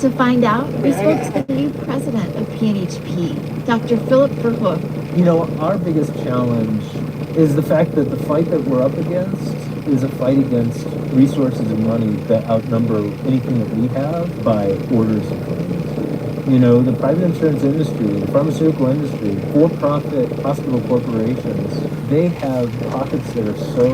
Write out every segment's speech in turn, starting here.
To find out, we spoke to the new president of PNHP, Dr. Philip Verhoef. You know, our biggest challenge is the fact that the fight that we're up against is a fight against resources and money that outnumber anything that we have by orders of magnitude. You know, the private insurance industry, the pharmaceutical industry, for-profit hospital corporations, they have pockets that are so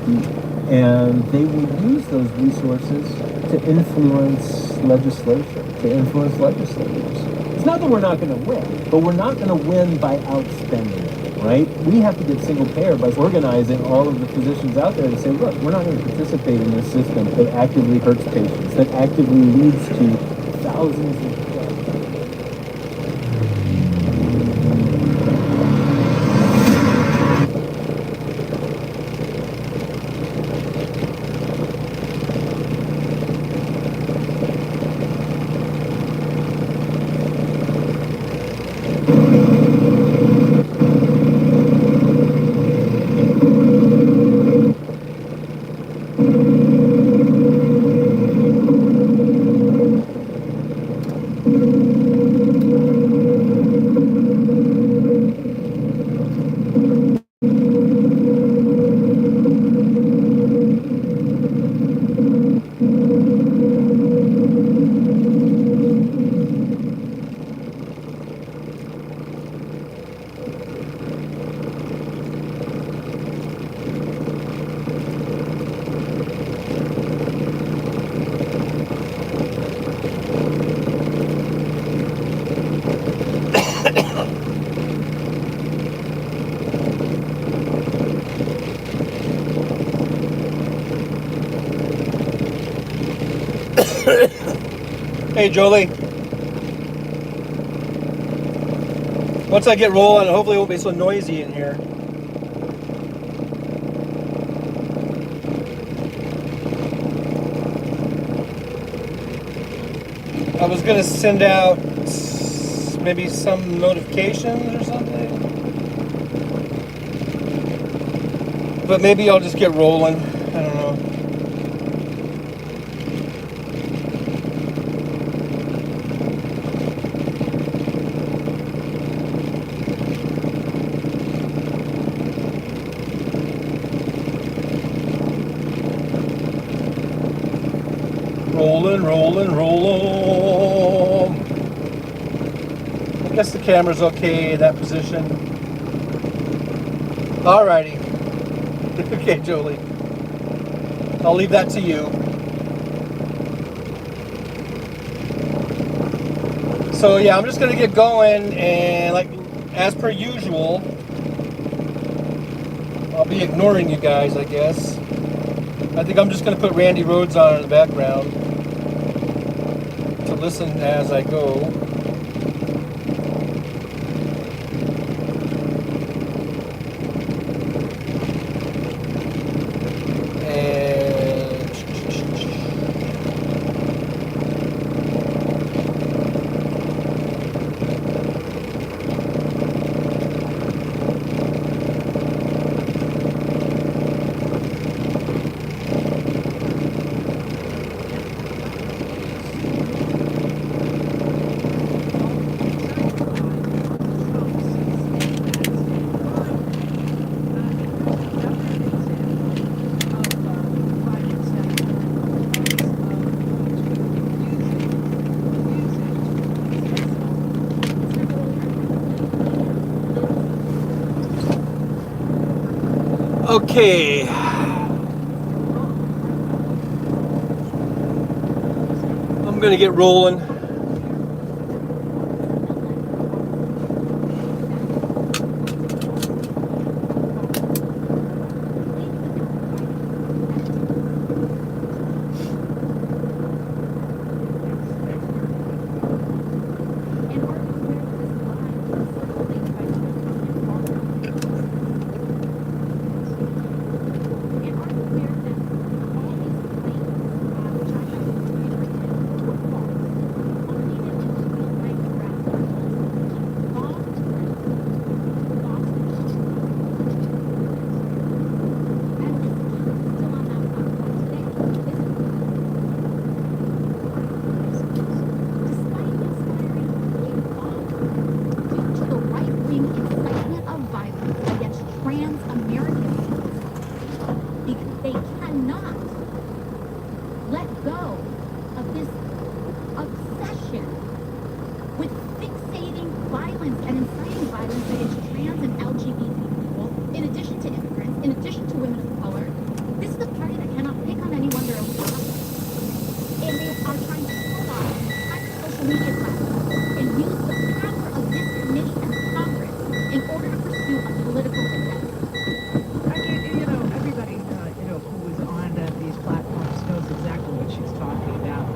deep. And they will use those resources to influence legislation, to influence legislators. It's not that we're not going to win, but we're not going to win by outspending it, right? We have to get single payer by organizing all of the physicians out there to say, look, we're not going to participate in this system that actively hurts patients, that actively leads to thousands of deaths. Hey, Jolie. Once I get rolling, hopefully it won't be so noisy in here. I was going to send out maybe some notifications or something. But maybe I'll just get rolling. I don't know. Rolling. I guess the camera's okay in that position. Alrighty. Okay, Jolie. I'll leave that to you. So yeah, I'm just gonna get going, and like as per usual, I'll be ignoring you guys, I guess. I think I'm just gonna put Randy Rhoads on in the background to listen as I go. Okay. I'm gonna get rolling. social media platforms and use the power of this committee and Congress in order to pursue a political agenda. Everybody, who was on these platforms knows exactly what she's talking about.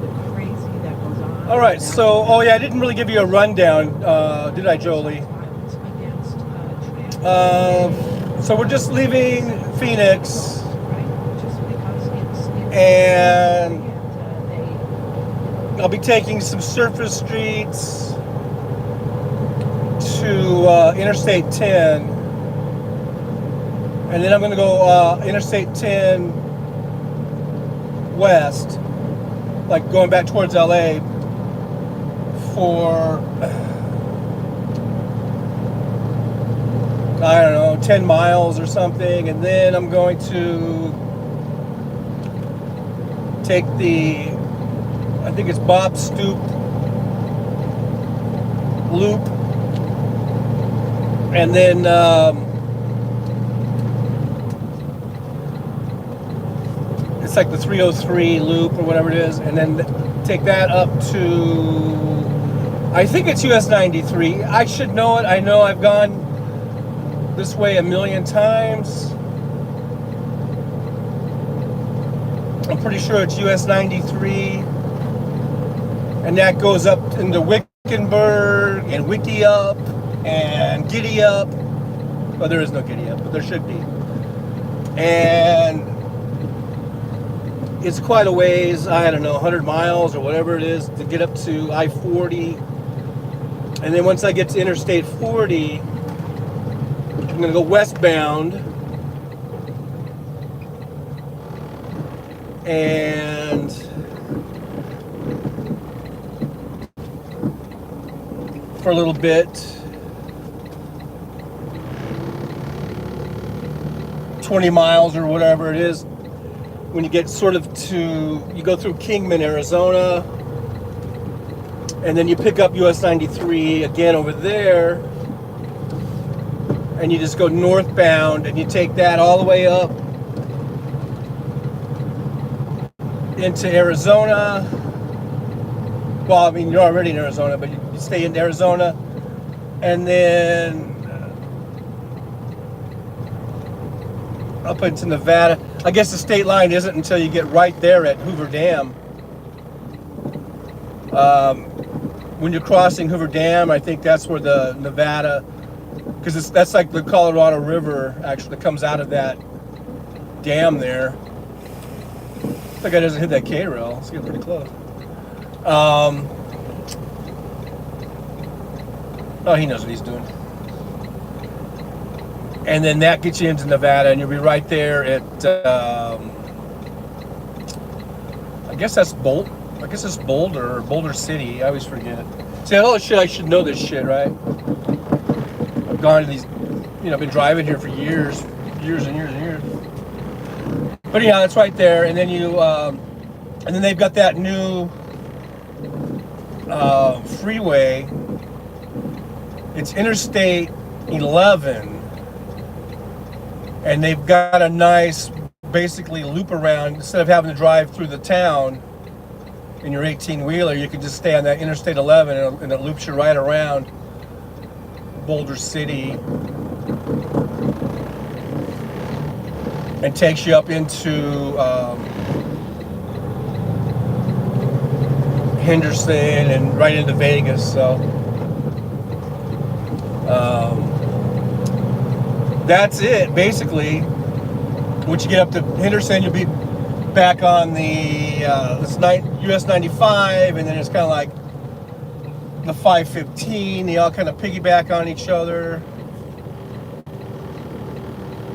The crazy that goes on. All right, so, oh yeah, I didn't really give you a rundown, did I, Jolie? Violence against trans So we're just leaving Phoenix, right? Just because it's and they I'll be taking some surface streets to Interstate 10, and then I'm going to go Interstate 10 west, like going back towards LA for, I don't know, 10 miles or something, and then I'm going to take the, I think it's Bob Stoop loop, and then it's like the 303 loop or whatever it is, and then take that up to, I think it's US 93. I should know it. I know I've gone this way a million times. I'm pretty sure it's US 93, and that goes up into Wickenburg and Wiki Up and Giddy Up. Well, there is no Giddy Up, but there should be. And it's quite a ways, I don't know, 100 miles or whatever it is to get up to I-40. And then once I get to Interstate 40, I'm going to go westbound, and for a little bit, 20 miles or whatever it is, when you get sort of to, you go through Kingman, Arizona, and then you pick up US 93 again over there, and you just go northbound, and you take that all the way up into Arizona. Well, I mean, you're already in Arizona, but you stay in Arizona, and then up into Nevada. I guess the state line isn't until you get right there at Hoover Dam. When you're crossing Hoover Dam, I think that's where the Nevada, because that's like the Colorado River actually comes out of that dam there. That guy doesn't hit that K-rail. It's getting pretty close. Oh, he knows what he's doing. And then that gets you into Nevada, and you'll be right there at, I guess that's Boulder or Boulder City. I always forget. See, all this shit, I should know this shit, right? I've gone to these, I've been driving here for years and years and years. But yeah, that's right there. And then and then they've got that new freeway. It's Interstate 11. And they've got a nice, basically, loop around. Instead of having to drive through the town in your 18-wheeler, you can just stay on that Interstate 11, and it loops you right around Boulder City and takes you up into Henderson and right into Vegas. So that's it, basically. Once you get up to Henderson, you'll be back on the US 95, and then it's kind of like the 515. They all kind of piggyback on each other,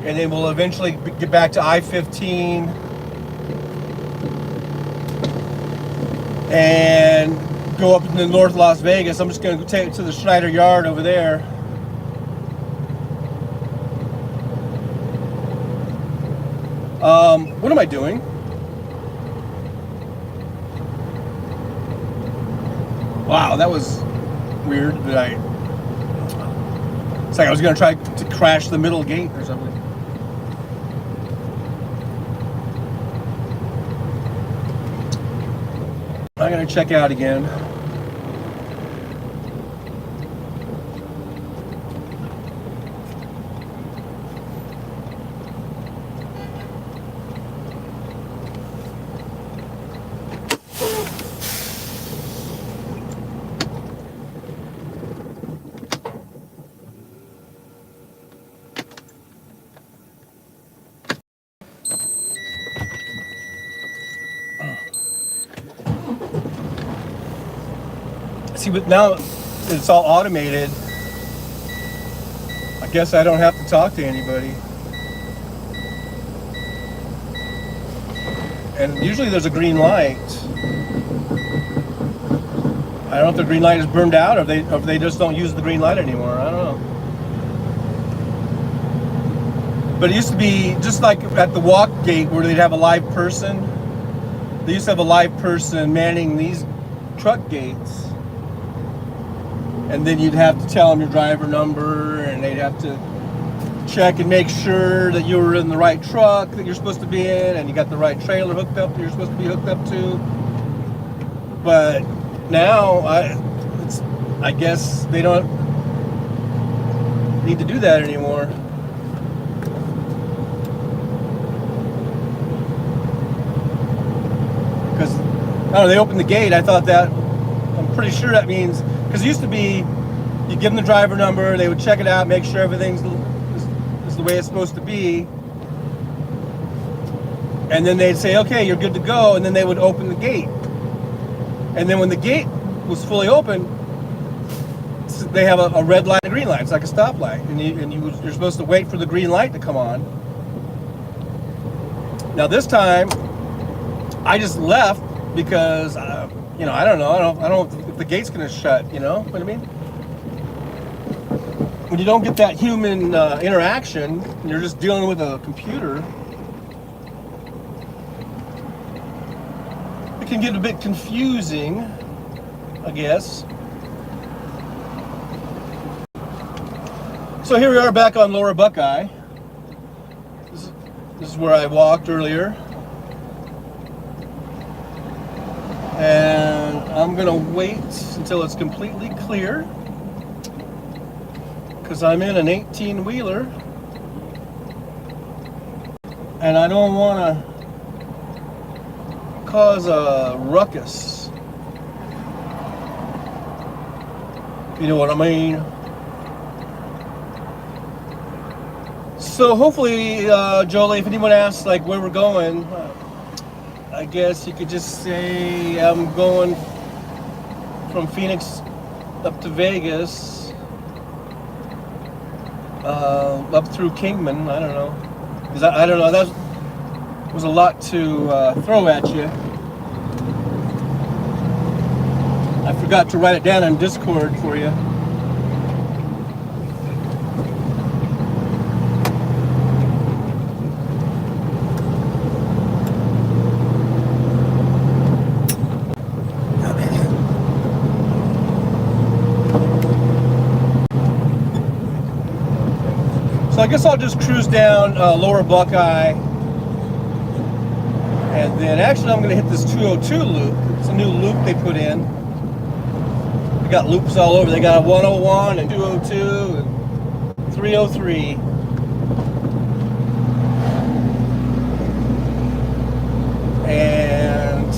and then we'll eventually get back to I-15 and go up into North Las Vegas. I'm just going to take it to the Schneider Yard over there. What am I doing? Wow, that was weird. It's like I was going to try to crash the middle gate or something. I'm gonna check out again. See, but now it's all automated. I guess I don't have to talk to anybody. And usually there's a green light. I don't know if the green light is burned out, or if they just don't use the green light anymore. I don't know. But it used to be just like at the walk gate where they'd have a live person. They used to have a live person manning these truck gates. And then you'd have to tell them your driver number, and they'd have to check and make sure that you were in the right truck that you're supposed to be in, and you got the right trailer hooked up that you're supposed to be hooked up to. But now, I guess they don't need to do that anymore. Because, I don't know, they opened the gate. I thought that, I'm pretty sure that means, because it used to be, you give them the driver number, they would check it out, make sure everything's is the way it's supposed to be, and then they'd say, okay, you're good to go, and then they would open the gate. And then when the gate was fully open, they have a red light and a green light. It's like a stoplight, and you're supposed to wait for the green light to come on. Now this time, I just left because I don't know if the gate's gonna shut. You know what I mean? When you don't get that human interaction, you're just dealing with a computer. It can get a bit confusing, I guess. So here we are back on Lower Buckeye. This is where I walked earlier. And I'm gonna wait until it's completely clear, because I'm in an 18-wheeler and I don't want to cause a ruckus. You know what I mean? So hopefully, Jolie, if anyone asks like where we're going, I guess you could just say I'm going from Phoenix up to Vegas, up through Kingman. I don't know. I don't know. That was a lot to throw at you. I forgot to write it down on Discord for you. So I guess I'll just cruise down Lower Buckeye, and then actually I'm going to hit this 202 loop. It's a new loop they put in. They got loops all over. They got a 101 and 202 and 303. And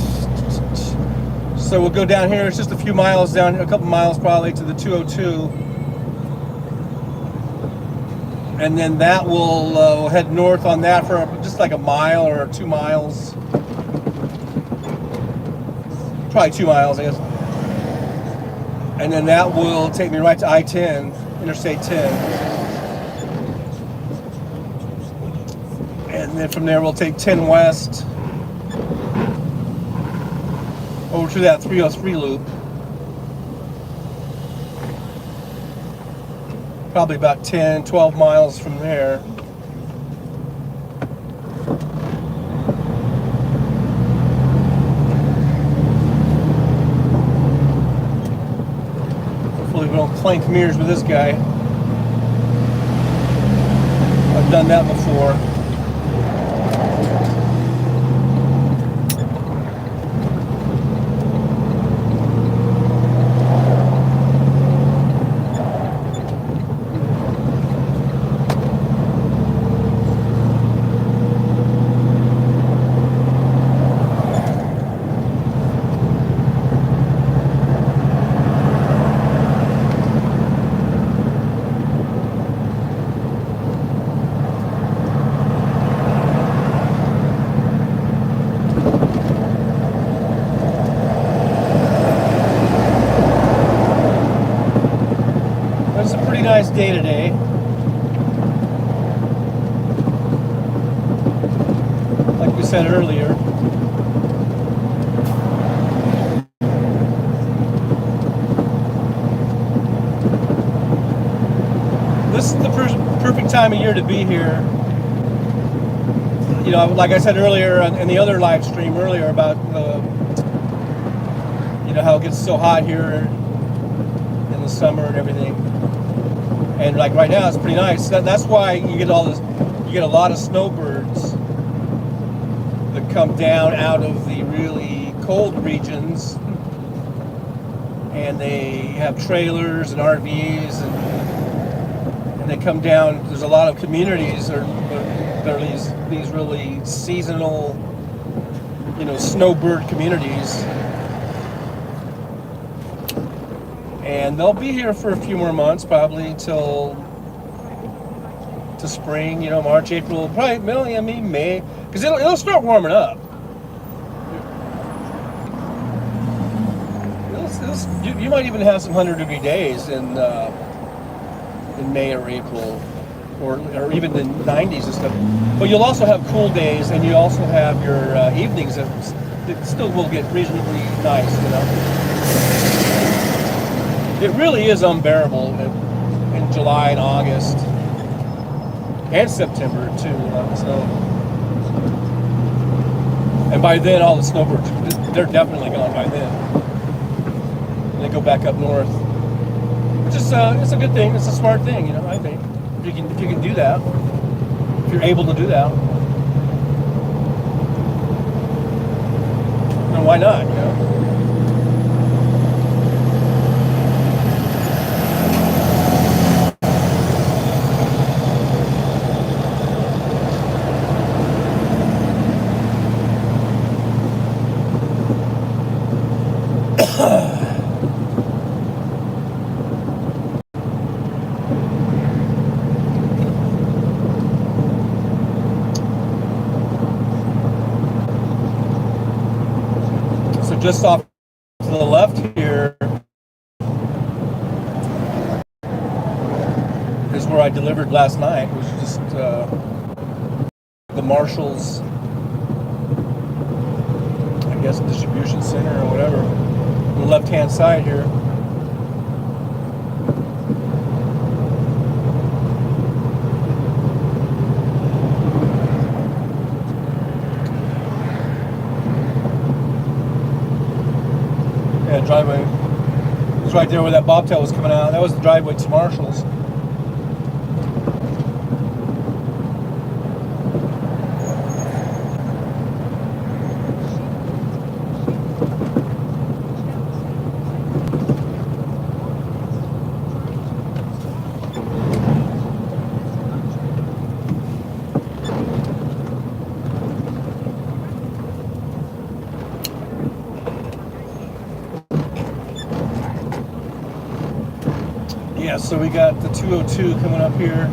so we'll go down here. It's just a few miles down here, a couple miles probably to the 202. And then that will we'll head north on that for just like a mile or 2 miles. Probably 2 miles, I guess. And then that will take me right to I-10, Interstate 10. And then from there we'll take 10 west over to that 303 loop. Probably about 10, 12 miles from there. Hopefully we don't clank mirrors with this guy. I've done that before. nice day today. Like we said earlier. This is the perfect time of year to be here. You know, like I said earlier in the other live stream earlier about you know, how it gets so hot here in the summer and everything. And like right now, it's pretty nice. That's why you get all this. You get a lot of snowbirds that come down out of the really cold regions, and they have trailers and RVs, and they come down. There's a lot of communities. There are these really seasonal, you know, snowbird communities. And they'll be here for a few more months, probably till to spring, you know, March, April, probably maybe May, because it'll start warming up. You might even have some 100-degree days in May or April, or even the 90s and stuff. But you'll also have cool days, and you also have your evenings that still will get reasonably nice, you know. It really is unbearable in July and August and September too. So, and by then all the snowbirds, they're definitely gone by then. And they go back up north, which is it's a good thing. It's a smart thing, you know. I think if you can do that, if you're able to do that, then why not? You know. Just off to the left here is where I delivered last night. It was just the Marshall's, I guess, distribution center or whatever. On the left-hand side here. Driveway. It was right there where that bobtail was coming out. That was the driveway to Marshall's. Yeah, so we got the 202 coming up here.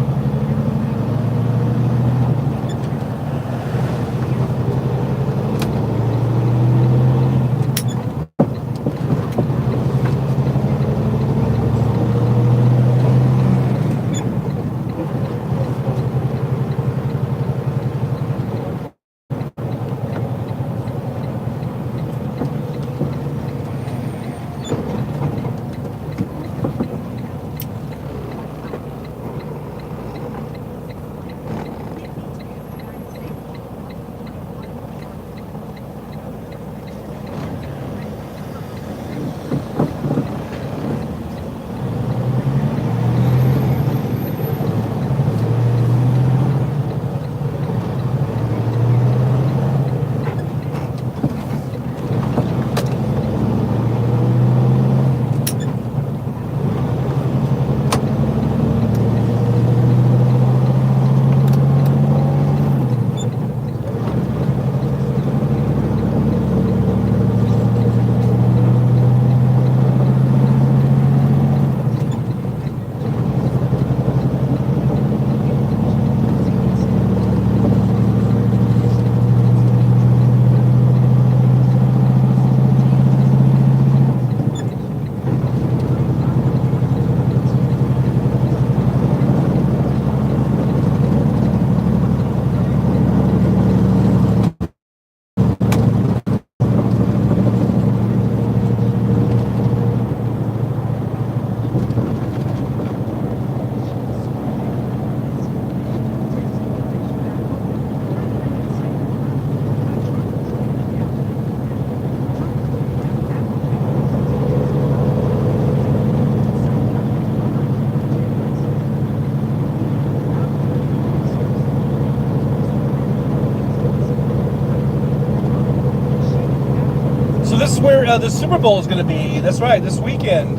the Super Bowl is going to be. That's right, this weekend.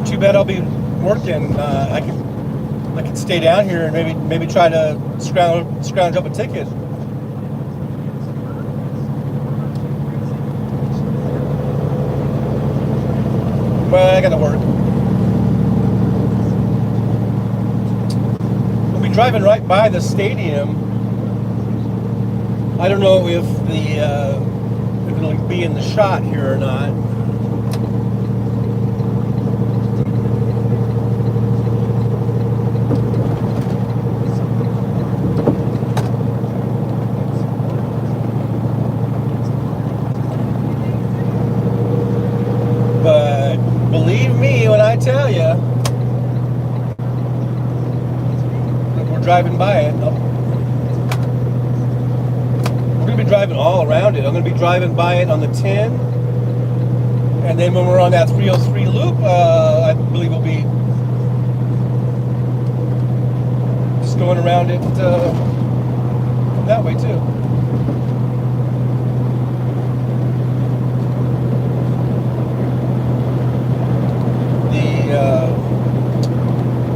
Too bad I'll be working. I could stay down here and maybe try to scrounge up a ticket. Well, I got to work. We'll be driving right by the stadium. I don't know if it'll be in the shot here or not. But believe me when I tell you, we're driving by it. We're going to be driving all around it. I'm going to be driving by it on the 10. And then when we're on that 303 loop, I believe we'll be just going around it that way too.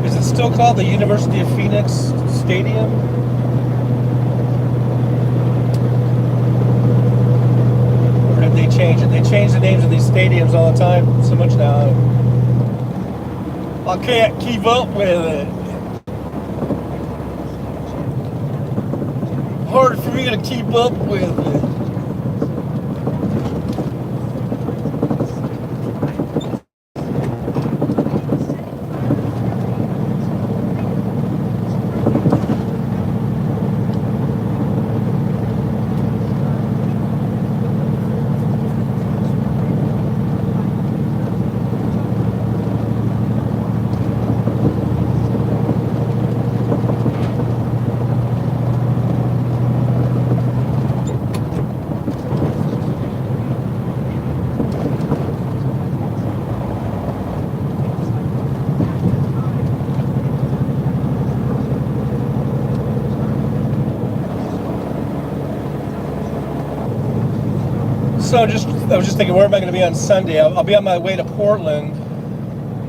Is it still called the University of Phoenix Stadium? Or did they change it? They change the names of these stadiums all the time, so much now. I can't keep up with it. Hard for me to keep up with it. So I was just thinking, where am I going to be on Sunday? I'll be on my way to Portland.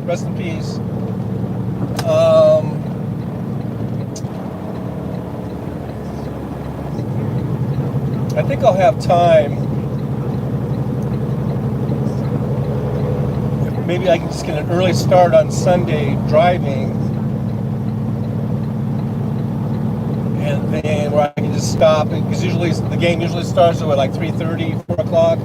Rest in peace. I think I'll have time. Maybe I can just get an early start on Sunday driving. And then where I can just stop, because usually the game usually starts at like 3:30, 4 o'clock.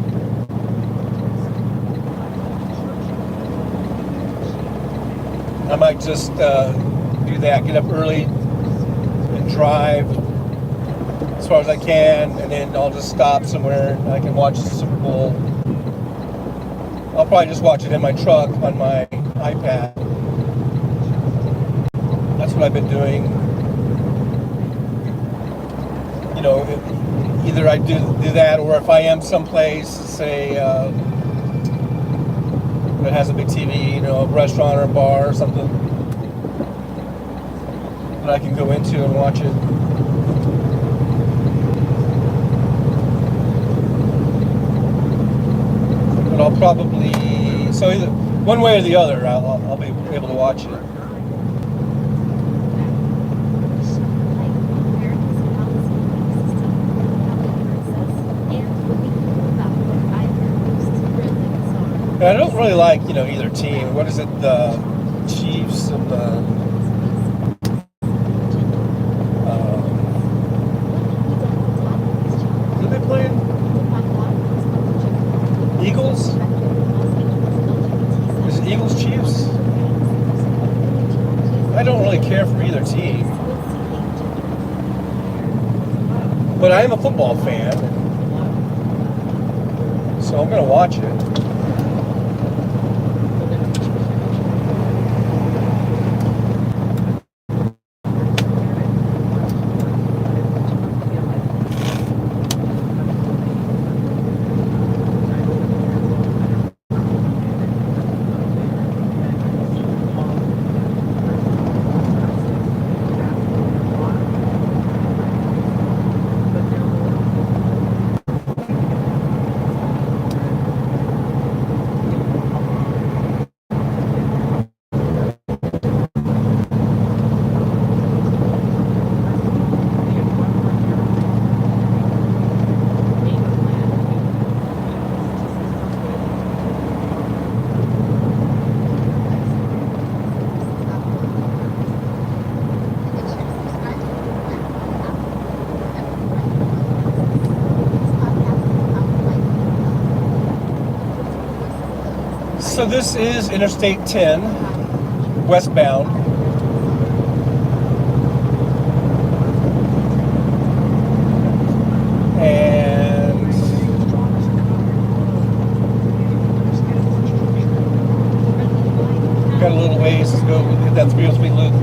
I might just do that, get up early and drive as far as I can, and then I'll just stop somewhere and I can watch the Super Bowl. I'll probably just watch it in my truck on my iPad. That's what I've been doing. You know, either I do that, or if I am someplace, say, that has a big TV, you know, a restaurant or a bar or something, that I can go into and watch it. But I'll probably, so either one way or the other, I'll be able to watch it. And I don't really like, you know, either team. What is it? The Chiefs and the who are they playing? Eagles? Is it Eagles Chiefs? I don't really care for either team. But I am a football fan, so I'm going to watch it. so this is Interstate 10, westbound. And got a little ways to go hit that 303 loop.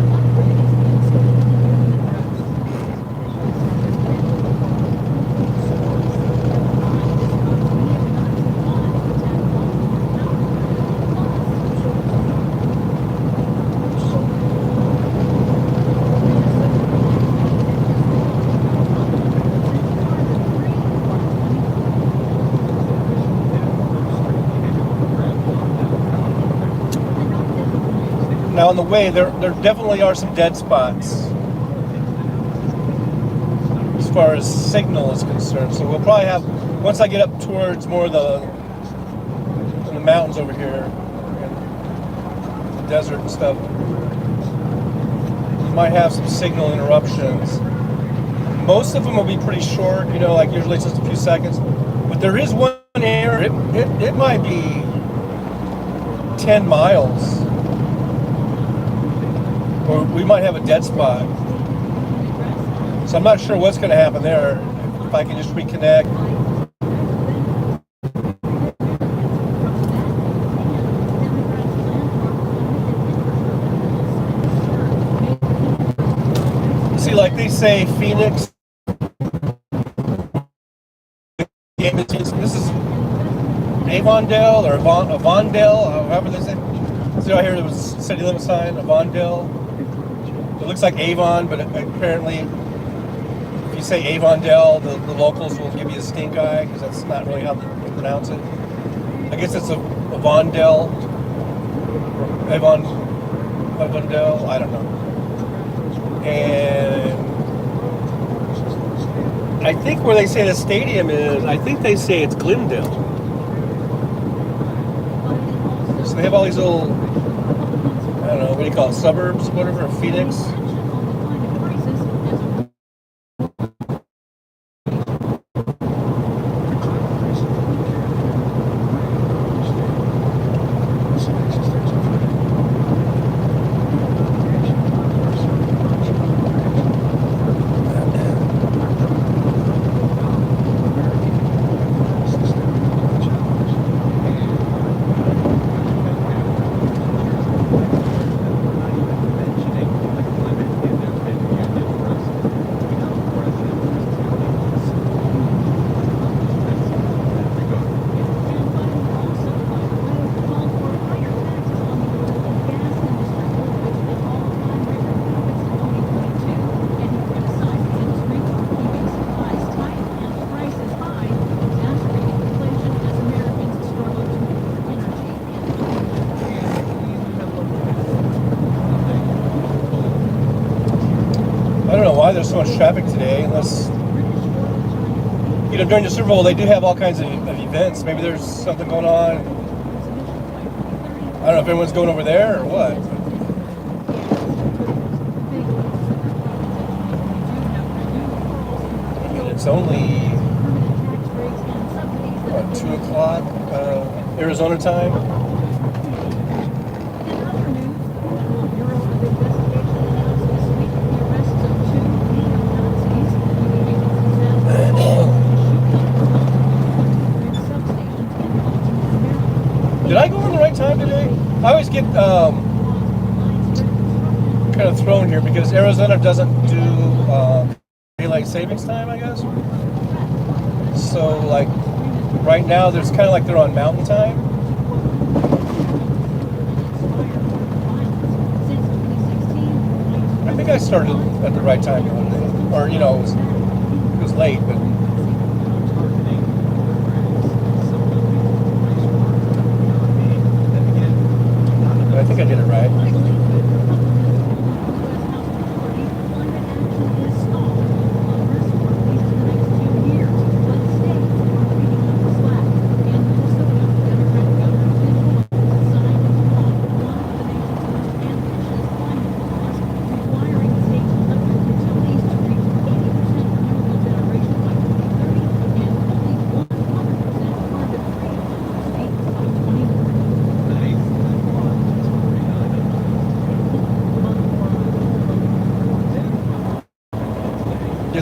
Now on the way, there definitely are some dead spots as far as signal is concerned. So we'll probably have, once I get up towards more of the mountains over here, and the desert and stuff, you might have some signal interruptions. Most of them will be pretty short, you know, like usually it's just a few seconds. But there is one area, it might be 10 miles. Or we might have a dead spot. So I'm not sure what's going to happen there. If I can just reconnect. See, like they say, Phoenix. This is Avondale or Avondale, however they say. See right here, there was a city limit sign, Avondale. It looks like Avon, but apparently, if you say Avondale, the locals will give you a stink eye because that's not really how they pronounce it. I guess it's Avondale, Avondale, I don't know. And I think where they say the stadium is, I think they say it's Glendale. So they have all these little, I don't know, what do you call it, suburbs, whatever, Phoenix. Why there's so much traffic today, unless, you know, during the Super Bowl they do have all kinds of events. Maybe there's something going on. I don't know if everyone's going over there or what. And it's only, what, 2 o'clock Arizona time? Did I go in the right time today? I always get kind of thrown here because Arizona doesn't do daylight savings time, I guess. So, like, right now, there's kind of like they're on mountain time. I think I started at the right time the other day. Or, you know, it was late, but... I think I did it right.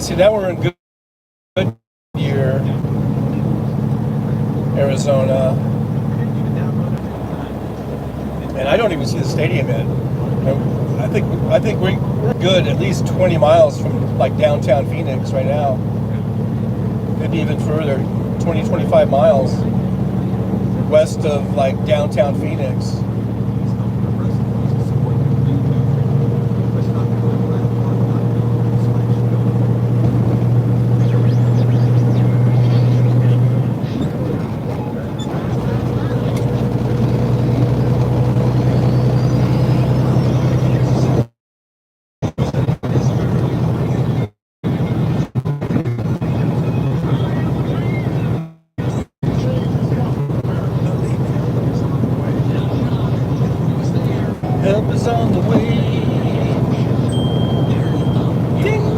see, now we're in Goodyear, Arizona, and I don't even see the stadium yet. I think we're good at least 20 miles from like downtown Phoenix right now. Maybe even further, 20, 25 miles west of like downtown Phoenix. Help is on the way. Ding.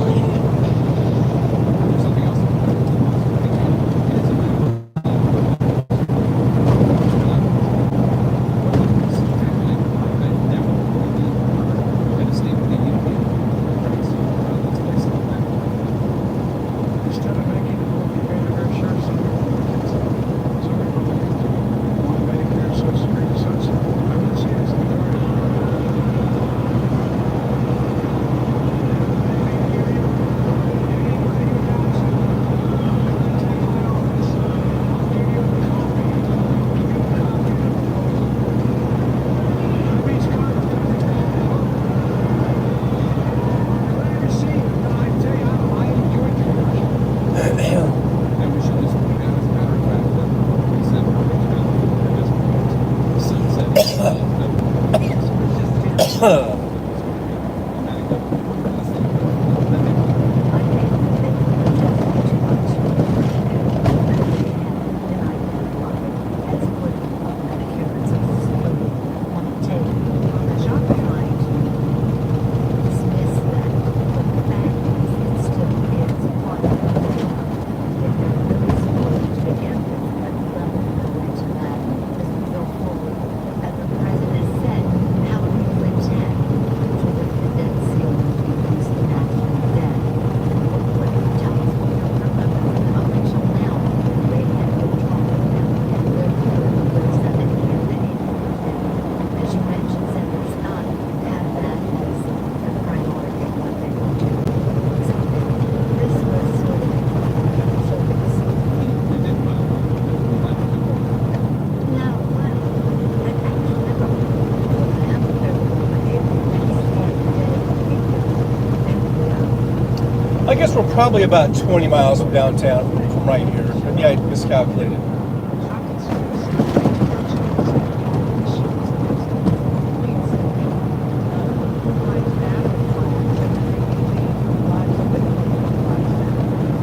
I guess we're probably about 20 miles from downtown from right here. Maybe I miscalculated.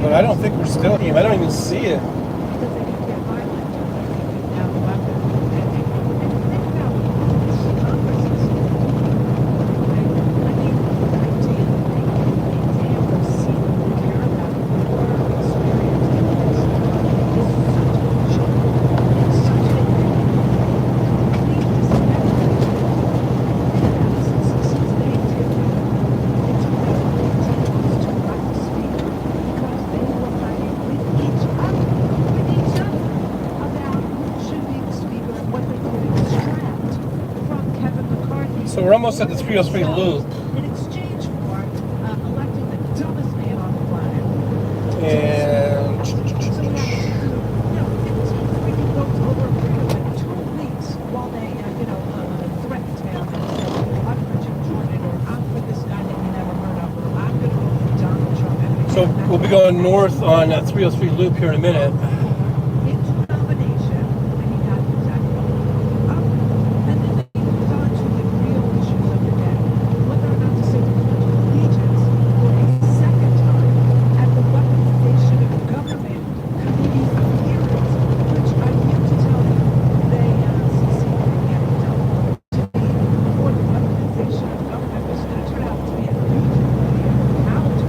But I don't think we're still here. I don't even see it. So we're almost at the 303 loop. In exchange for electing the dumbest man on the planet. And So we have, 15 freaking votes over a period of like 2 weeks while they, threaten to have I'm for Jim Jordan or I'm for this guy that you never heard of or I'm going to vote for Donald Trump. so we'll be going north on 303 loop here in a minute. Into a nomination, and you got exactly and then they moved on to the real issues of the day, whether or not to say the Pledge of Allegiance for a second time at the weaponization of government committee hearings, which I have to tell you, they succeeded in getting done. To me, for the weaponization of government was going to turn out to be a huge failure. How to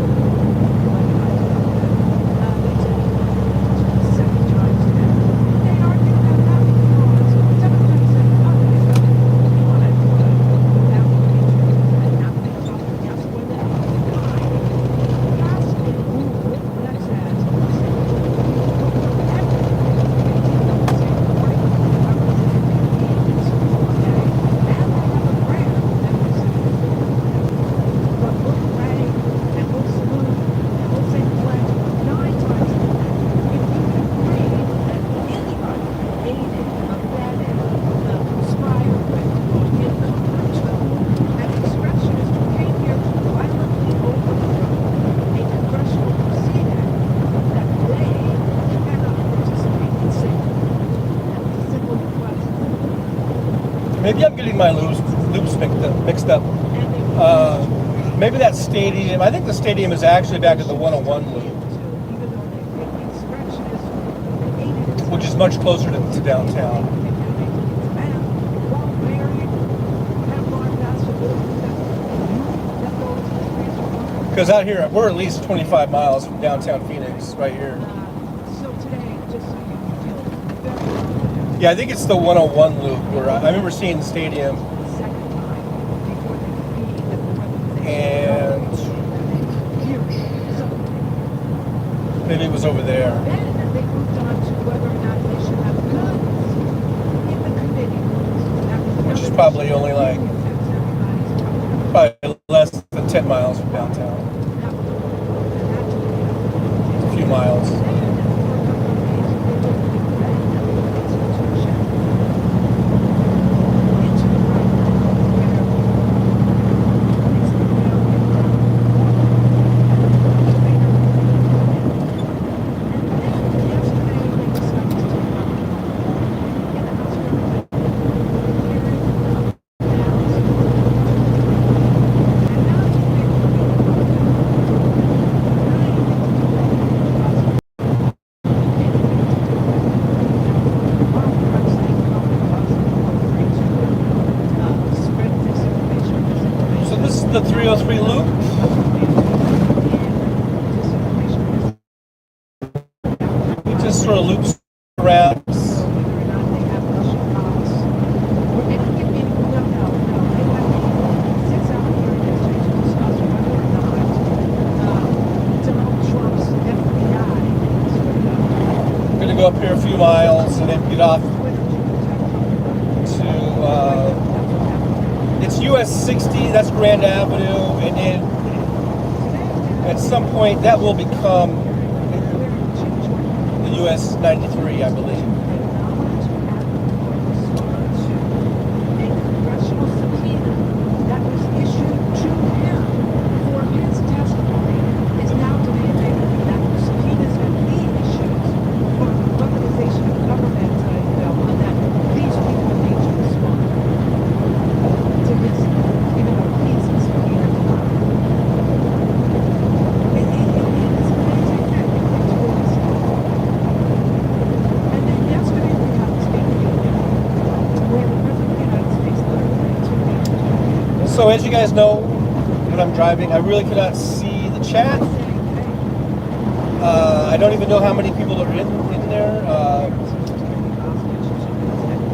Maybe I'm getting my loops mixed up. Maybe that stadium. I think the stadium is actually back at the 101 loop, which is much closer to downtown. Because out here, we're at least 25 miles from downtown Phoenix, right here. Yeah, I think it's the 101 loop where I remember seeing the stadium. And maybe it was over there. Which is probably only like probably less than 10 miles from downtown. A few miles. The 303 loop. It just sort of loops around. I'm going to go up here a few miles and then get off to it's US 60, that's Grand Avenue, and then at some point that will become the US 93, I believe. So as you guys know, when I'm driving, I really cannot see the chat. I don't even know how many people are in there.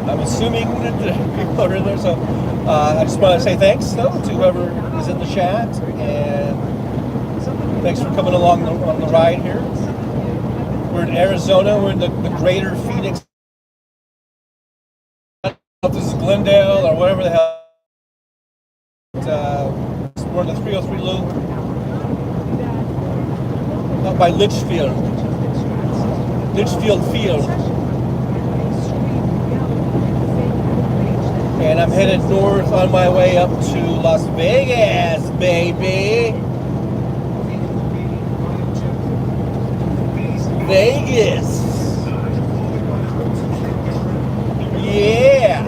I'm assuming that the people are in there. So I just want to say thanks, though, to whoever is in the chat. And thanks for coming along on the ride here. We're in Arizona. We're in the greater Phoenix. This is Glendale or whatever the hell. We're in the 303 loop up by Litchfield Field, and I'm headed north on my way up to Las Vegas, baby. Vegas, yeah.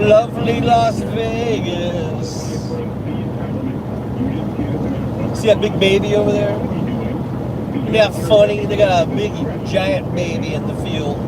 Lovely Las Vegas. See that big baby over there? Isn't that funny? They got a big, giant baby in the field.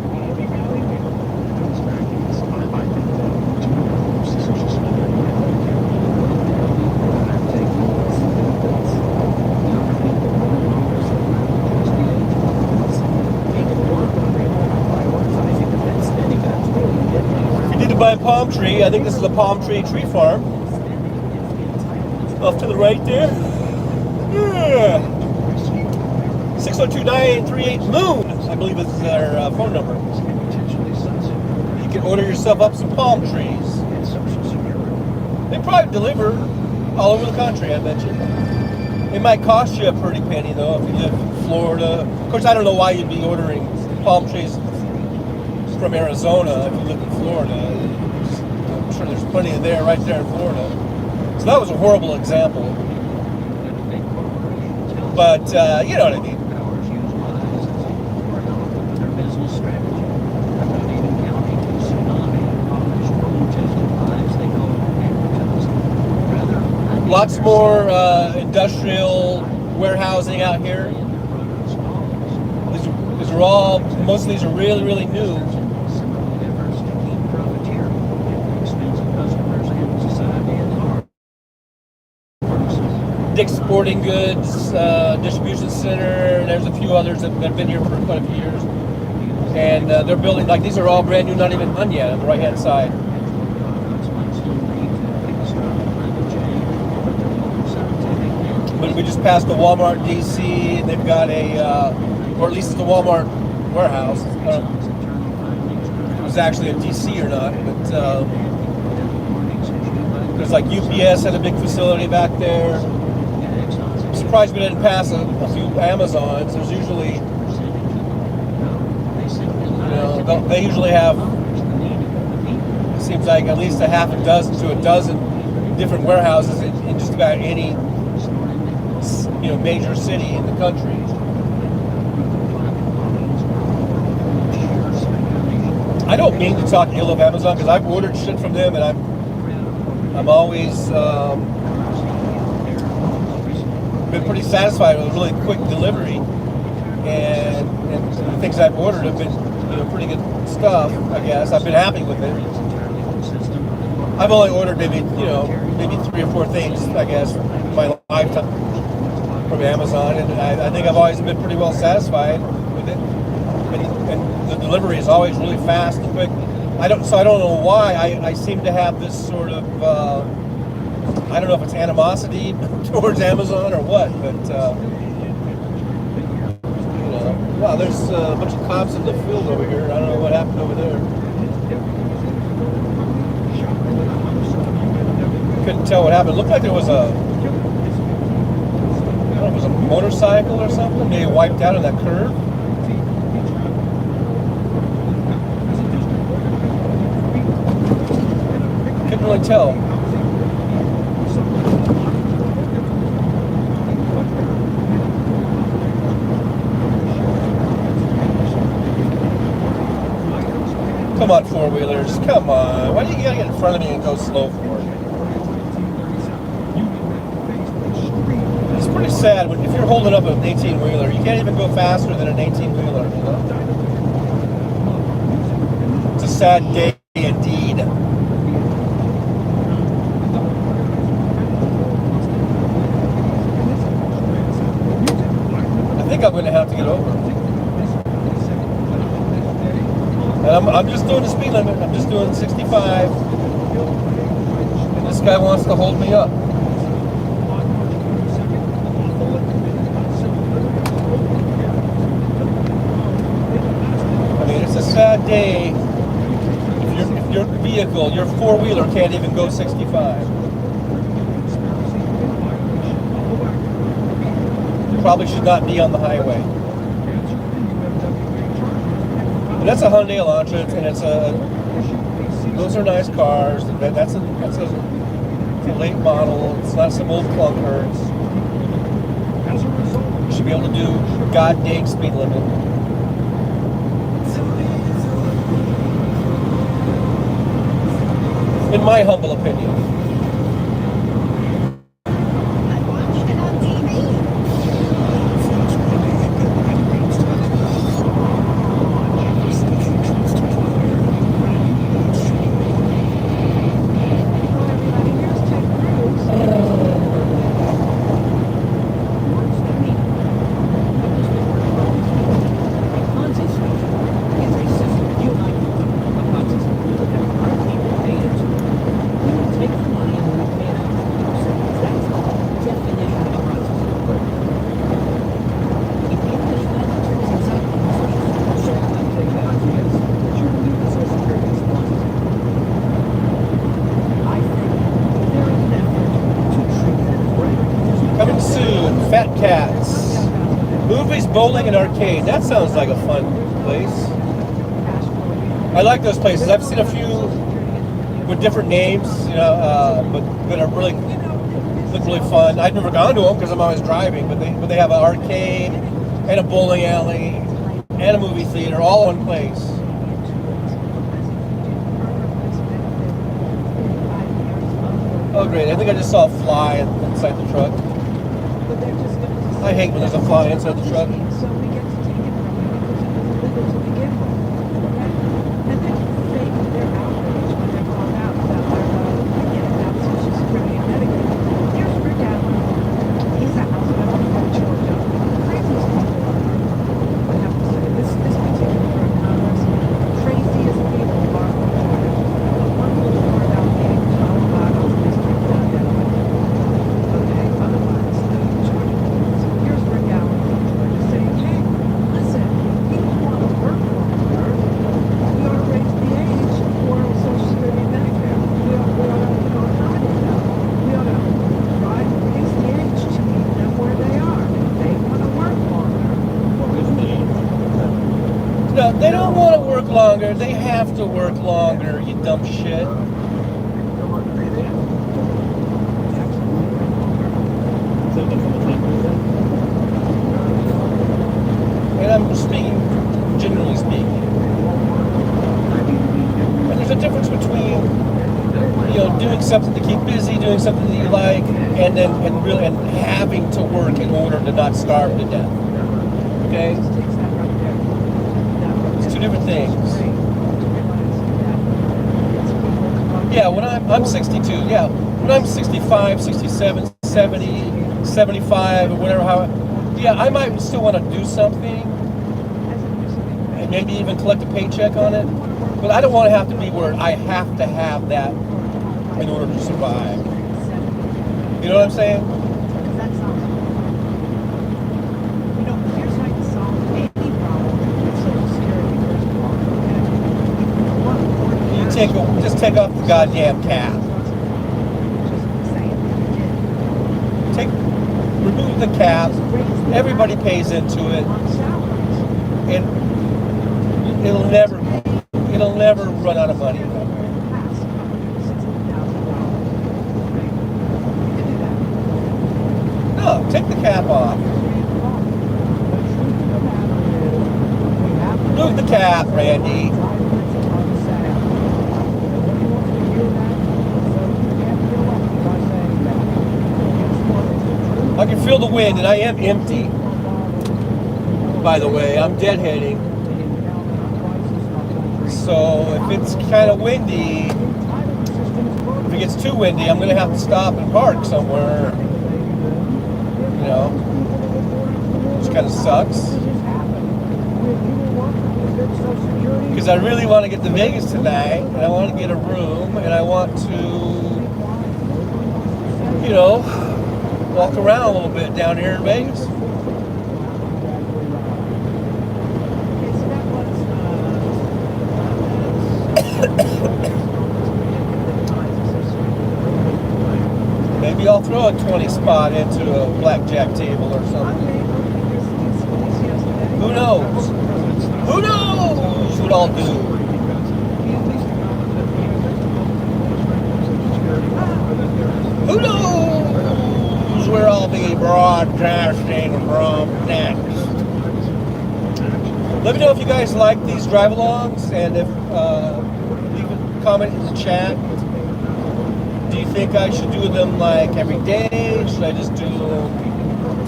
By palm tree. I think this is a palm tree farm. Off to the right there. Yeah. 602-938-MOON, I believe is their phone number. You can order yourself up some palm trees. They probably deliver all over the country, I bet you. It might cost you a pretty penny though if you live in Florida. Of course, I don't know why you'd be ordering palm trees from Arizona if you live in Florida. I'm sure there's plenty of there right there in Florida. So that was a horrible example. But you know what I mean. Lots more industrial warehousing out here. These are all, most of these are really, really new. Dick's Sporting Goods Distribution Center. There's a few others that have been here for quite a few years. And they're building, like these are all brand new, not even done yet on the right hand side. But we just passed the Walmart DC. They've got or at least it's the Walmart warehouse. I don't know if it was actually a DC or not, but there's like UPS had a big facility back there. I'm surprised we didn't pass a few Amazons. There's usually, they usually have, it seems like at least a half a dozen to a dozen different warehouses in just about any major city in the country. I don't mean to talk ill of Amazon because I've ordered shit from them and I'm always been pretty satisfied with really quick delivery, and the things I've ordered have been pretty good stuff. I guess I've been happy with it. I've only ordered maybe 3 or 4 things I guess in my lifetime from Amazon, and I think I've always been pretty well satisfied with it. And the delivery is always really fast and quick. I don't know why I seem to have this sort of I don't know if it's animosity towards Amazon or what, but wow, there's a bunch of cops in the field over here. I don't know what happened over there. Couldn't tell what happened. It looked like there was a motorcycle or something. Maybe wiped out on that curve. Couldn't really tell. Come on, four-wheelers. Come on. Why do you gotta get in front of me and go slow for it? It's pretty sad if you're holding up an 18-wheeler. You can't even go faster than an 18-wheeler. It's a sad day indeed. I think I'm going to have to get over. And I'm just doing the speed limit. I'm just doing 65. And this guy wants to hold me up. I mean, it's a sad day if your vehicle, your four-wheeler can't even go 65. You probably should not be on the highway. And that's a Hyundai Elantra, and those are nice cars. That's a late model. It's not some old clunker. You should be able to do god dang speed limit. In my humble opinion. Fat Cats. Movies, bowling, and arcade. That sounds like a fun place. I like those places. I've seen a few with different names, but that are look really fun. I've never gone to them because I'm always driving, but they have an arcade and a bowling alley and a movie theater all in one place. Oh, great. I think I just saw a fly inside the truck. But they're just going to say, I hate when there's a fly inside the truck. so we get to take it from you because it was illegal to begin with. Okay? And then fake their outrage when they're called out about about Social Security and Medicare. Here's Rick Allen. He's a house member from Georgia. Craziest people on earth. I have to say, this particular Congress, craziest people are from Georgia. The one who was more about being Colorado's district down that way. Okay, otherwise, Georgia. So here's Rick Allen from Georgia saying, hey, listen, people want to work longer. We ought to raise the age for Social Security and Medicare. We ought to, accommodate them. We ought to raise the age to meet them where they are. They want to work longer. No, they don't want to work longer. They have to work longer, you dumb shit. And I'm speaking, generally speaking. And there's a difference between, doing something to keep busy, doing something that you like, and having to work in order to not starve to death. Okay? It's two different things. Yeah, when I'm 62, yeah. When I'm 65, 67, 70, 75, or whatever, I might still want to do something and maybe even collect a paycheck on it. But I don't want to have to be where I have to have that in order to survive. You know what I'm saying? Here's how you solve any problem with Social Security, first of all, okay? Just take off the goddamn cap. Remove the cap. Everybody pays into it. And it'll never run out of money. No, take the cap off. Remove the cap, Randy. I can feel the wind, and I am empty. By the way, I'm deadheading. So if it's kind of windy, if it gets too windy, I'm going to have to stop and park somewhere. Which kind of sucks. Because I really want to get to Vegas tonight, and I want to get a room, and I want to, walk around a little bit down here in Vegas. Maybe I'll throw a 20 spot into a blackjack table or something. Who knows? Who knows what I'll do? Who knows where I'll be broadcasting from next? Let me know if you guys like these drive-alongs, and if leave a comment in the chat. Do you think I should do them like every day? Should I just do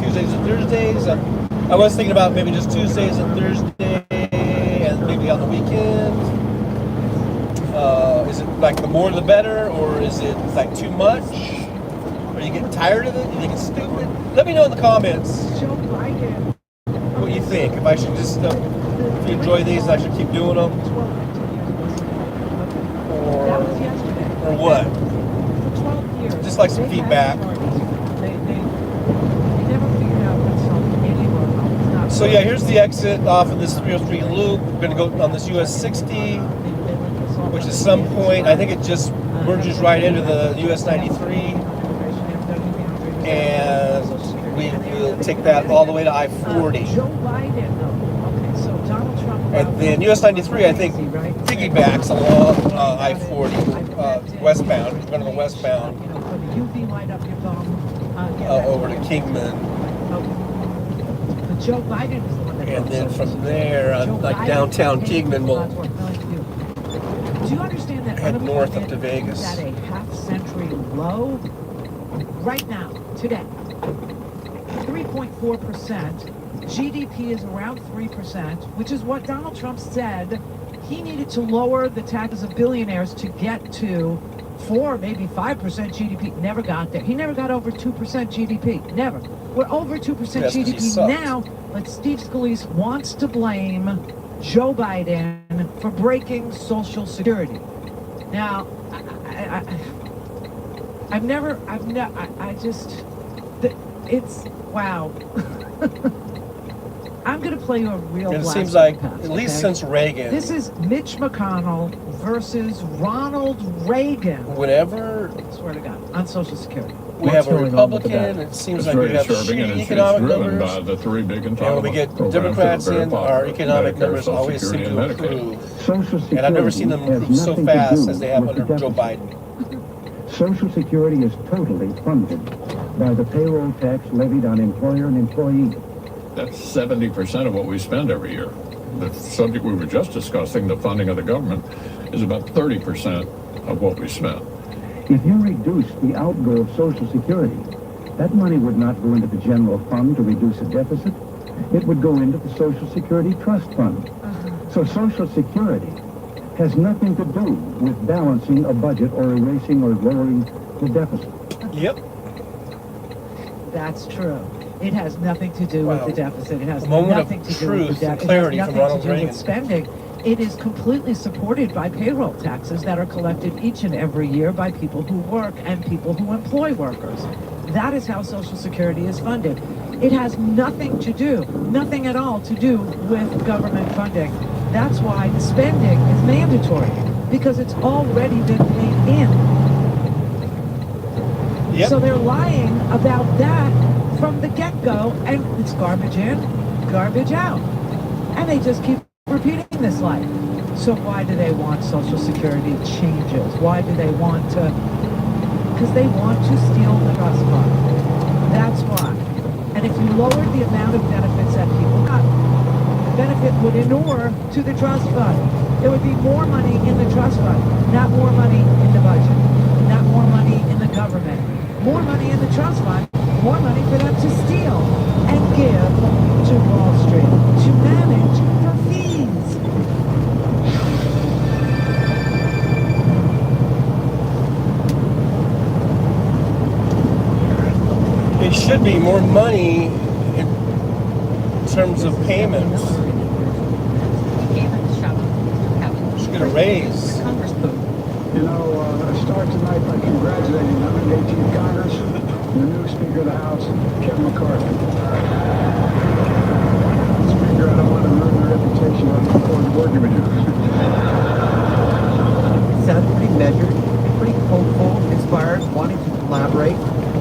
Tuesdays and Thursdays? I was thinking about maybe just Tuesdays and Thursdays, and maybe on the weekends. Is it like the more the better, or is it like too much? Are you getting tired of it? You think it's stupid? Let me know in the comments what you think. If I should just, if you enjoy these, I should keep doing them, or what? Just like some feedback. So yeah, here's the exit off of this 303 loop. We're going to go on this US 60, which is some point, I think it just merges right into the US 93. And we will take that all the way to I-40. And then US 93, I think, piggybacks along I-40 westbound. We're going to go westbound over to Kingman. And then from there, like downtown Kingman, we'll head north up to Vegas. country low right now, today. 3.4%. GDP is around 3%, which is what Donald Trump said he needed to lower the taxes of billionaires to get to 4, maybe 5% GDP. Never got there. He never got over 2% GDP. Never. We're over 2% Yes, 'cause he GDP sucked. now, but Steve Scalise wants to blame Joe Biden for breaking Social Security. Now, it's, wow. I'm going to play you a real And it blast seems from like, the past, at least okay? since Reagan, This is Mitch McConnell versus Ronald Reagan. whenever I swear to God, on Social Security. we have a going on with the Republican, debt? it seems It's like we very have disturbing, and shitty it's economic driven numbers. by the three big And when we get entitlement programs Democrats that are very in, our popular. economic Medicare, numbers Social always seem Security, to and Medicaid. improve. Social Security And I've never seen them has improve so nothing to fast do as they have with the under Joe deficit. Biden. Social Security is totally funded by the payroll tax levied on employer and employee. That's 70% of what we spend every year. The subject we were just discussing, the funding of the government, is about 30% of what we spend. If you reduce the outgo of Social Security, that money would not go into the general fund to reduce a deficit. It would go into the Social Security Trust Fund. So Social Security has nothing to do with balancing a budget or erasing or lowering the deficit. Yep. That's true. It has nothing to do with Wow. the deficit. It has A moment of nothing to do with truth the and deficit. clarity It has from nothing Ronald to do Reagan. with spending. It is completely supported by payroll taxes that are collected each and every year by people who work and people who employ workers. That is how Social Security is funded. It has nothing at all to do with government funding. That's why spending is mandatory, because it's already been paid in. Yep. So they're lying about that from the get-go, and it's garbage in, garbage out. And they just keep repeating this lie. So why do they want Social Security changes? Why do they want to? Because they want to steal the trust fund. That's why. And if you lowered the amount of benefits that people got, the benefit would inure to the trust fund. There would be more money in the trust fund, not more money in the budget, not more money in the government. More money in the trust fund, more money for them to steal and give to Wall Street to manage for fees. It should be more money in terms of payments. Should get a raise. You know, I start tonight by congratulating the 118th Congress and the new Speaker of the House, Kevin McCarthy. Speaker, I don't want to ruin your reputation. I look forward to working with you. Sounded pretty measured, pretty hopeful, inspired, wanting to collaborate.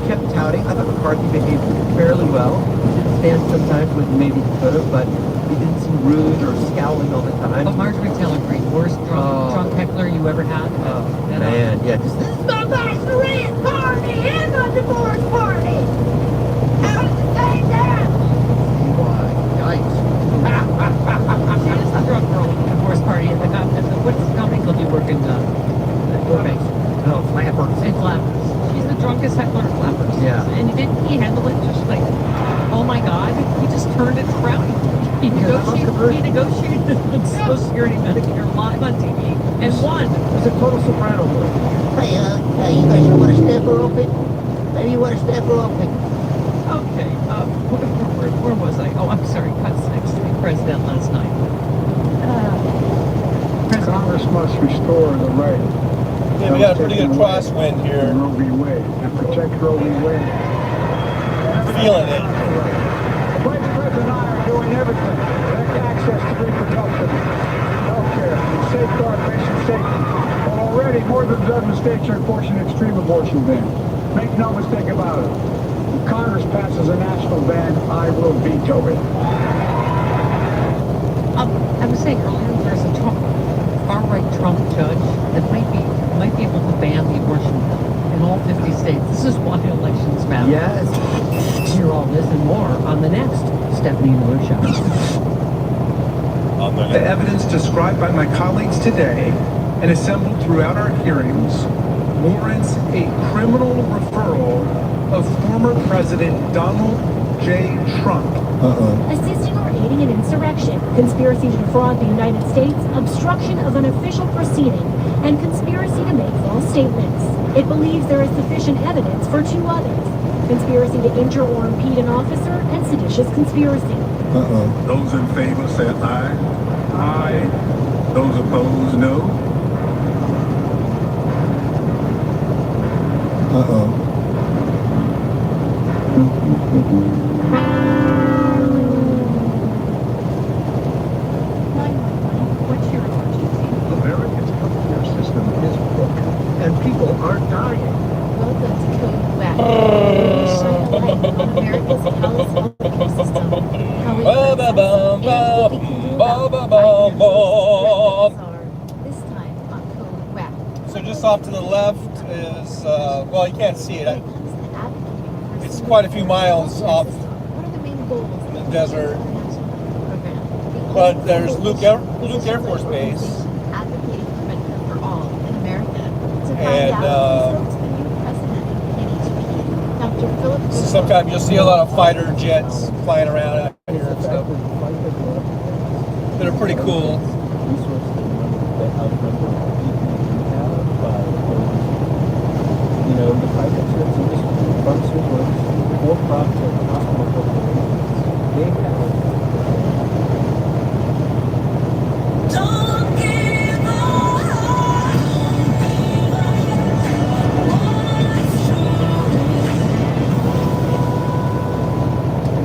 Kept touting. I thought McCarthy behaved fairly well. He did stand sometimes with maybe he could have, but he didn't seem rude or scowling all the time. But Marjorie Taylor Greene, worst drunk heckler you ever had? Oh, man, yeah, just this is the bachelorette party and the divorce party. Out at the same time. Why, yikes. She is the drunk girl at the divorce party at the what's the company club you work in? Burbank. No, flappers. In Flappers. She's the drunkest heckler at Flappers. Yeah. And didn't he handle it just like, oh my God, he just turned it around. He negotiated the Social Security Medicare live on TV and won. It's a total soprano move. Hey, you guys want to step her open? Maybe you want to step her open. Okay, where was I? Oh, I'm sorry, cut 6, the president last night. Congress must restore the right Yeah, we got a pretty good crosswind to here. Roe v. Wade and protect Roe v. Wade. Feeling it. The Vice President and I are doing everything. Direct access to reproduction, healthcare, and safeguard patient safety. But already more than a dozen states are enforcing extreme abortion bans. Make no mistake about it. If Congress passes a national ban, I will veto it. I was saying earlier, there's a far-right Trump judge that might be able to ban the abortion bill in all 50 states. This is why elections matter. Yes. Hear all this and more on the next Stephanie Miller Show. The evidence described by my colleagues today and assembled throughout our hearings warrants a criminal referral of former President Donald J. Trump. Assisting or aiding an insurrection, conspiracy to defraud the United States, obstruction of an official proceeding, and conspiracy to make false statements. It believes there is sufficient evidence for 2 others. Conspiracy to injure or impede an officer and seditious conspiracy. Those in favor say aye. Aye. Those opposed, no. What's your emergency? America's healthcare system is broken, and people are dying. Welcome to Code Web. Shine a light on America's healthcare system, how it works, and what we can do about it. This time on Code Web. So just off to the left is, well, you can't see it. It's quite a few miles off What are the main goals in the desert. program? But there's Luke Air Force Base. Advocating for Medicare for all in America. To find And, out who votes the new president in NHP, Dr. Philip. So sometimes you'll see a lot of fighter jets flying around out here and stuff that are pretty cool. Resources and money that outnumber anything that we have by you know, the private insurance industry, pharmaceuticals, for-profit hospital corporations, they have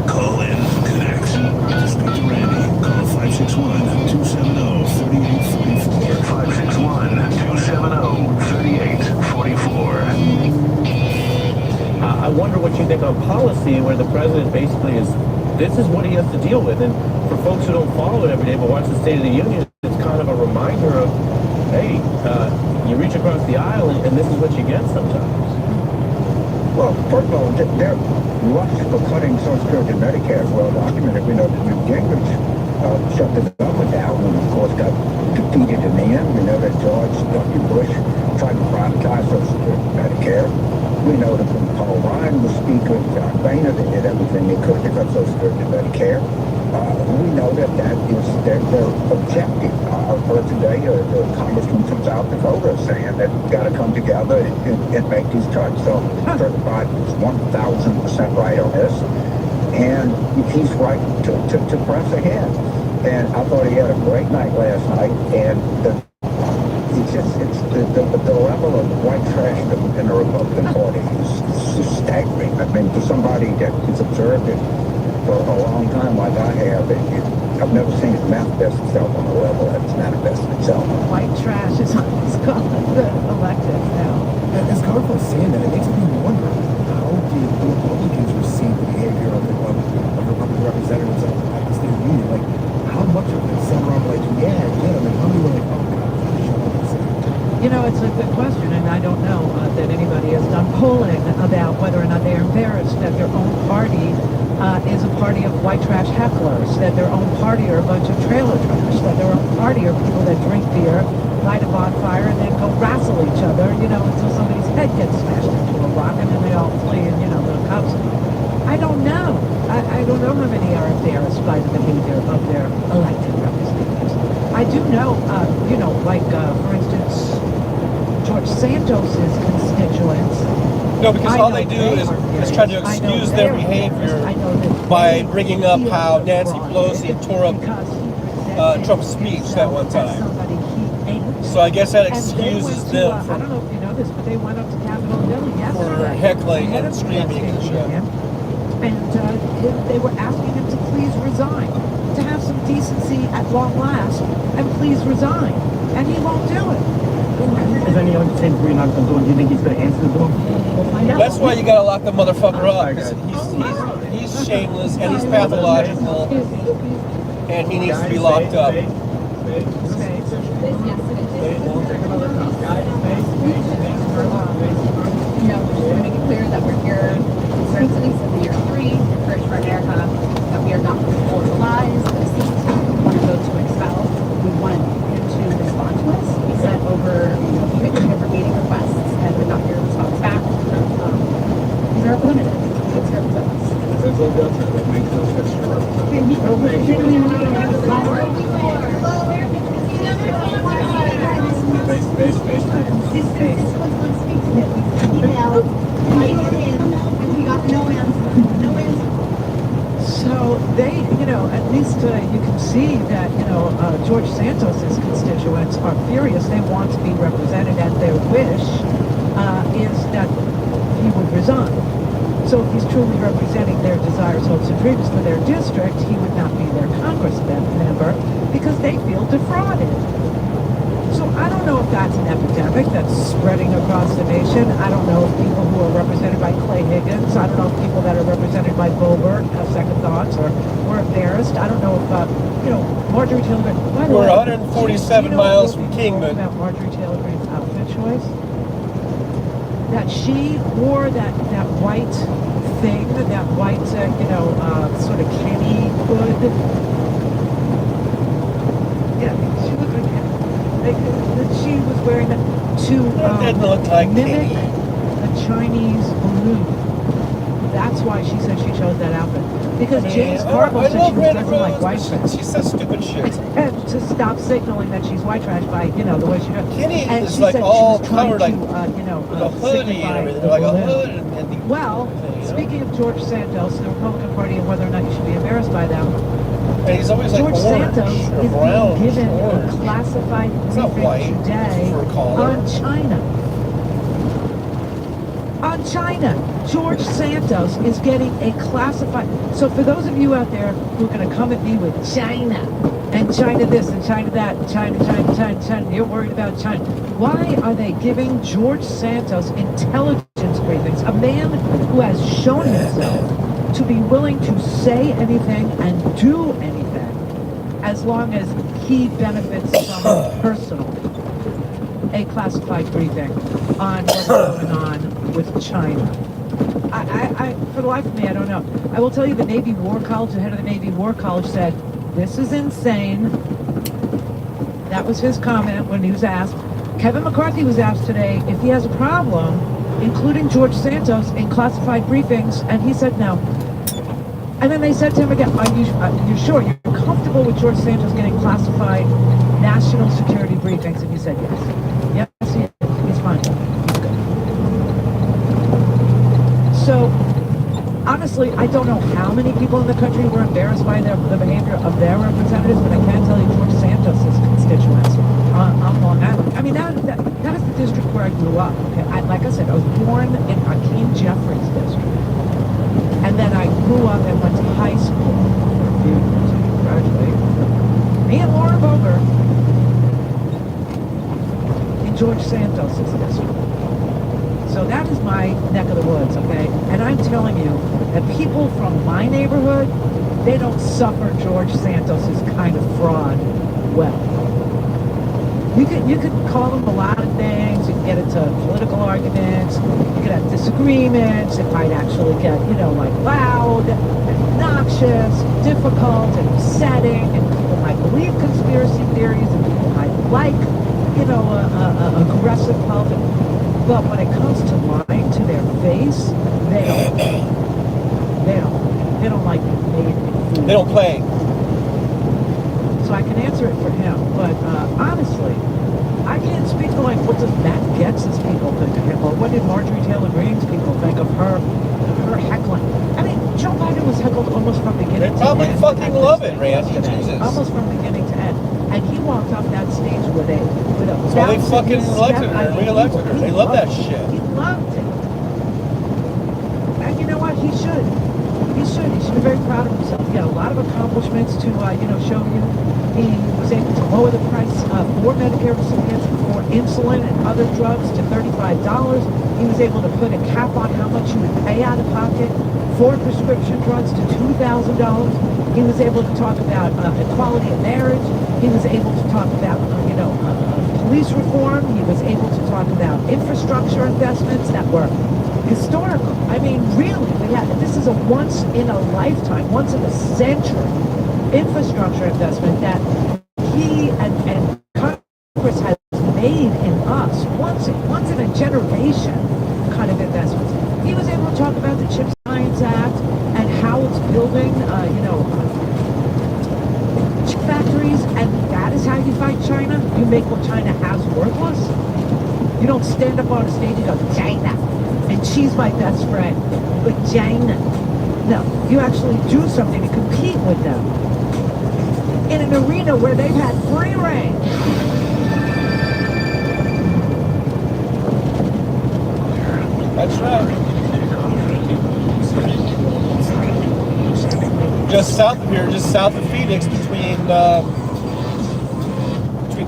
Call in, connect. To speak to Randy, call 561-270-3844. 561-270-3844. I wonder what you think on policy where the president basically is, this is what he has to deal with. And for folks who don't follow it every day but watch the State of the Union, it's kind of a reminder of, hey, you reach across the aisle and this is what you get sometimes. Well, first of all, their rush for cutting Social Security and Medicare is well documented. We know that Newt Gingrich shut the government down and, of course, got defeated in the end. We know that George W. Bush tried to privatize Social Security and Medicare. We know that when Paul Ryan was Speaker, John Boehner, they did everything they could to cut Social Security and Medicare. We know that that is their objective. For today, the congressman comes out, Dakota, saying that we've got to come together and make these cuts. So President Biden is 1,000% right on this, and he's right to press ahead. And I thought he had a great night last night, and the level of white trash in the Republican Party is staggering. I mean, for somebody that has observed it for a long time like I have, I've never seen it manifest itself on the level that it's manifested itself. White trash is on the elected now. As Garfield was saying that, it makes me wonder, how did the Republicans receive the behavior of Republican representatives at the State of the Union? Like, how much of it sat around like, yeah, and how many were like, oh God, shut up and say it? You know, it's a good question, and I don't know that anybody has done polling about whether or not they are embarrassed that their own party is a party of white trash hecklers, that their own party are a bunch of trailer trash, that their own party are people that drink beer, light a bonfire, and then go wrestle each other, you know, until somebody's head gets smashed into a rock, and then they all flee and, you know, the cops. I don't know. I don't know how many are embarrassed by the behavior of their elected representatives. I do know, you know, like, for instance, George Santos's constituents. No, because all they do is try to excuse their behavior by bringing up how Nancy Pelosi tore up Trump's speech that one time. So I guess that excuses them I don't know if you know this, but they went up to Capitol Hill yesterday. for heckling and screaming and shit. And they were asking him to please resign, to have some decency at long last, and please resign. And he won't do it. Is any other saying we're not going to do it? Do you think he's going to answer the door? That's why you gotta lock the motherfucker up. He's shameless and he's pathological, and he needs to be locked up. You know, just want to make it clear that we're here concerning citizens of the year 3, encourage for America, that we are not controlled to lies, the seats we want to vote to expel. We want him to respond to us. We sent over different meeting requests and would not So they, at least you can see that, George Santos's constituents are furious. They want to be represented, and their wish is that he would resign. So if he's truly representing their desires, hopes, and dreams for their district, he would not be their Congress member because they feel defrauded. So I don't know if that's an epidemic that's spreading across the nation. I don't know if people who are represented by Clay Higgins, I don't know if people that are represented by Boebert have second thoughts or were embarrassed. I don't know if, Marjorie Taylor Greene. By the We're way, 147 miles from Kingman. About Marjorie Taylor Greene's outfit choice? That she wore that white thing, that white, sort of Kenny hood. Yeah, she looked like Kenny. She was wearing that to didn't look like mimic Kenny. a Chinese balloon. That's why she said she chose that outfit. Because James Carville said she doesn't like white trash. She says stupid shit. And to stop signaling that she's white trash by, the way she does. Kenny and is she like said all she was trying covered to, like a hoodie signify and everything. the Like a balloon. hood and the Well, speaking of George Santos, the Republican Party, and whether or not you should be embarrassed by them, and he's always like George orange Santos or is brown, being given orange. a classified It's not briefing white. today For a collar. on China. On China, George Santos is getting a classified. So for those of you out there who are going to come at me with China and China this and China that, and China, you're worried about China. Why are they giving George Santos intelligence briefings, a man who has shown himself to be willing to say anything and do anything as long as he benefits from it personally? A classified briefing on what's going on with China. I, for the life of me, I don't know. I will tell you, the Navy War College, the head of the Navy War College said, this is insane. That was his comment when he was asked. Kevin McCarthy was asked today if he has a problem including George Santos in classified briefings, and he said no. And then they said to him again, are you sure? You're comfortable with George Santos getting classified national security briefings? And he said yes. Yes, he is. He's fine. He's good. So, honestly, I don't know how many people in the country were embarrassed by the behavior of their representatives, but I can tell you George Santos' constituents on Long Island. I mean, that is the district where I grew up. Okay? Like I said, I was born in Hakeem Jeffries district. And then I grew up and went to high school for a few years. I graduated. Me and Laura Boger in George Santos' district. So that is my neck of the woods, okay? And I'm telling you that people from my neighborhood, they don't suffer George Santos' kind of fraud well. You could call them a lot of things. You can get into political arguments. You could have disagreements. It might actually get, like loud and obnoxious, difficult and upsetting. And people might believe conspiracy theories, and people might like, aggressive politics. But when it comes to lying to their face, they don't like being made a fool. They don't play. So I can answer it for him, but honestly, I can't speak to what does Matt Gaetz's people think of him, or what did Marjorie Taylor Greene's people think of her heckling. I mean, Joe Biden was heckled almost from beginning to end. They probably fucking love it, Randy. Jesus. Almost from beginning to end, and he walked off that stage with a. So they fucking elected her and re-elected her. They love that shit. He loved it, and you know what? He should. He should be very proud of himself. He had a lot of accomplishments to, show you. He was able to lower the price for Medicare recipients for insulin and other drugs to $35. He was able to put a cap on how much you would pay out of pocket for prescription drugs to $2,000. He was able to talk about equality of marriage. He was able to talk about, police reform. He was able to talk about infrastructure investments that were historical. I mean, really, this is a once-in-a-lifetime, once-in-a-century infrastructure investment that he and Congress has made in us, once-in-a-generation kind of investments. He was able to talk about the CHIPS Science Act and how it's building, don't stand up on stage and go, China. And she's my best friend. But China. No, you actually do something to compete with them. In an arena where they've had free reign. That's right. Just south of here, just south of Phoenix, between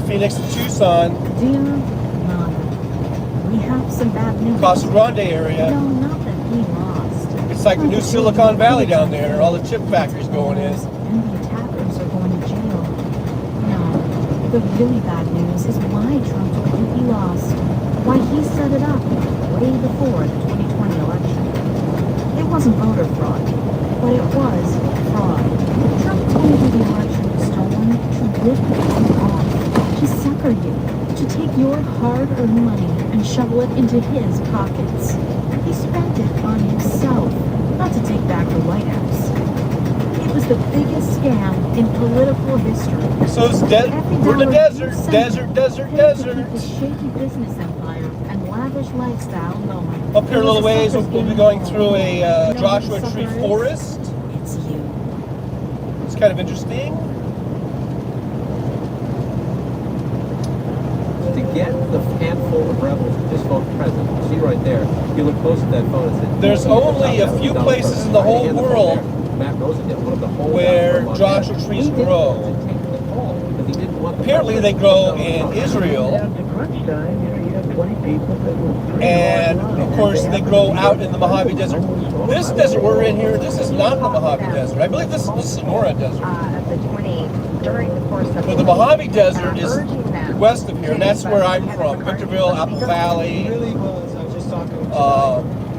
Phoenix and Tucson. Dear Mom, we have some bad news. Casa Grande area. No, not that he lost. It's like the new Silicon Valley down there. All the chip factories going in. And the attackers are going to jail. No, the really bad news is why Trump told you he lost. Why he set it up way before the 2020 election. It wasn't voter fraud, but it was fraud. Trump told you the election was stolen to rip you off, to sucker you, to take your hard-earned money and shovel it into his pockets. He spent it on himself, not to take back the White House. It was the biggest scam in political history. So it's we're in the desert, desert. The shaky business empire and lavish lifestyle going. Up here a little ways, we'll be going through a Joshua Tree forest. It's you. It's kind of interesting. To get the handful of rebels who just vote president, see right there, you look close at that phone and say, There's only a few places in the whole world where Joshua trees grow. Apparently they grow in Israel. And of course they grow out in the Mojave Desert. This desert we're in here, this is not the Mojave Desert. I believe this is the Sonora Desert. But the Mojave Desert is west of here, and that's where I'm from. Victorville, Apple Valley,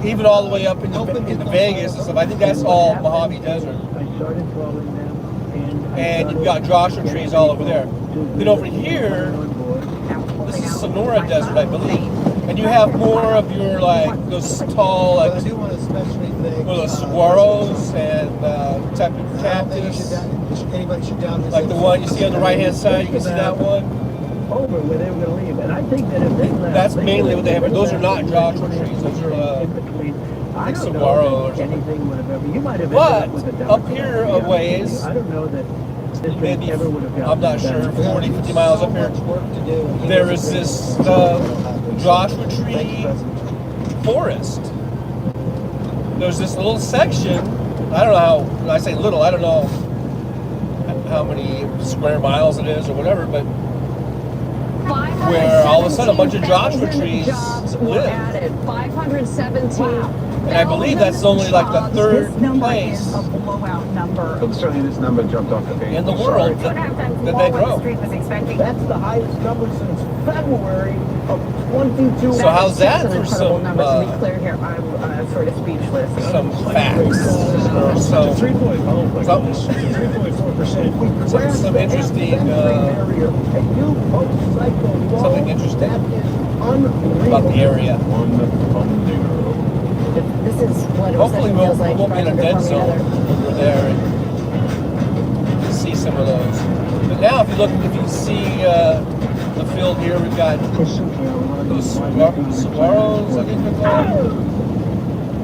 even all the way up into Vegas and stuff. I think that's all Mojave Desert. And you've got Joshua trees all over there. Then over here, this is Sonora Desert, I believe. And you have more of your, like, those tall, like, those saguaros and type of cactus. Like the one you see on the right-hand side, you can see that one. Over where they were going to leave, and I think that if they left, that's mainly what they have. Those are not Joshua trees. Those are like saguaro or something. But up here a ways, I don't know that this maybe, ever would have I'm not sure, 40, 50 miles up here, there is this Joshua tree forest. There's this little section, I don't know how, when I say little, I don't know how many square miles it is or whatever, but where all of a sudden a bunch of Joshua trees live. 517. And I believe that's only like the third place Certainly this number jumped off the page. in the world that they grow. That's the highest number since February of 22. So how's that for some here, I'm sort of speechless. some facts? So 3.4%. some interesting something interesting about the area. This is what Hopefully feels like. won't be in a dead zone when we're there and see some of those. But now if you see the field here, we've got those saguaros, I think they're called.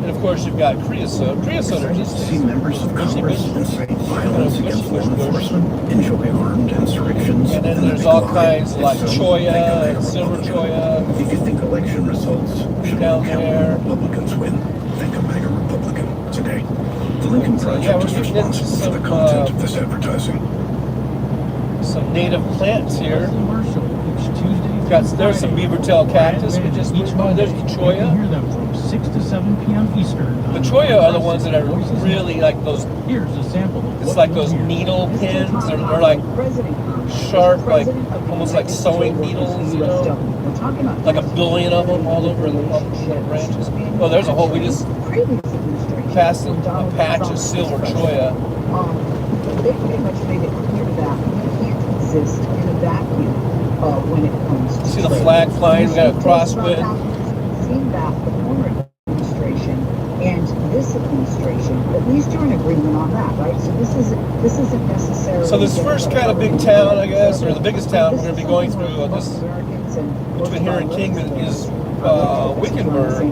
And of course you've got creosote. Creosote are just See members of Congress incite violence against law enforcement, enjoy armed insurrections. And then there's all kinds like choya and silver choya. If you think election results should down help there. Republicans win, think of MAGA Republican today. The Lincoln Project is responsible for the content of this advertising. Some native plants here. There's some beaver tail cactus. We just there's the choya. Hear them from 6 to 7 p.m. Eastern. The choya are the ones that are really like those. Here's a sample. It's like those needle pins. They're like sharp, like almost like sewing needles, you know, like a billion of them all over the branches. Oh, there's a whole. We just passed a patch of silver choya. They pretty much made it clear that we can't exist in a vacuum when it comes to See the flag flying? We got a crosswind. Seen that the former administration and this administration, at least you're in agreement on that, right? So this isn't necessarily. So this first kind of big town, I guess, or the biggest town we're going to be going through on this between here and Kingman is Wickenburg.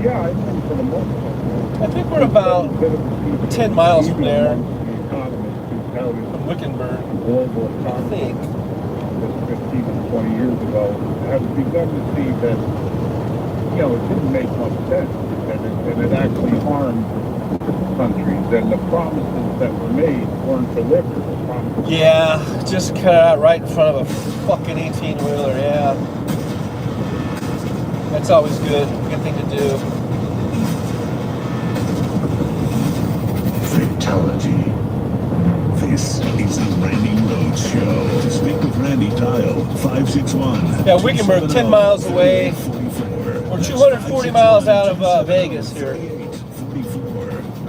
Yeah, I think for the most part. I think we're about 10 miles from there, Economists who touted from Wickenburg. global I economy think. just 15 and 20 years ago have begun to see that, you know, it didn't make much sense, and it actually harmed countries, and the promises that were made weren't delivered. The promises Yeah, just cut out right in front of a fucking 18-wheeler, yeah. That's always good thing to do. Fatality. This is the Randy Rhodes Show. To speak with Randy, dial 561. Yeah, Wickenburg, 10 miles away. We're 240 miles out of Vegas here.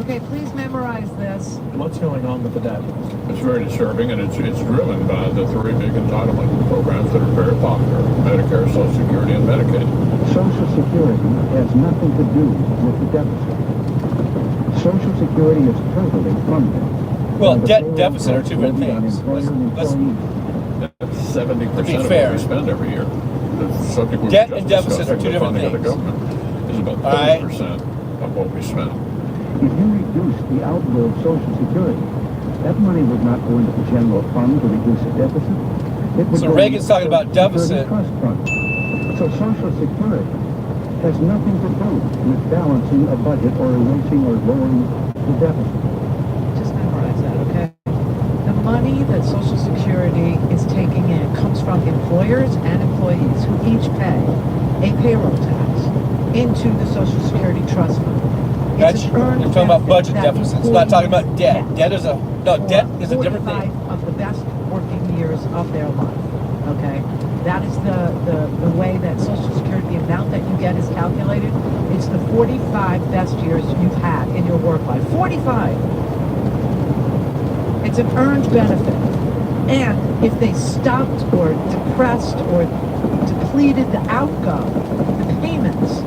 Okay, please memorize this. What's going on with the debt? It's very disturbing, and it's driven by the three big entitlement programs that are very popular: Medicare, Social Security, and Medicaid. Social Security has nothing to do with the deficit. Social Security is totally funded. Well, by the debt and payroll deficit are tax two different levied on things. employer and Let's- employees. That's 70% To be of fair. what we spend every year. The subject we were Debt just and deficit are discussing, two the different funding of the things. government, is about All right. 30% of what we spend. If you reduce the outgo of Social Security, that money would not go into the general fund to reduce the deficit. It would So go Reagan's into the talking about Social Security deficit. Trust fund. So Social Security has nothing to do with balancing a budget or erasing or lowering the deficit. Just memorize that, okay? The money that Social Security is taking in comes from employers and employees who each pay a payroll tax into the Social Security Trust Fund. That's, It's an earned you're talking about benefit budget that deficits. It's not talking about debt. employees Debt is a debt is a for different 45 thing. of the best working years of their life. Okay, that is the way that Social Security, the amount that you get is calculated. It's the 45 best years you've had in your work life. 45. It's an earned benefit. And if they stopped or depressed or depleted the outgo, the payments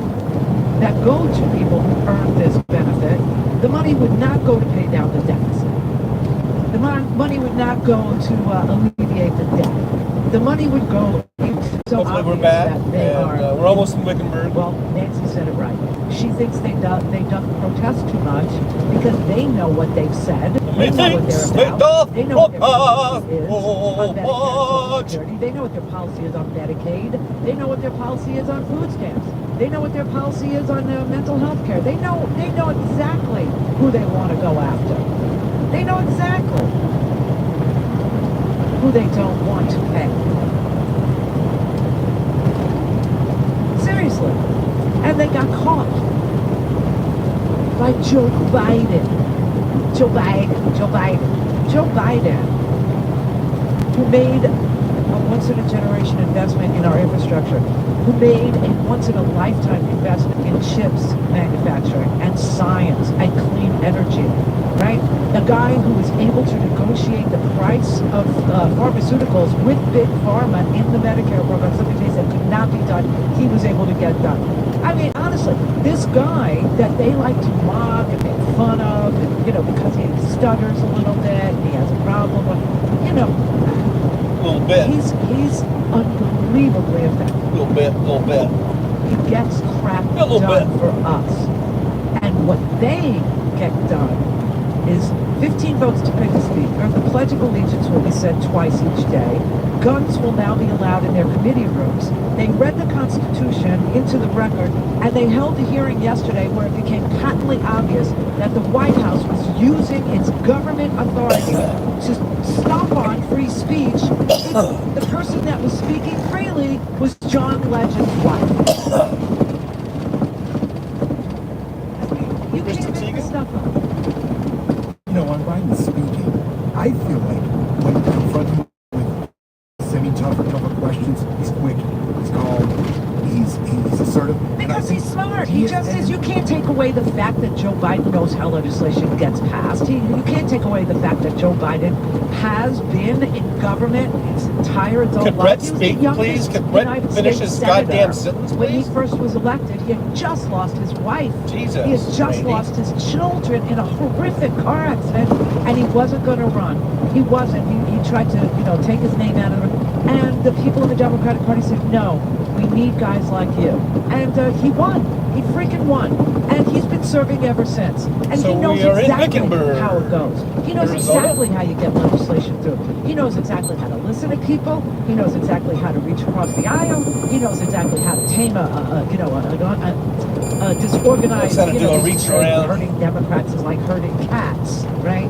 that go to people who earn this benefit, the money would not go to pay down the deficit. The money would not go to alleviate the debt. The money would go into so Hopefully we're obvious back, that they and are. we're almost in Wickenburg. Well, Nancy said it right. She thinks they don't protest too much because they know what they've said. They know what they're about. They know what their policy is on Medicare and Social Security. They know what their policy is on Medicaid. They know what their policy is on food stamps. They know what their policy is on mental health care. They know exactly who they want to go after. They know exactly who they don't want to pay. Seriously. And they got caught by Joe Biden, who made a once-in-a-generation investment in our infrastructure, who made a once-in-a-lifetime investment in chips manufacturing and science and clean energy, right? A guy who was able to negotiate the price of pharmaceuticals with Big Pharma in the Medicare program, something they said could not be done, he was able to get done. I mean, honestly, this guy that they like to mock and make fun of, and, you know, because he stutters a little bit, and he has a problem with, you know, A little bit. He's unbelievably effective. A little bit. He gets crap A little done bit. for us. And what they get done is 15 votes to pick a speaker. The Pledge of Allegiance will be said twice each day. Guns will now be allowed in their committee rooms. They read the Constitution into the record, and they held a hearing yesterday where it became patently obvious that the White House was using its government authority to stomp on free speech. The person that was speaking freely was John Legend's wife. You can't make this stuff up. You know, when Biden is speaking, I feel like when confronted with semi-tougher questions, he's quick, he's calm, he's assertive. Because he's smart. He just is. You can't take away the fact that Joe Biden knows how legislation gets passed. You can't take away the fact that Joe Biden has been in government his entire adult Could life. Brett He was speak, the youngest please? Could Brett United finish States his senator. goddamn sentence, When he please? first was elected, he had just lost his wife. Jesus, He has just Randy. lost his children in a horrific car accident, and he wasn't going to run He wasn't. He tried to, take his name out of it. And the people in the Democratic Party said, no, we need guys like you. And he won. He freaking won. And he's been serving ever since. And So he knows we are in exactly Wickenburg, how it goes. He knows Arizona. exactly how you get legislation through. He knows exactly how to listen to people. He knows exactly how to reach across the aisle. He knows exactly how to tame a disorganized, Knows how to do a reach around. herding Democrats is like herding cats, right?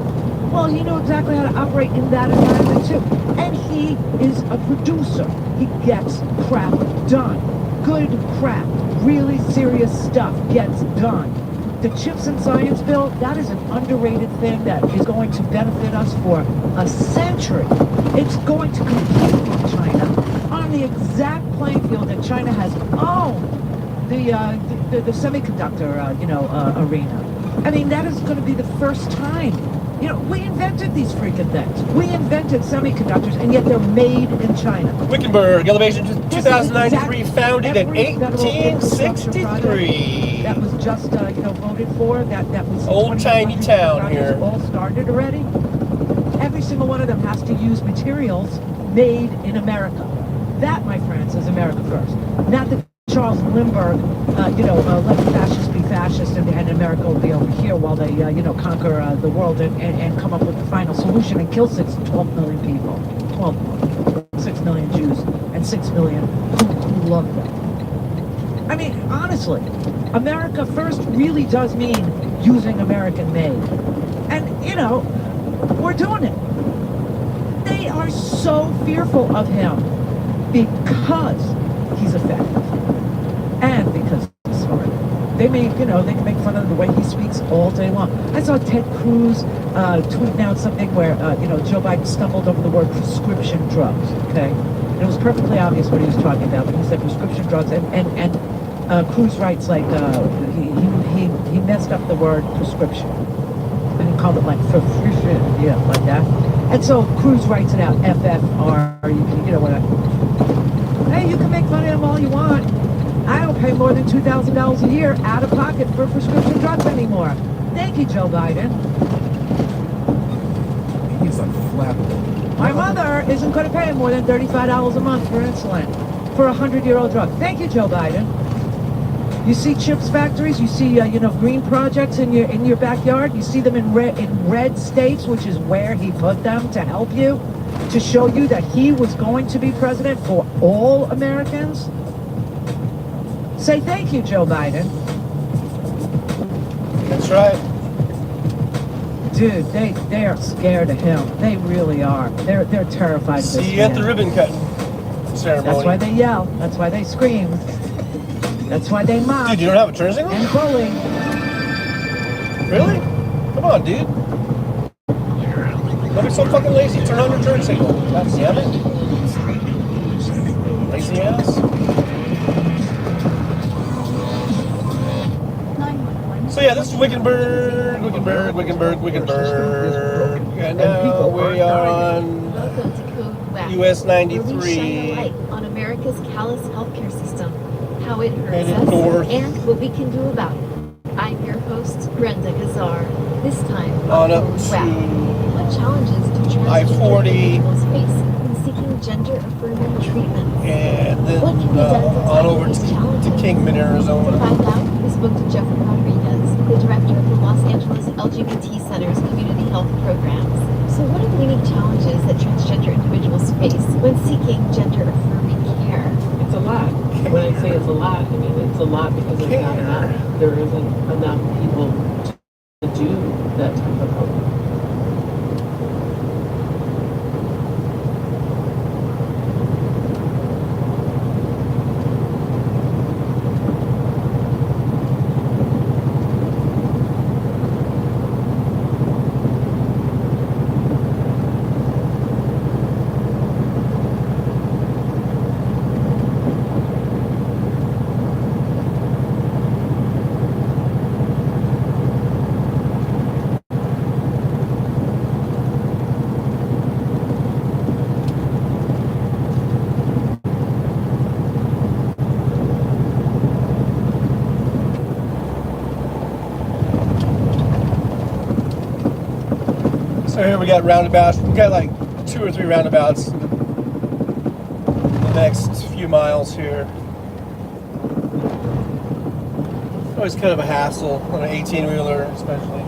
Well, he knew exactly how to operate in that environment too. And he is a producer. He gets crap done. Good crap. Really serious stuff gets done. The Chips and Science Bill, that is an underrated thing that is going to benefit us for a century. It's going to compete with China on the exact playing field that China has owned the semiconductor, arena. I mean, that is going to be the first time. We invented these freaking things. We invented semiconductors, and yet they're made in China. Wickenburg, elevation 2093, Exactly. founded in Every federal infrastructure 1863. that was just, voted for, that was Old tiny town here. all started already. Every single one of them has to use materials made in America. That, my friends, is America first. Not that Charles Lindbergh, let the fascists be fascist and America will be over here while they, conquer the world and come up with the final solution and kill 12 million people. 6 million Jews and 6 million who love them. I mean, honestly, America first really does mean using American made. And, we're doing it. They are so fearful of him because he's effective. And because he's smart. They can make fun of the way he speaks all day long. I saw Ted Cruz tweeting out something where, Joe Biden stumbled over the word prescription drugs, okay? And it was perfectly obvious what he was talking about, but he said prescription drugs, and Cruz writes like, he messed up the word prescription. And he called it like prescription, like that. And so Cruz writes it out, FFR, whatever. Hey, you can make fun of him all you want. I don't pay more than $2,000 a year out of pocket for prescription drugs anymore. Thank you, Joe Biden. He's unflappable. My mother isn't going to pay more than $35 a month for insulin for a 100-year-old drug. Thank you, Joe Biden. You see chips factories, you see green projects in your backyard. You see them in red states, which is where he put them to help you, to show you that he was going to be president for all Americans. Say thank you, Joe Biden. That's right. Dude, they are scared of him. They really are. They're terrified of this See you at the man. ribbon cutting ceremony. That's why they yell. That's why they scream. That's why they mock. Dude, you don't have a turn signal? And bully. Really? Come on, dude. Don't be so fucking lazy. Turn on your turn signal. God damn it. Lazy ass. So yeah, this is Wickenburg. And now we are on Welcome to Code Wax, US where we 93. shine a light on America's callous healthcare system, how it hurts Headed us, north. and what we can do about it. I'm your host, Brenda Gazar. This time On up Code to Wax. What challenges do I-40. transgender individuals face when seeking gender-affirming treatment? And then What can be done to on tackle over these challenges? to Kingman, To Arizona. find out, we spoke to Jeffrey Rodriguez, the director of the Los Angeles LGBT Center's Community Health Programs. So what are the unique challenges that transgender individuals face when seeking gender-affirming care? It's a lot. When I say it's a lot, I mean it's a lot because there's not enough. There isn't enough people to do that type of help. Here we got roundabouts. We got like 2 or 3 roundabouts the next few miles here. Always kind of a hassle on an 18-wheeler, especially.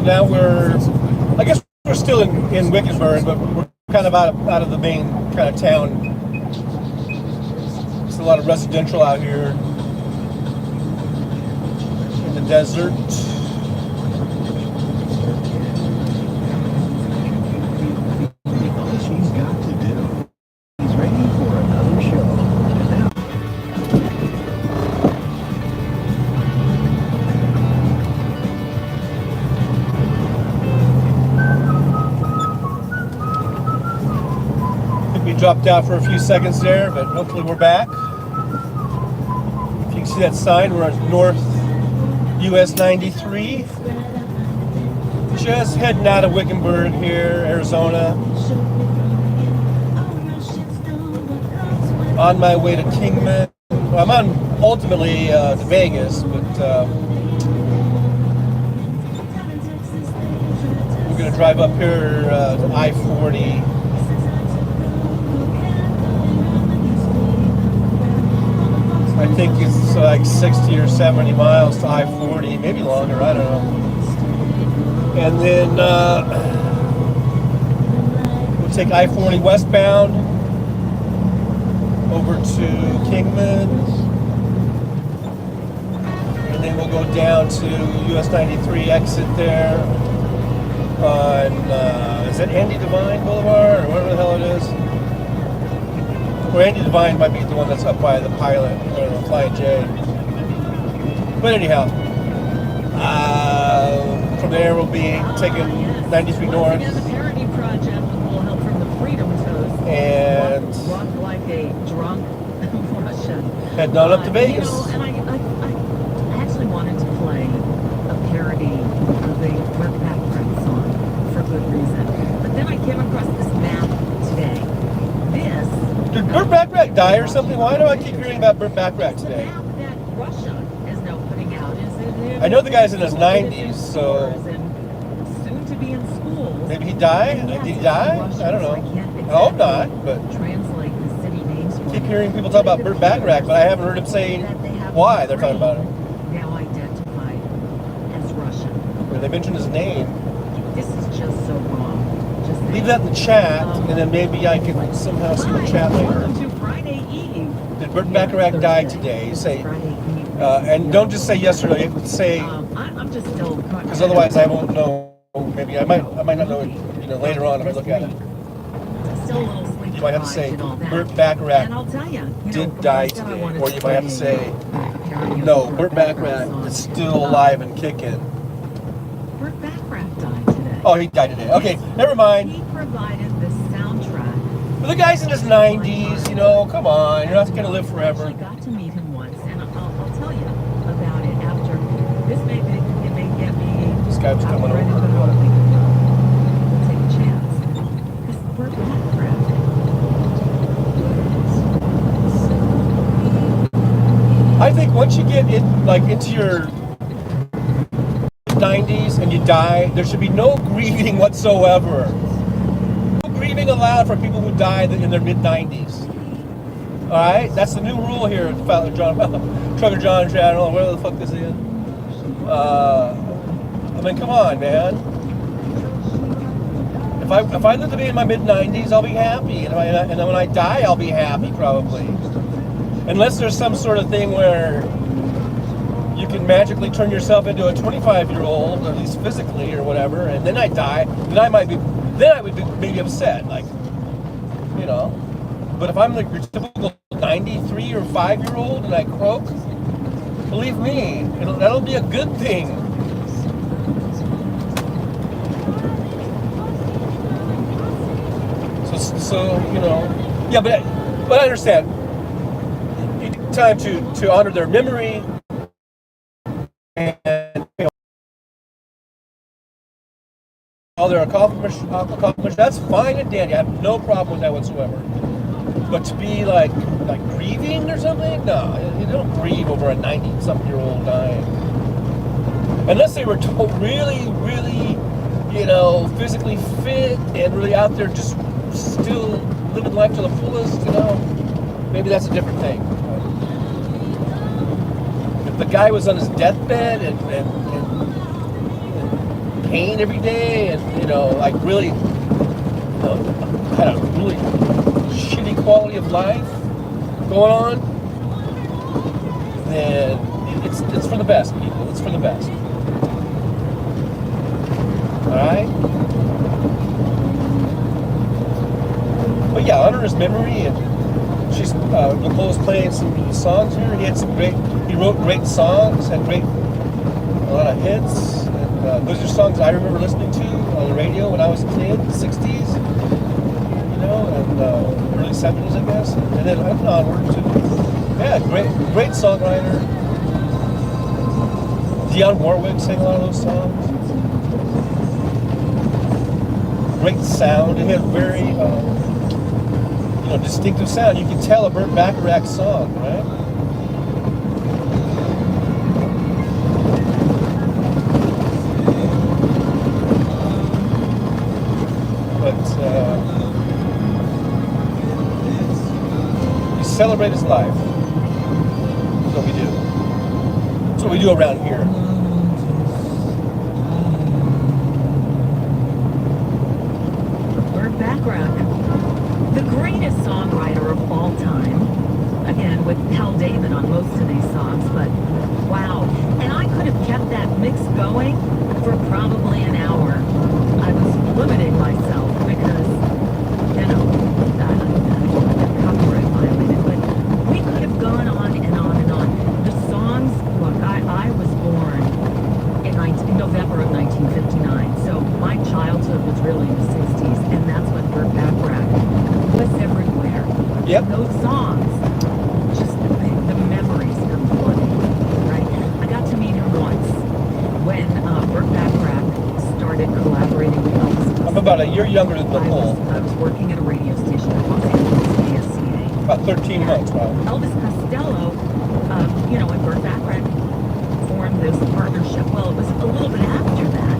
Now I guess we're still in Wickenburg, but we're kind of out of the main kind of town. There's a lot of residential out here in the desert. All she's got to do. He's ready for another show. We dropped out for a few seconds there, but hopefully we're back. If you can see that sign, we're on North US 93. Just heading out of Wickenburg here, Arizona. On my way to Kingman. Well, I'm on ultimately to Vegas, but we're going to drive up here to I-40. I think it's like 60 or 70 miles to I-40, maybe longer, I don't know. And then we'll take I-40 westbound over to Kingman. And then we'll go down to US 93 exit there on, is that Andy Devine Boulevard or whatever the hell it is? Or Andy Devine might be the one that's up by the Pilot, or the Flying J. But anyhow, from there we'll be taking 93 north. The parody project will help from the Freedom Toast. And walk like a drunk Russian. Heading on up to Vegas. You know, and I actually wanted to play a parody of the Burt Bacharach song for good reason. But then I came across this map today. Did Burt Bacharach die or something? Why do I keep hearing about Burt Bacharach today? The map that Russia is now putting out is I know the guy's in his 90s, so soon to be in schools. maybe he died? Did he die? I don't know. I hope not, but Translate the city names. I keep hearing people talk about Burt Bacharach, but I haven't heard him say why they're talking about him. Now identified as Russian. Or they mentioned his name. This is just so wrong. Leave that in the chat, and then maybe I can somehow see the chat later. Welcome to Friday Eve. Did Burt Bacharach die today? Say, and don't just say yes or no. You have to say, I'm just still because otherwise I won't know. Maybe I might not know. Later on if I look at it. Still a little sleepy. You might have to say Burt Bacharach And I'll tell you, did die today, or you might have to say no. Burt Bacharach is still alive and kicking. Burt Bacharach died today. Oh, he died today. Okay, never mind. He provided the soundtrack. But the guy's in his 90s, come on. You're not going to live forever. I got to meet him once, and I'll tell you about it after. This may get me. This guy was coming over. Take a chance. This Burt Bacharach. I think once you get into your 90s and you die, there should be no grieving whatsoever. No grieving allowed for people who died in their mid-90s. All right, that's the new rule here at Trucker John Channel, whatever the fuck this is. I mean, come on, man. If I live to be in my mid-90s, I'll be happy, and then when I die, I'll be happy probably. Unless there's some sort of thing where you can magically turn yourself into a 25-year-old, at least physically or whatever, and then I die, then I would be maybe upset, like, you know. But if I'm like your typical 93 or 5-year-old and I croak, believe me, that'll be a good thing. So you know, yeah, but I understand. You need time to honor their memory and, you know, all their accomplishments. That's fine and dandy. I have no problem with that whatsoever. But to be like grieving or something, no, you don't grieve over a 90-something-year-old dying, unless they were really, really, you know, physically fit and really out there just still living life to the fullest, you know, maybe that's a different thing. If the guy was on his deathbed and pain every day and, you know, like really, you know, had a really shitty quality of life going on, then it's for the best, people. It's for the best. Alright? But yeah, honor his memory, and she's Nicole's playing some of the songs here. He wrote great songs, had a lot of hits, and those are songs I remember listening to on the radio when I was a kid, in the 60s, you know, and early 70s, I guess, and then onward to, yeah, great songwriter. Dionne Warwick sang a lot of those songs. Great sound. It had very, you know, distinctive sound. You can tell a Burt Bacharach song, right? But we celebrate his life. That's what we do. That's what we do around here. Burt Bacharach, the greatest songwriter of all time. Again, with Hal David on most of these songs, but wow. And I could have kept that mix going for probably an hour. I was limiting myself because, you know, the copyright violated, but we could have gone on and on and on. The songs, look, I was born in November of 1959, so my childhood was really in the 60s, and that's when Burt Bacharach was everywhere. Yep. And those songs, just the memories come flooding, right? I got to meet him once when Burt Bacharach started collaborating with Elvis. I'm about a year younger than Nicole. I was working at a radio station in Los Angeles, KSCA. About 13 months, wow. Elvis Costello, you know, and Burt Bacharach formed this partnership. Well, it was a little bit after that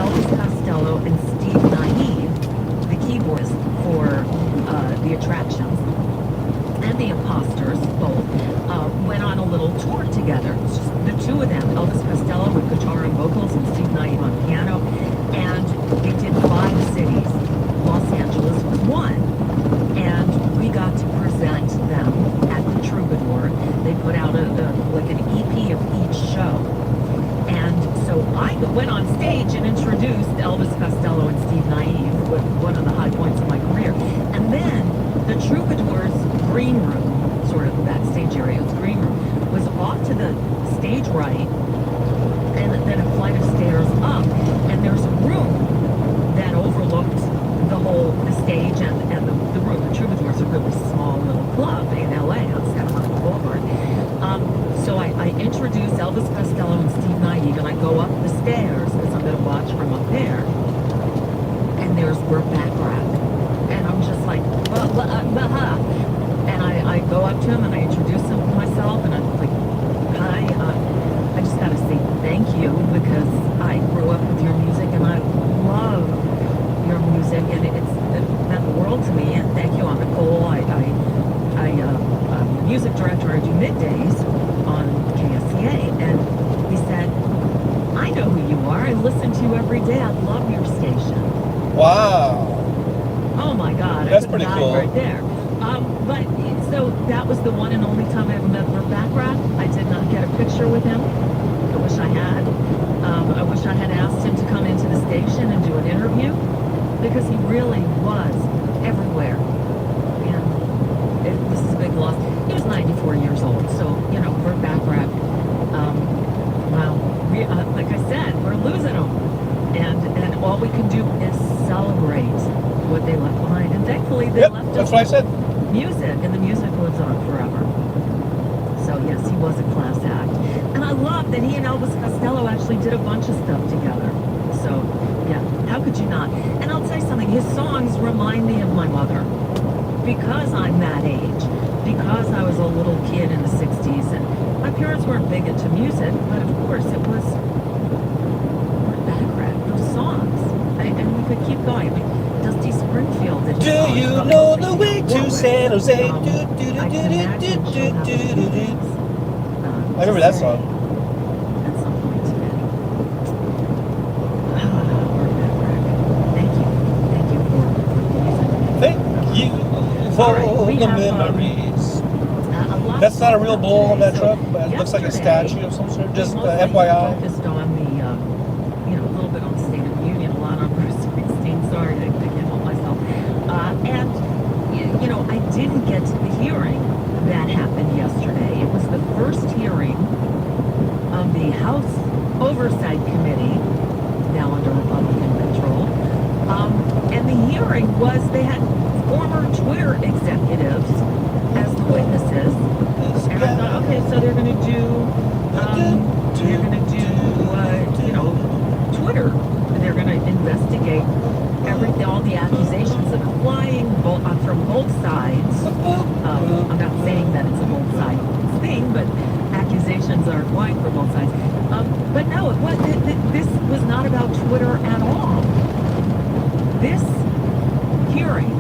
Elvis Costello and Steve Naive, the keyboardist for the Attractions and the Imposters, both went on a little tour together. It's just the two of them, Elvis Costello with guitar and vocals and Steve Naive on piano, and they did 5 cities. Los Angeles was one, and we got to present them at the Troubadour. They put out like an EP of each show. And so I went on stage and introduced Elvis Costello and Steve Naive, with one of the high points of my career. And then the Troubadour's green room, sort of backstage area, its green room, was off to the stage right, and then a flight of stairs up, and there's a room that overlooked the stage and the room. The Troubadour's a really small little club in LA on Santa Monica Boulevard. So I introduce Elvis Costello and Steve Naive, and I go up the stairs because I'm going to watch from up there. And there's Burt Bacharach. And I'm just like, and I go up to him and I introduce him to myself, and I'm like, hi, I just got to say thank you because I grew up with your music and I love your music, and it's meant the world to me. And thank you. I'm Nicole. I'm the music director. I do middays on KSCA, and he said, I know who you are. I listen to you every day. I love your station. Wow. Oh my God. That's I pretty died cool. right there. But so that was the one and only time I ever met Burt Bacharach. I did not get a picture with him. I wish I had. I wish I had asked him to come into the station and do an interview because he really was everywhere. And this is a big loss. He was 94 years old, so Burt Bacharach. Well, like I said, we're losing him, and all we can do is celebrate what they left behind. And thankfully, they left That's us what I said. music, and the music lives on forever. So yes, he was a class act, and I love that he and Elvis Costello actually did a bunch of stuff together. So yeah, how could you not? And I'll tell you something, his songs remind me of my mother because I'm that age, because I was a little kid in the 60s, and my parents weren't big into music, but of course it was Bacharach, those songs, and we could keep going. I mean, Dusty Springfield did. Do you know the way to San Jose? I remember that song. At some point today. Thank you. Thank you for the music. Thank you for we the have, a memories. lot That's not a real of bull on that today. truck, but it looks like a Yesterday, statue of some sort. Just mostly FYI. focused on the, a little bit on the State of the Union, a lot on Bruce Springsteen. Sorry, I can't help myself. And I didn't get to the hearing that happened yesterday. It was the first hearing of the House Oversight Committee, now under Republican control. And the hearing was, they had former Twitter executives as the witnesses. And I thought, okay, so they're going to do, Twitter. And they're going to investigate everything, all the accusations that are flying from both sides. I'm not saying that it's a both side thing, but accusations are flying from both sides. But no, this was not about Twitter at all. This hearing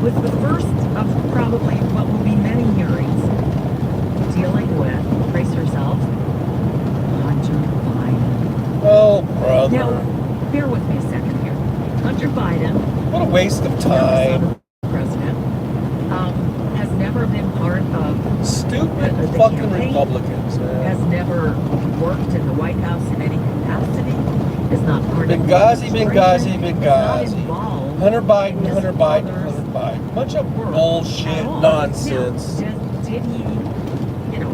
was the first of probably what will be many hearings dealing with, brace yourself, Hunter Biden. Oh, brother. Now, bear with me a second here. Hunter Biden, what a waste of time. President, has never been part of stupid the fucking campaign, Republicans, man. has never worked in the White House in any capacity, is not part of Benghazi. involved Hunter Biden. Bunch of bullshit nonsense. Now, did he,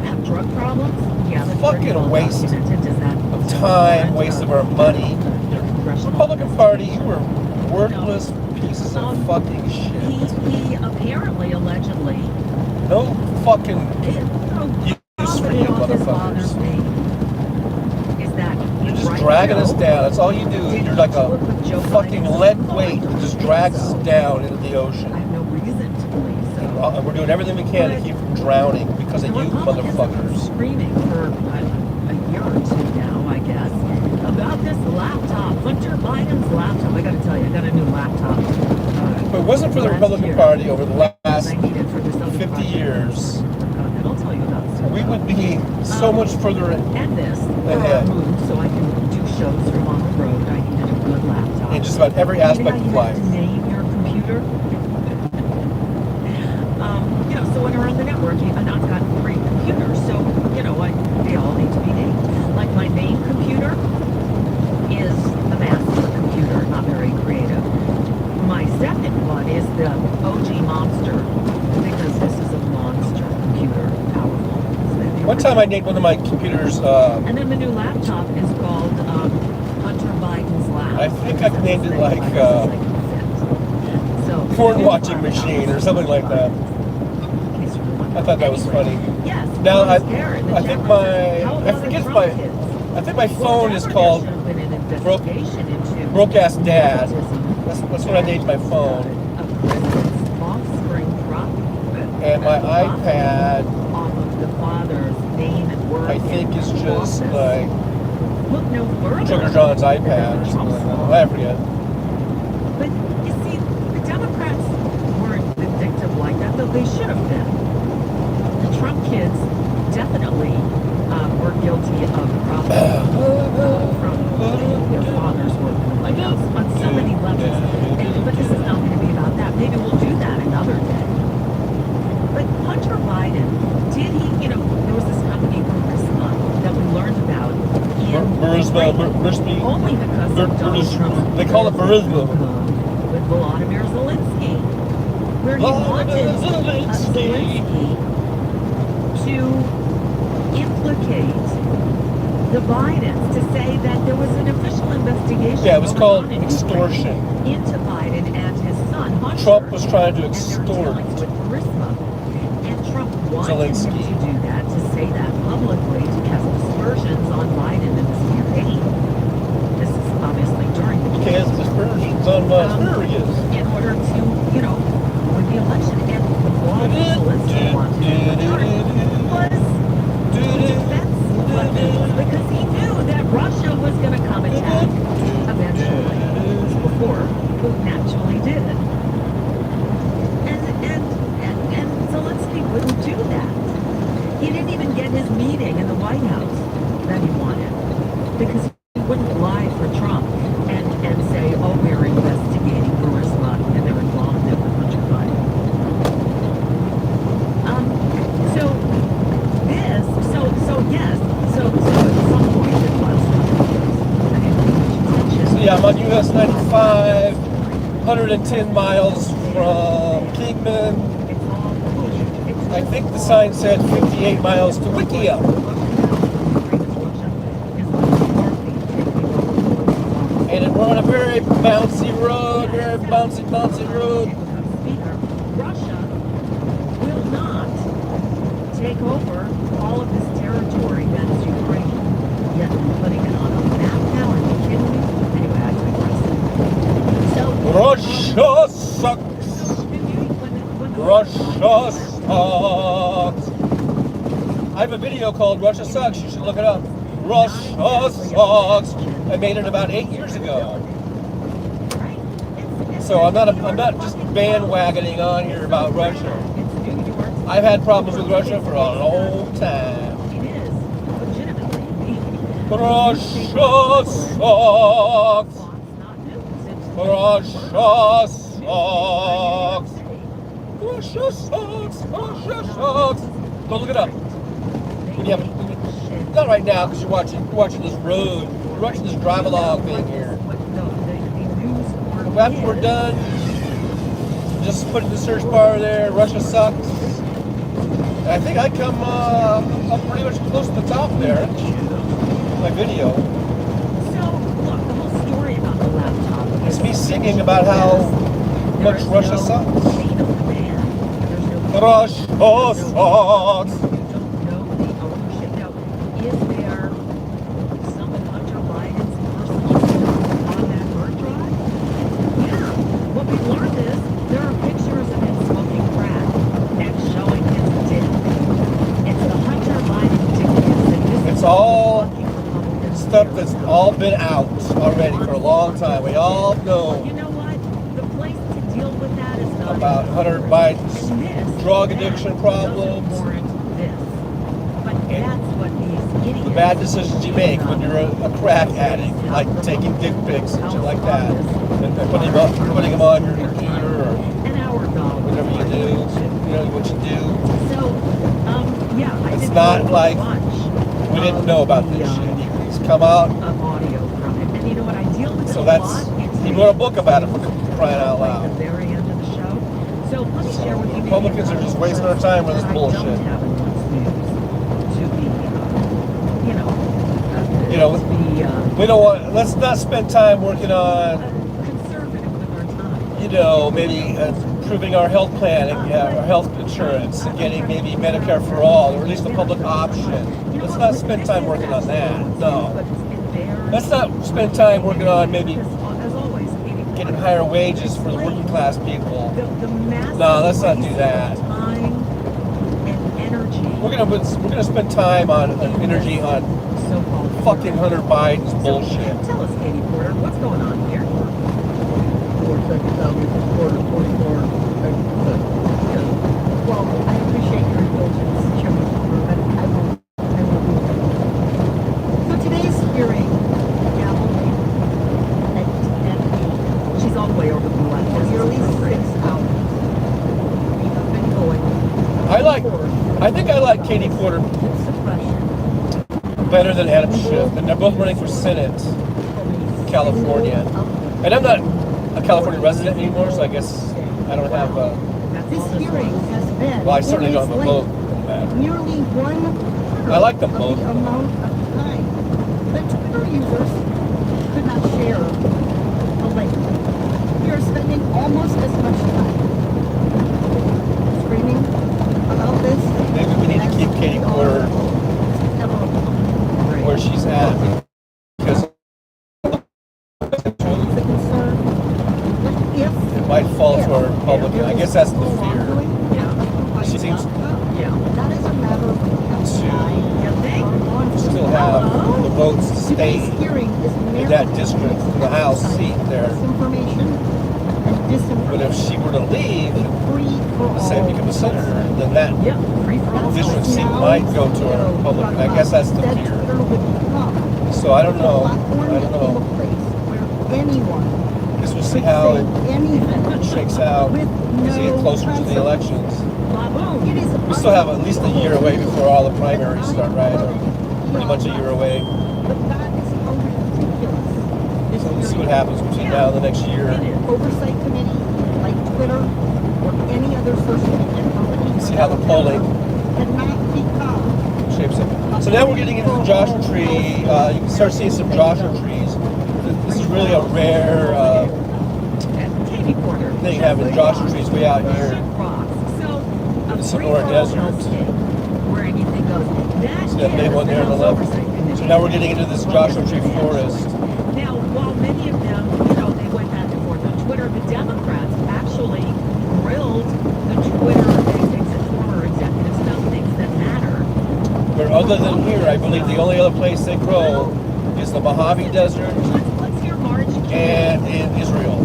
have drug problems? Yeah, that's fucking well waste documented. Is that of time, waste of our money. Republican Party, you were worthless pieces of fucking shit. He apparently, allegedly, no fucking use for you motherfuckers. Is that you're just dragging us down. That's all you do. You're like a fucking lead weight that just drags us down into the ocean. I have no reason to believe so. We're doing everything we can to keep from drowning because of you motherfuckers. Screaming for a year or two now, I guess, about this laptop, Hunter Biden's laptop. I got to tell you, I got a new laptop. If it wasn't for the Republican Party over the last 50 years, and I'll tell you about this. We would be so much further and this ahead. So I can do shows from on the road. I needed a good laptop. In just about every aspect of life. Name your computer. So when we're on the network, I've got 3 computers, so they all need to be named. Like my main computer is the master computer, not very creative. My second one is the OG Monster, because this is a monster computer, powerful. One time I named one of my computers. And then the new laptop is called Hunter Biden's Lap. I think I named it like porn watching machine or something like that. I thought that was funny. Yes. Now I think my phone is called Broke Ass Dad. That's what I named my phone. And my iPad, I think is just like Sugar John's iPad or something like that. I forget. But you see, the Democrats weren't vindictive like that, though they should have been. The Trump kids definitely were guilty of profiting from their father's work in the White House on so many levels. But this is not going to be about that. maybe we'll do that another day. But Hunter Biden, did he, there was this company, Burisma, that we learned about Burisma. only because of Donald Trump's They call it Burisma. with Volodymyr Zelensky, where he wanted Zelensky to implicate the Bidens, to say that there was an official investigation. Yeah, it was called extortion. Into Biden and his son, Hunter. Trump was trying to and their extort dealings with Burisma. And Trump wanted Zelensky. him to do that, to say that publicly, to cast aspersions on Biden and his campaign. This is obviously during the Cast aspersions on my asparagus. in order to, win the election. And what Zelensky wanted in return was defense weapons, because he knew that Russia was going to come attack eventually, before Putin actually did. And Zelensky wouldn't do that. He didn't even get his meeting in the White House that he wanted, because he wouldn't lie for Trump and say, oh, we're investigating Burisma and their involvement with Hunter Biden. At some point it was. So yeah, I'm on US 95, 110 miles from Kingman. I think the sign said 58 miles to Wikia. And we're on a very bouncy road, very bouncy road. Russia will not take over all of this territory that is Ukraine. Yet they're putting it on a map now. Are you kidding me? Anyway, I digress. So Russia sucks. Russia sucks. I have a video called Russia Sucks. You should look it up. Russia sucks. I made it about 8 years ago. So I'm not just bandwagoning on here about Russia. I've had problems with Russia for a long time. Russia sucks. Russia sucks. Russia sucks. Russia sucks. Go look it up. When you have, not right now because you're watching this road. You're watching this drive along thing here. After we're done, just put in the search bar there. Russia sucks. And I think I come up pretty much close to the top there. My video. So, look, the whole story about the laptop. It's me singing about how much Russia sucks. Russia sucks. Is there some of Hunter Biden's personal stuff on that hard drive? Yeah. What we've learned is there are pictures of him smoking crack and showing his dick. It's the Hunter Biden dick pics, and this It's is all stuff that's all been out already for a long time. We all know. You know what? The place to deal with that is not about Hunter Biden's drug addiction problems. The bad decisions you make when you're a crack addict, like taking dick pics and shit like that, and putting them on your computer or whatever you do, what you do. So, yeah, it's not like we didn't know about this shit. He's come out. And you know what? I deal with so that's he wrote a book about it for crying out loud. At the very end of the show. So let me share with you. Republicans are just wasting our time with this bullshit. We don't want. Let's not spend time working on. Maybe improving our health plan and our health insurance and getting maybe Medicare for all, or at least a public option. Let's not spend time working on that. No. Let's not spend time working on maybe getting higher wages for the working class people. No, let's not do that. We're gonna spend time on energy on fucking Hunter Biden's bullshit. Tell us, Katie Porter, what's going on here? 4 seconds out, we just scored a 44. Well, I appreciate your indulgence, Chairman Porter, but I won't be. So today's hearing, and she's all the way over the left. Nearly 6 hours. I think I like Katie Porter better than Adam Schiff, and they're both running for Senate, California. And I'm not a California resident anymore, so I guess I don't have. This hearing has been. Well, I certainly don't have a vote. Nearly one. I like them both. The amount of time that Twitter users could not share a link. We are spending almost as much time screaming about this. Maybe we need to keep Katie Porter where she's at because it might fall to a Republican. I guess that's the fear. She seems to still have the votes to stay in that district, the House seat there. But if she were to leave, say become a senator, then that district seat might go to a Republican. I guess that's the fear. So I don't know. Guess we'll see how it shakes out as we get closer to the elections. We still have at least a year away before all the primaries start, right? Or pretty much a year away. So we'll see what happens between now and the next year. Oversight committee like Twitter or any other social media company. See how the polling shapes up. So now we're getting into the Joshua tree. You can start seeing some Joshua trees. This is really a rare thing, having Joshua trees way out here in the Sonora Desert. See that big one there on the left? So now we're getting into this Joshua tree forest. Now, while many of them, they went back and forth on Twitter, the Democrats actually grilled the Twitter former executives about things that matter. But other than here, I believe the only other place they grow is the Mojave Desert and in Israel.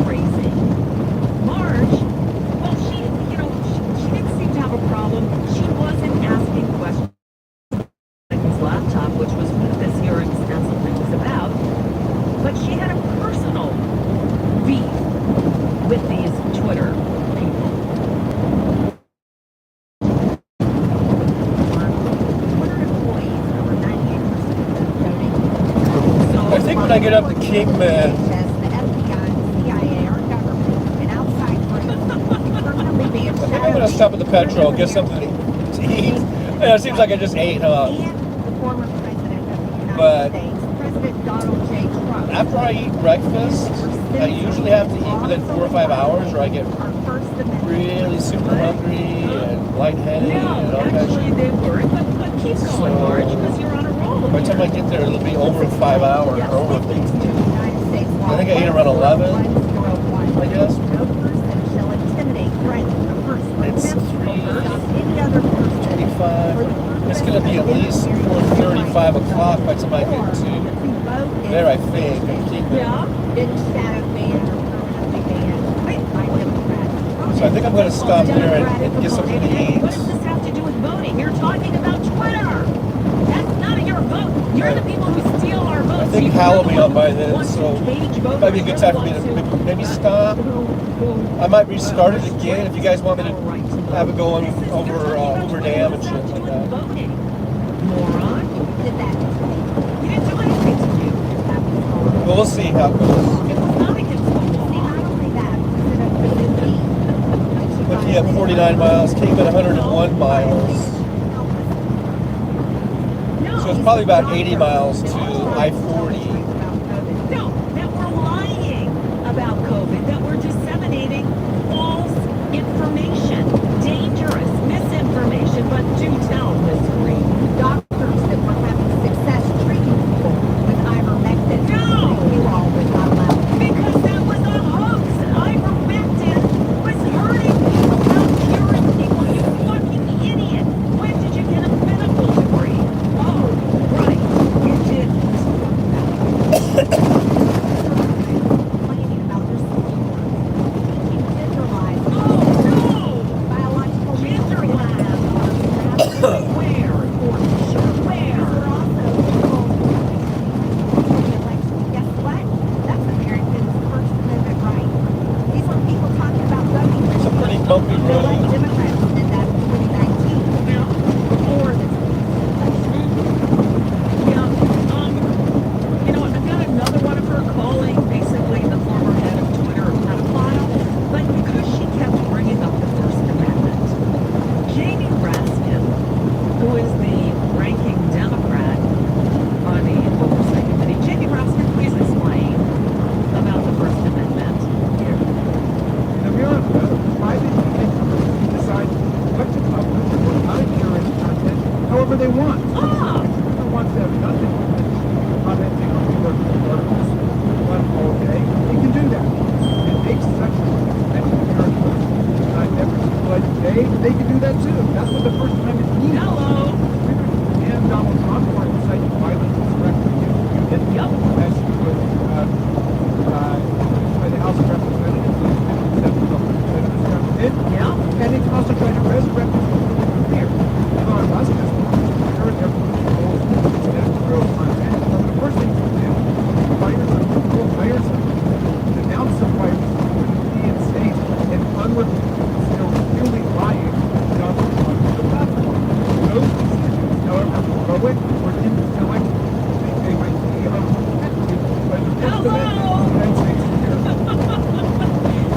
Crazy. Marge, well, she didn't seem to have a problem. She wasn't asking questions like his laptop, which was what this hearing ostensibly was about. But she had a personal beef with these Twitter people. I think when I get up to Kingman, I think I'm going to stop at the Petro, get something to eat. Yeah, it seems like I just ate, huh? But after I eat breakfast, I usually have to eat within 4 or 5 hours, or I get really super hungry and lightheaded and all that Actually, they weren't, but keep going, Marge, because you're on a roll. By the time I get there, it'll be over 5 hours, or over. I think I ate around 11, I guess. It's 3:25. It's going to be at least 4:30, 5 o'clock by the time I get to there, I think. So I think I'm going to stop there and get something to eat. What does this have to do with voting? You're talking about Twitter. That's none of your vote. You're the people who steal our votes. I think Hal will be up by then, so it might be a good time for me to maybe stop. I might restart it again if you guys want me to have it going over Hoover Dam and shit like that. Moron. You didn't do anything to you. Well, we'll see how it goes. It was not against the law. But he had 49 miles, Kingman 101 miles. So it's probably about 80 miles to I-40. No, that we're lying about COVID, that we're disseminating false information, dangerous misinformation, but do tell, Miss Green. Doctors that were having success treating people with ivermectin. No! You all would not allow. Because that was a hoax. Ivermectin was hurting people, not curing people. You fucking idiot. When did you get a medical degree? Oh, right. You didn't.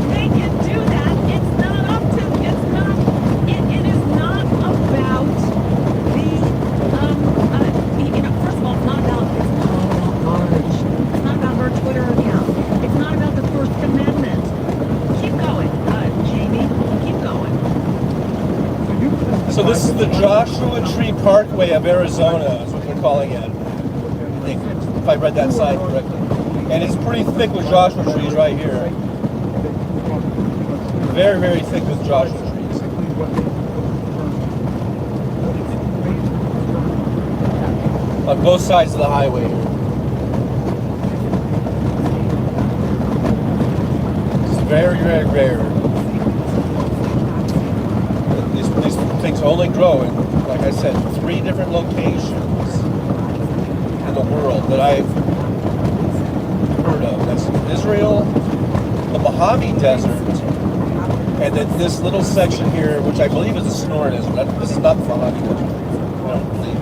They can do that. It's not up to, it's not, it is not about the, first of all, it's not about his knowledge. It's not about her Twitter account. It's not about the First Amendment. Keep going, Jamie. Keep going. So this is the Joshua Tree Parkway of Arizona, is what they're calling it. If I read that sign correctly. And it's pretty thick with Joshua trees right here. Very, very thick with Joshua trees. On both sides of the highway here. It's very, very rare. These things only grow in, like I said, 3 different locations in the world that I've heard of. That's Israel, the Mojave Desert, and then this little section here, which I believe is the Sonoran Desert. This is not the Mojave Desert, I don't believe.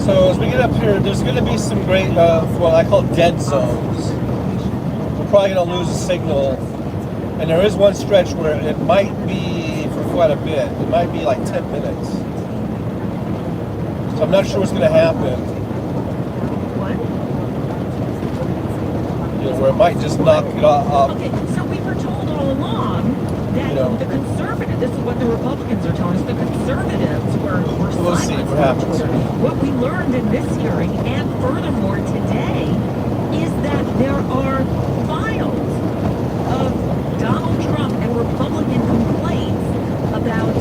So as we get up here, there's going to be some great, what I call dead zones. We're probably going to lose a signal. And there is one stretch where it might be for quite a bit. It might be like 10 minutes. So I'm not sure what's going to happen. You know, where it might just knock it off. Okay, so we were told all along that the conservatives, this is what the Republicans are telling us, the conservatives were We'll see what happens. What we learned in this hearing, and furthermore today, is that there are files of Donald Trump and Republican complaints about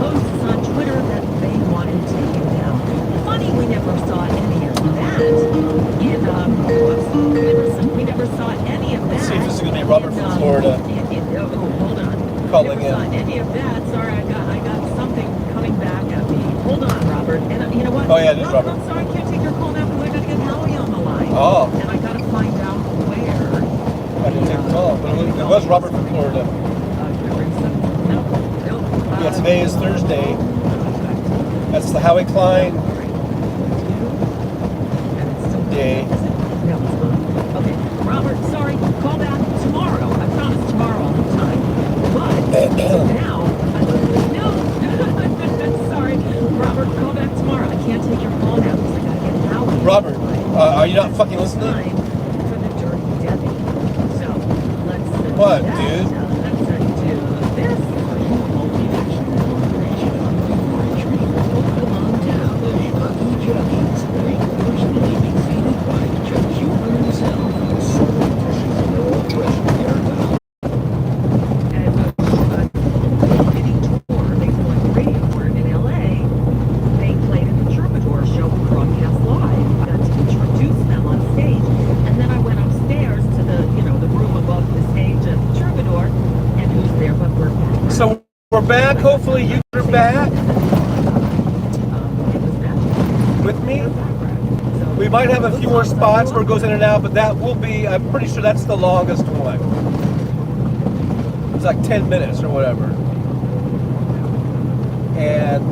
posts on Twitter that they wanted taken down. Funny, we never saw any of that we never saw any of that. Let's see if this is going to be Robert from Florida. Hold on. Calling never saw in. any of that. Sorry, I got something coming back at me. Hold on, Robert. And you know what? Oh yeah, it is Robert. I'm sorry, I can't take your call now because I got to get Howie on the line. Oh. And I got to find out where. I didn't take the call, but it was Robert from Florida. Yeah, today is Thursday. That's the Howie Klein day. No, it's not. Okay, Robert, sorry, call back tomorrow. I promise tomorrow I'll have time. But now, no, sorry, Robert, call back tomorrow. I can't take your call now because I gotta get Howie. Robert, are you not fucking listening? Time for the Dirty Debbie. So let's what, do dude? Let's do this. So we're back. Hopefully you're back with me. We might have a few more spots where it goes in and out, but that will be, I'm pretty sure that's the longest one. It's like 10 minutes or whatever. And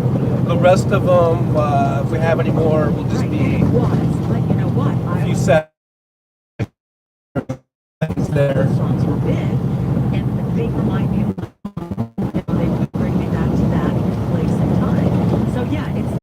the rest of them, if we have any more, will just be a few seconds there. Songs were big, and they remind me of they would bring me back to that place and time. So yeah, it's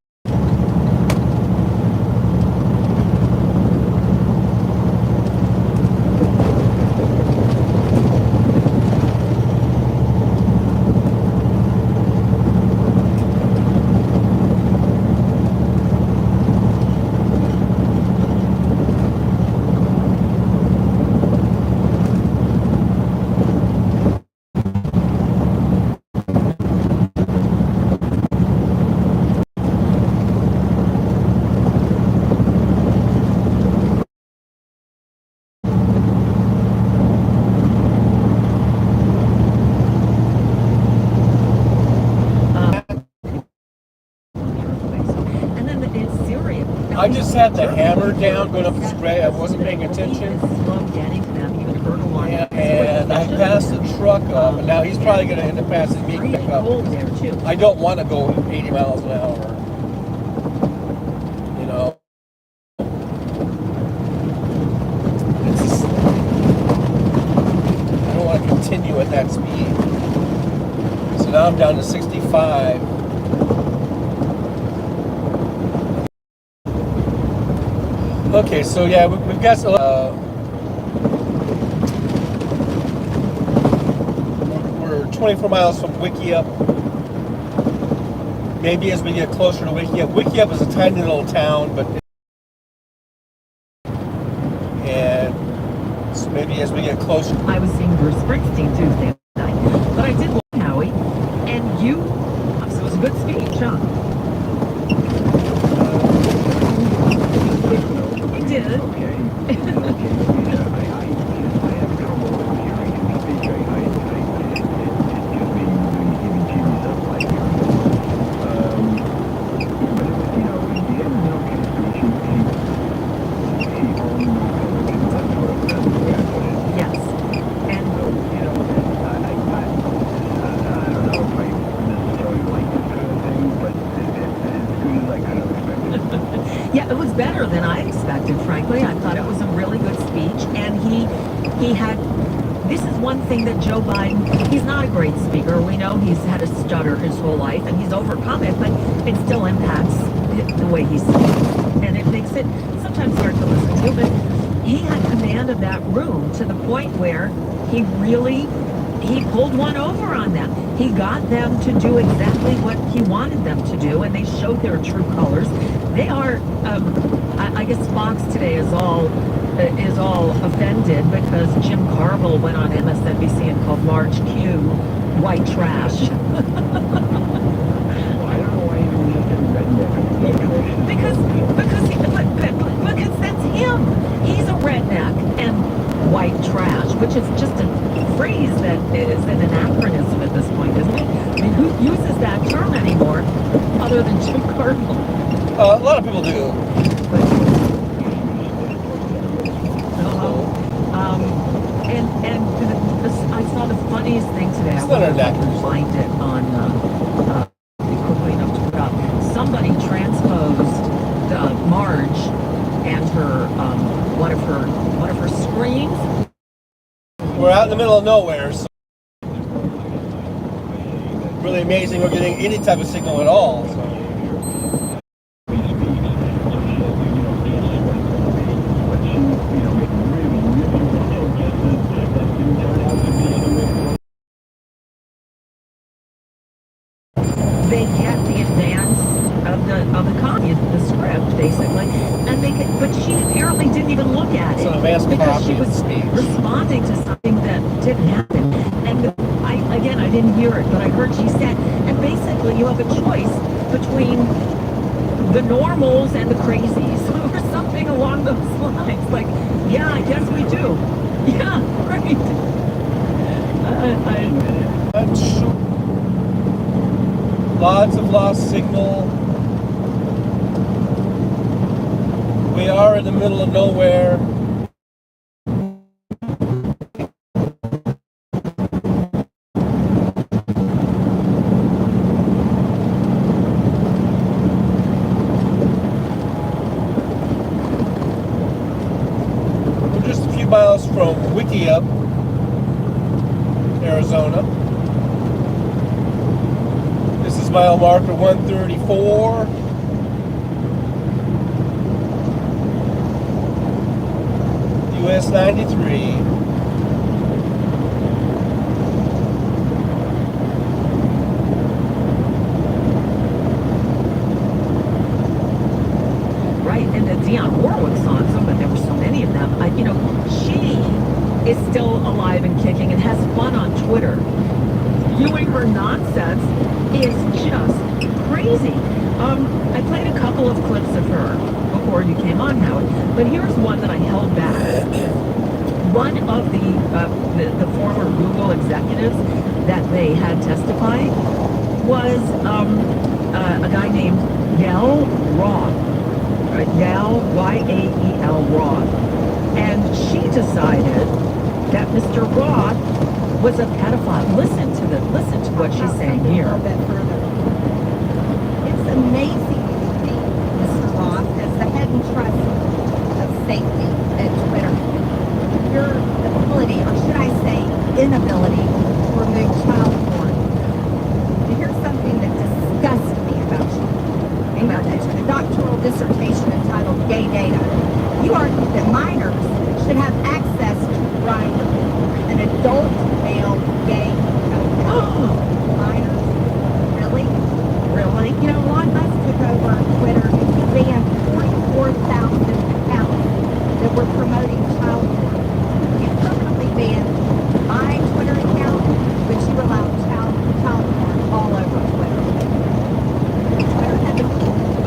I just had the hammer down going up the straight. I wasn't paying attention. Slow getting to them, even heard alarm. And I passed the truck up, and now he's probably going to end up passing me back up. There too. I don't want to go 80 miles an hour. You know? I don't want to continue at that speed. So now I'm down to 65. Okay, so yeah, we've got we're 24 miles from Wickiup. Maybe as we get closer to Wickiup. Wickiup is a tiny little town, but and so maybe as we get closer. I was seeing Bruce Springsteen Tuesday night, but I did like Howie, and you. So it was a good speech, huh? He did. Yeah, it was better than I expected, frankly. I thought it was a really good speech, and he had, this is one thing that Joe Biden, he's not a great speaker. We know he's had a stutter his whole life, and he's overcome it, but it still impacts the way he speaks, and it makes it sometimes hard to listen to, but he had command of that room to the point where he pulled one over on them. He got them to do exactly what he wanted them to do, and they showed their true colors. They are, I guess Fox today is all offended because Jim Carville went on MSNBC and called Marge Q white trash. because that's him. He's a redneck and white trash, which is just a phrase that is an anachronism at this point, isn't it? I mean, who uses that term anymore other than Jim Carville? A lot of people do. And I saw the funniest thing today. It's not I can find it on quickly enough to put up. Somebody transposed Marge and her one of her screams. We're out in the middle of nowhere, so really amazing we're getting any type of signal at all. So. They get the advance of the copy of the script, basically, and but she apparently didn't even look at it because she was responding to something that didn't happen. And I didn't hear it, but I heard she said, and basically you have a choice between the normals and the crazies, or something along those lines. Like, yeah, I guess we do. Yeah, right. I'm sure. Lots of lost signal. We are in the middle of nowhere. We're just a few miles from Wickiup, Arizona. This is mile marker 134. US 93. Right, and the Dionne Warwick songs, but there were so many of them. She is still alive and kicking and has fun on Twitter. Viewing her nonsense is just crazy. I played a couple of clips of her before you came on, Howard, but here's one that I held back. One of the former Google executives that they had testifying was a guy named Yale Roth. Yael, Y-A-E-L Roth. And she decided that Mr. Roth was a pedophile. Listen to what she's saying A here. little bit further. It's amazing to me, Mr. Roth, as the head and trust of safety at Twitter, your ability, or should I say inability, to remove child porn. And here's something that disgusts me about you. In your doctoral dissertation entitled Gay Data, you argued that minors should have access to Grindr, an adult male gay minors. Really? Really? You know, Elon Musk took over Twitter and he banned 44,000 accounts that were promoting child porn. You permanently banned my Twitter account, but you allowed child porn all over Twitter. Twitter had to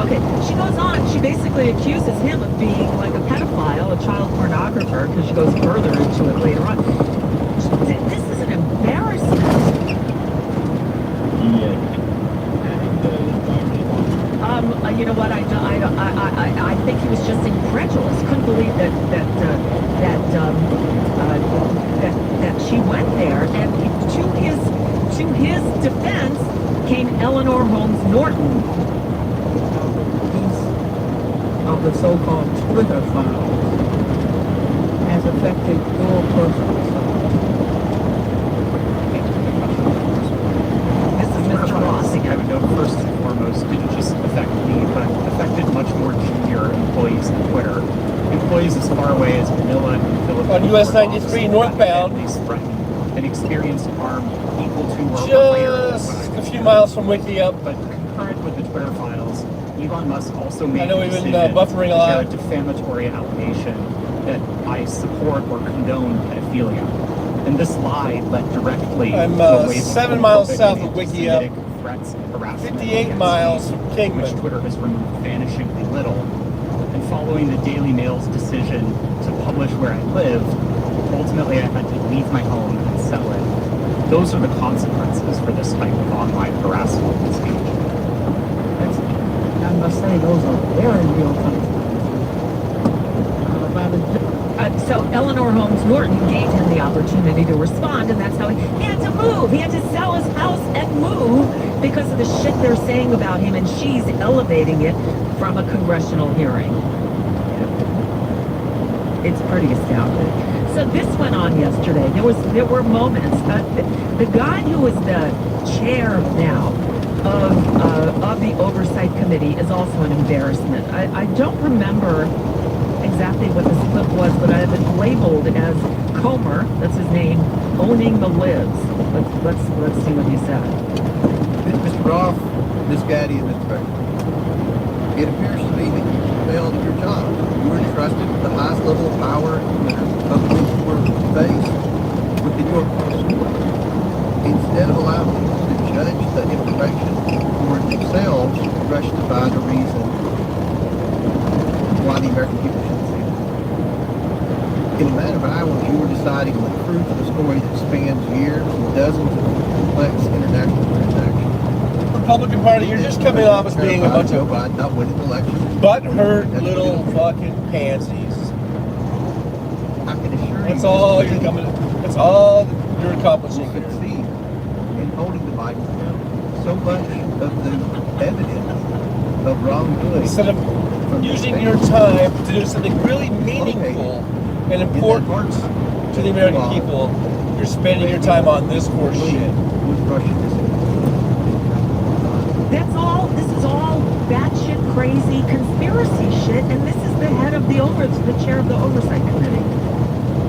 Okay, she goes on. She basically accuses him of being like a pedophile, a child pornographer, because she goes further into it later on. This is an embarrassment. You know what? I think he was just incredulous. Couldn't believe that she went there. And to his defense came Eleanor Holmes Norton. Of the so-called Twitter files has affected your personal This is Mr. Ross again. I would note first and foremost didn't just affect me, but affected much more junior employees of Twitter. Employees as far away as Manila and the Philippines. On US 93 northbound. And experienced harm equal to or Just a few miles from Wiki Up. But concurrent with the Twitter files, Elon Musk also made I know a we've been decision buffering a lot. to defamatory allegation that I support or condone pedophilia. And this lie led directly I'm to a wave of 7 miles homophobic south of and Wiki Up. anti-Semitic threats and harassment 58 against miles me, from Kingman. which Twitter has removed vanishingly little. And following the Daily Mail's decision to publish where I live, ultimately I had to leave my home and sell it. Those are the consequences for this type of online harassment and speech. I must say, those are very real consequences. So Eleanor Holmes Norton gave him the opportunity to respond, and that's how he had to move. He had to sell his house and move because of the shit they're saying about him, and she's elevating it from a congressional hearing. It's pretty astounding. So this went on yesterday. There were moments. The guy who is the chair now of the Oversight Committee is also an embarrassment. I don't remember exactly what the slip was, but I have it labeled as Comer, that's his name, owning the libs. Let's see what he said. Mr. Roth, Ms. Gaddy, and Mr. Baker, it appears to me that you failed at your job. You were entrusted with the highest level of power of which you were faced within your personal life. Instead of allowing people to judge the information for themselves, you rushed to find a reason why the American people should see it. In a matter of hours, you were deciding on the truth of a story that spans years and dozens of complex international transactions. Republican Party, you're just coming off as being a bunch of Biden not winning the election. butthurt little fucking pansies. I can assure you. That's all you're coming. That's all you're accomplishing here. Succeed in holding the Biden accountable. So much of the evidence of wrongdoing. Instead of using your time to do something really meaningful and important to the American people, you're spending your time on this horse shit. That's all. This is all batshit crazy conspiracy shit, and this is the head of the chair of the Oversight Committee.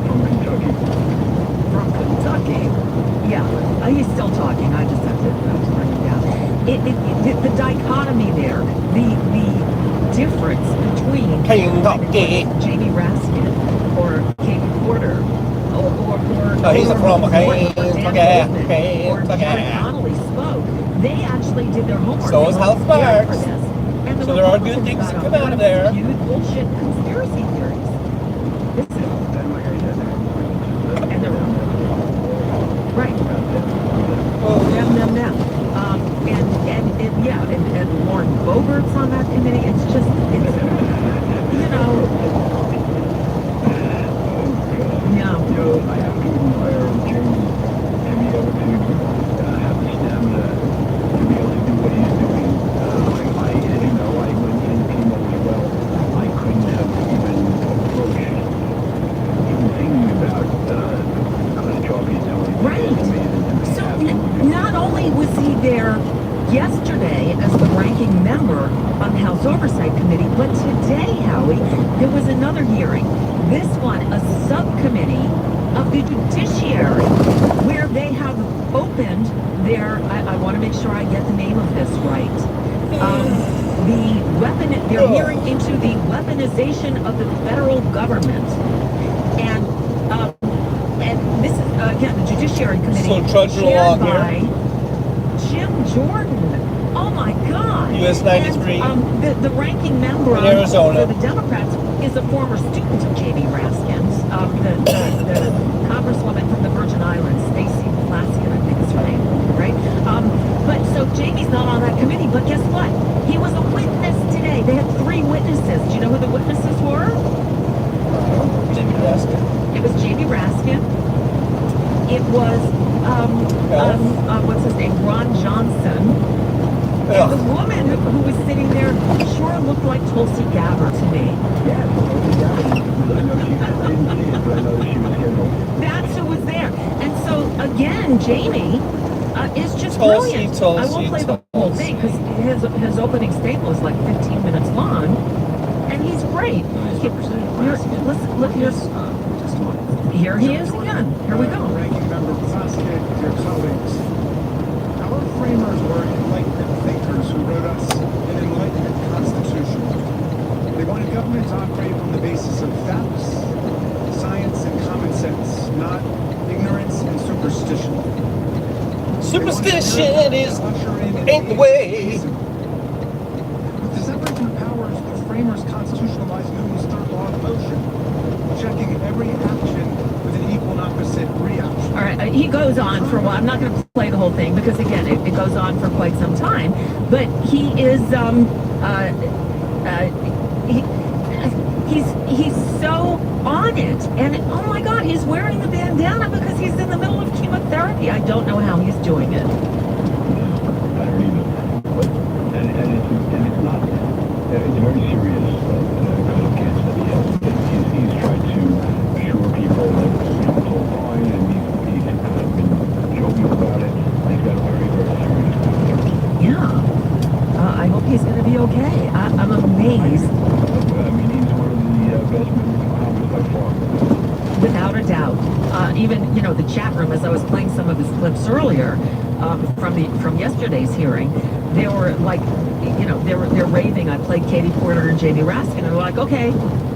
From Kentucky. From Kentucky. Yeah, he's still talking. I just have to bring it down. The dichotomy there, the difference between Jamie Raskin or Katie Porter or he's from Kentucky or Jerry Connolly spoke. They actually did their homework. So is House Sparks. And So there are good things that come out of there. Huge bullshit conspiracy theories. This is, and they're right. And Lauren Boebert's on that committee. It's just, another hearing. This one, a subcommittee of the judiciary, where they have opened their, I want to make sure I get the name of this right. They're hearing into the weaponization of the federal government. And this is, again, the Judiciary Committee, So trudging along by here. Jim Jordan. Oh my God. US 93. And, the ranking member in Arizona. for the Democrats is a former student of J.B. Raskin's, the congresswoman from the Virgin Islands, Stacey Laskin, I think is her name, right? But so Jamie's not on that committee, but guess what? He was a witness today. They had 3 witnesses. Do you know who the witnesses were? J.B. Raskin. It was J.B. Raskin. It was, what's his name? Ron Johnson. And the woman who was sitting there sure looked like Tulsi Gabbard to me. Yes, Tulsi Gabbard. I know she didn't see it, but I know that she was scheduled. That's who was there. And so, again, Jamie is just brilliant. I won't play the whole thing because his opening statement was like 15 minutes long. And he's great. Here he is again. Here we go. Ranking member Plaskett, dear colleagues. Our framers were Enlightenment thinkers who wrote us an Enlightenment Constitution. They wanted government to operate on the basis of facts, science, and common sense, not ignorance and superstition. Superstition ain't the way. With the separation of powers, the framers constitutionalized Newton's third law of motion, checking every action with an equal and opposite reaction. All right, he goes on for a while. I'm not going to play the whole thing because, again, it goes on for quite some time. But he is, he's so on it. And, oh, my God, he's wearing the bandana because he's in the middle of chemotherapy. I don't know how he's doing it. I don't either. But, and it's not, it's very serious colon cancer that he has. He's tried to assure people that it's all fine, and he's been joking about it. He's got a very, very serious cancer. Yeah. I hope he's going to be okay. I'm amazed. I mean, he's one of the best members of Congress by far. Without a doubt. Even, you know, the chat room, as I was playing some of his clips earlier from yesterday's hearing, they were like, you know, they're raving. I played Katie Porter and J.B. Raskin, and they're like, okay,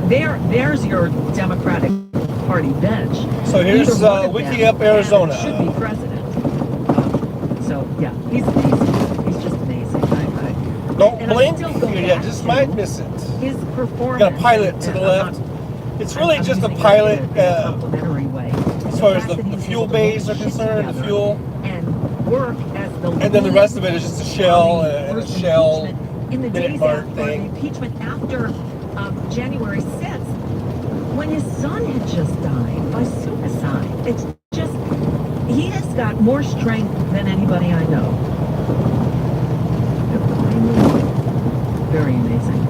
there's your Democratic Party bench. So here's Wiki Up Arizona. Should be president. So yeah, he's amazing. He's just amazing. Don't blame me. You just might miss it. His performance. Got a pilot to the left. It's really just a pilot as far as the fuel bays are concerned, the fuel. And work as the and then the rest of it is just a shell and a shell in the days part after thing. the impeachment after January 6th, when his son had just died by suicide. It's just, he has got more strength than anybody I know. Very amazing.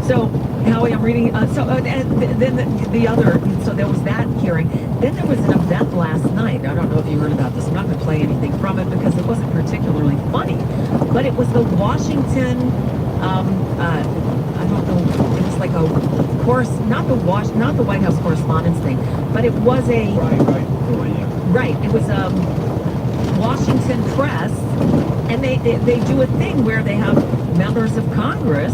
So, Howie, I'm reading, then the other, so there was that hearing. Then there was an event last night. I don't know if you heard about this. I'm not going to play anything from it because it wasn't particularly funny. But it was the Washington, I don't know, it was like a course, not the White House Correspondents thing, but it was a, right, it was Washington Press, and they do a thing where they have members of Congress,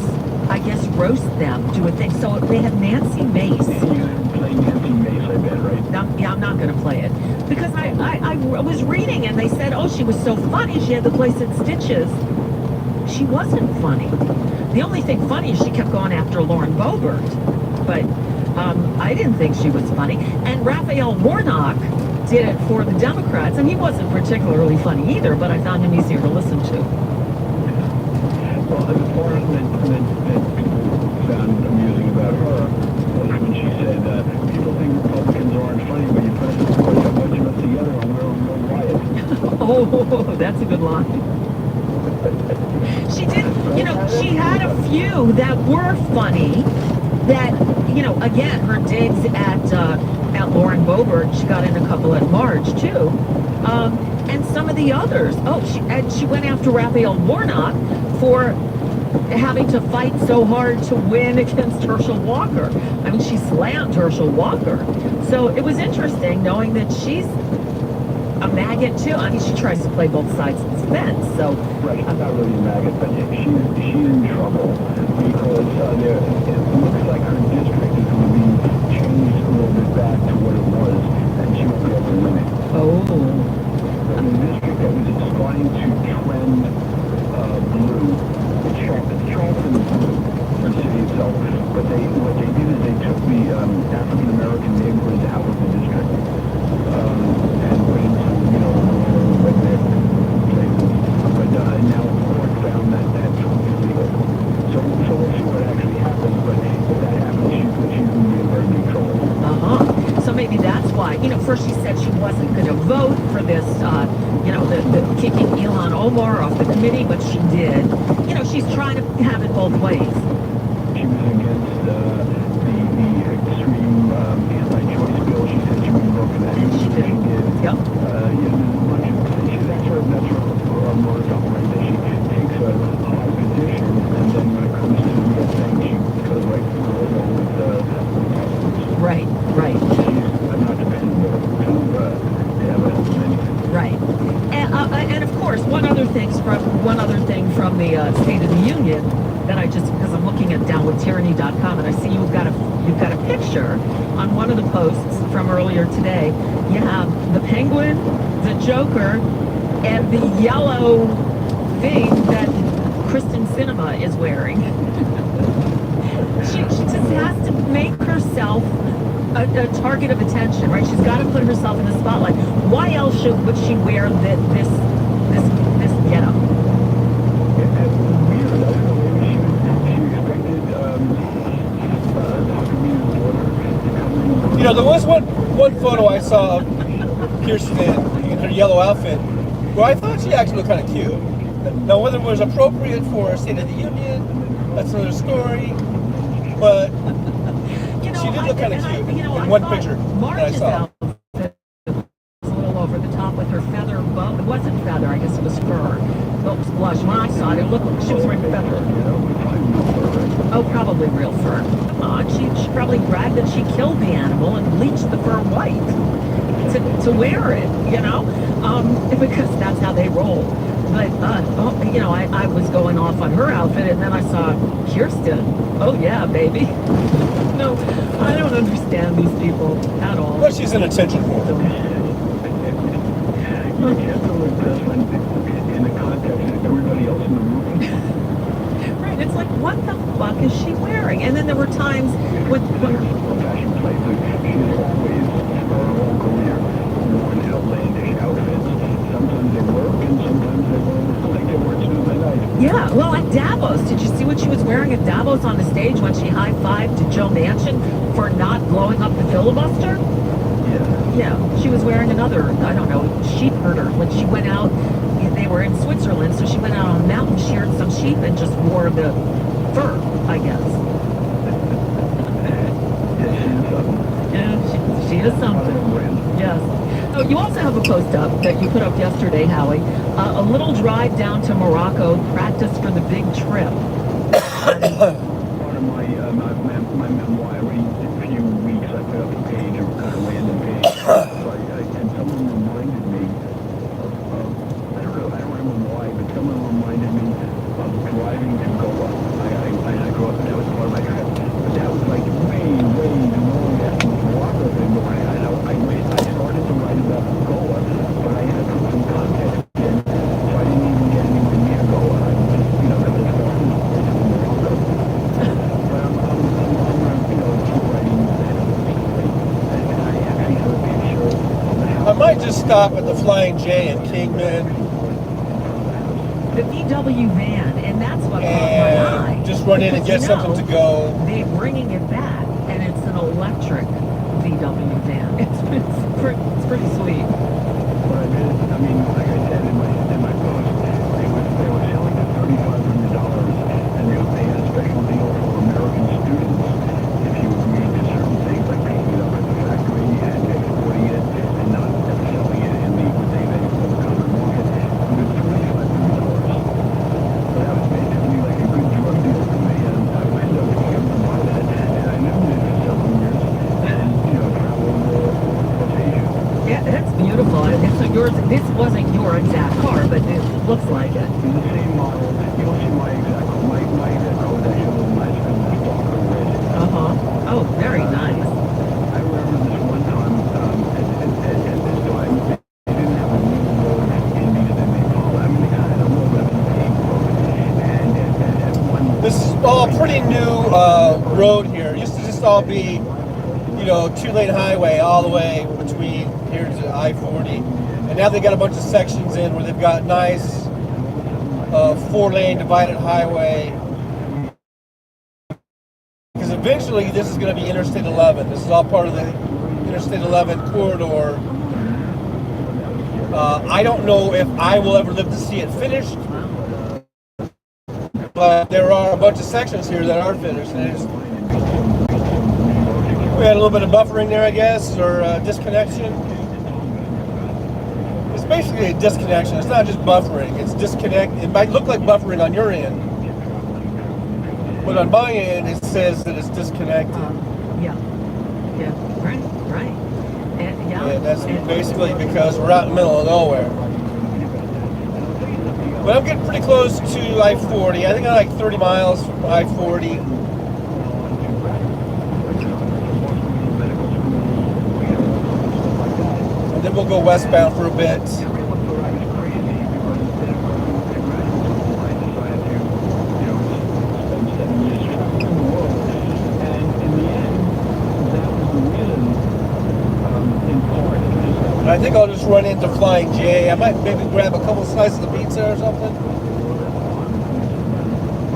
I guess, roast them, do a thing. So they had Nancy Mace. And you're going to play Nancy Mace, I bet, right? Yeah, I'm not going to play it. Because I was reading and they said, oh, she was so funny, she had the place in stitches. She wasn't funny. The only thing funny is she kept going after Lauren Boebert. But I didn't think she was funny. And Raphael Warnock did it for the Democrats, and he wasn't particularly funny either, but I found him easier to listen to. Well, as far as that people found amusing about her was when she said, people think Republicans aren't funny, but you put a bunch of us together and we'll riot. Oh, that's a good line. She did, you know, she had a few that were funny that, you know, again, her digs at Lauren Boebert, she got in a couple at Marge, too. And some of the others. Oh, she went after Raphael Warnock for having to fight so hard to win against Herschel Walker. I mean, she slammed Herschel Walker. So it was interesting knowing that she's a maggot too. I mean, she tries to play both sides of the fence. So Right, she's not really a maggot, but she's in trouble because it looks like her district is going to be changed a little bit back to what it was, and she won't be able to win it. Oh. The district that was starting to trend blue, it's Charleston blue for the city itself, but what they did is they took the African American neighborhoods out of the district and put into, redneck places. But now the court found that that's illegal. So we'll see what actually happens, but if that happens, she's going to be in very big trouble. So maybe that's why. First she said she wasn't going to vote for this, the kicking Ilhan Omar off the committee, but she did. She's trying to have it both ways. She was against the extreme anti-choice bill. She said she wouldn't vote for that. She did. Yep. That's her modus operandi. She takes a high position, and then when it comes to the thing, she goes right along with the politics. Right. She's not dependable to have anything. Right. And of course, one other thing from the State of the Union that because I'm looking at downwithtyranny.com, and I see you've got a picture on one of the posts from earlier today. You have the Penguin, the Joker, and the yellow thing that Kristen Sinema is wearing. she just has to make herself a target of attention, right? She's got to put herself in the spotlight. Why else would she wear this getup? There was one photo I saw of Kirsten in her yellow outfit where I thought she actually looked kind of cute. Now, whether it was appropriate for State of the Union, that's another story. But she did look kind of cute in one picture that I saw. Outfit was a little over the top with her feather bow. It wasn't feather, I guess it was fur. It was blush. When I saw it, it looked like she was wearing feather. Oh, probably real fur. She probably bragged that she killed the animal and bleached the fur white to wear it, because that's how they roll. But, I was going off on her outfit, and then I saw Kirsten. Oh, yeah, baby. No, I don't understand these people at all. Well, she's an attention whore. You can't tell the best one in the context of everybody else in the movie. Right, it's like, what the fuck is she wearing? And then there were times when fashion places, she's always, her whole career, worn outlandish outfits. Sometimes they work, and sometimes they won't. Like they work as soon as they like. Yeah, well, at Davos, did you see what she was wearing at Davos on the stage when she high-fived to Joe Manchin for not blowing up the filibuster? Yeah, she was wearing another, I don't know, sheep herder. When she went out, they were in Switzerland, so she went out on a mountain, sheared some sheep, and just wore the fur, I guess. Yeah, she is something. Yes. Oh, you also have a post up that you put up yesterday, Howie. A little drive down to Morocco, practice for the big trip. Part of my memoir, every few weeks I put up a page, a kind of random page. And someone reminded me I don't remember why, but someone reminded me of driving to Goa. I grew up and that was part of my trip. But that was like way long after the Morocco thing. But I started to write about Goa, but I had to put some context in, so I didn't even get anywhere near Goa. I was just, because it's far from Morocco. But I'm keep writing that story. And I actually have a picture of the house. I might just stop at the Flying J in Kingman. The VW van, and that's what caught my eye. Just run in and get something to go. They're bringing it back, and it's an electric VW van. It's pretty sweet. But I mean, like I said in my post, they were selling at $3,500, and they had a special deal for American students if you agreed to certain things like picking it up at the factory and exporting it and not selling it in the common market. It was $2,500. So that was basically like a good drug yours, this wasn't your exact car, but it looks like it. In the same model, you don't see my exact car. My exact car was actually a little nicer than that darker red. Uh-huh. Oh, very nice. I remember this one time, at this time, they didn't have a new road in Media that they call it. I mean, they kind of had a little bit of a paved road. And at one... This is all pretty new road here. It used to just all be, you know, 2-lane highway all the way between here to I-40. And now they got a bunch of sections in where they've got nice 4-lane divided highway. Because eventually this is going to be Interstate 11. This is all part of the Interstate 11 corridor. I don't know if I will ever live to see it finished. But there are a bunch of sections here that are finished. And we had a little bit of buffering there, I guess, or disconnection. It's basically a disconnection. It's not just buffering. It's disconnect. It might look like buffering on your end, but on my end, it says that it's disconnected. Yeah. Right. And that's basically because we're out in the middle of nowhere. But I'm getting pretty close to I-40. I think I'm like 30 miles from I-40. And then we'll go westbound for a bit. And I think I'll just run into Flying J. I might maybe grab a couple slices of pizza or something.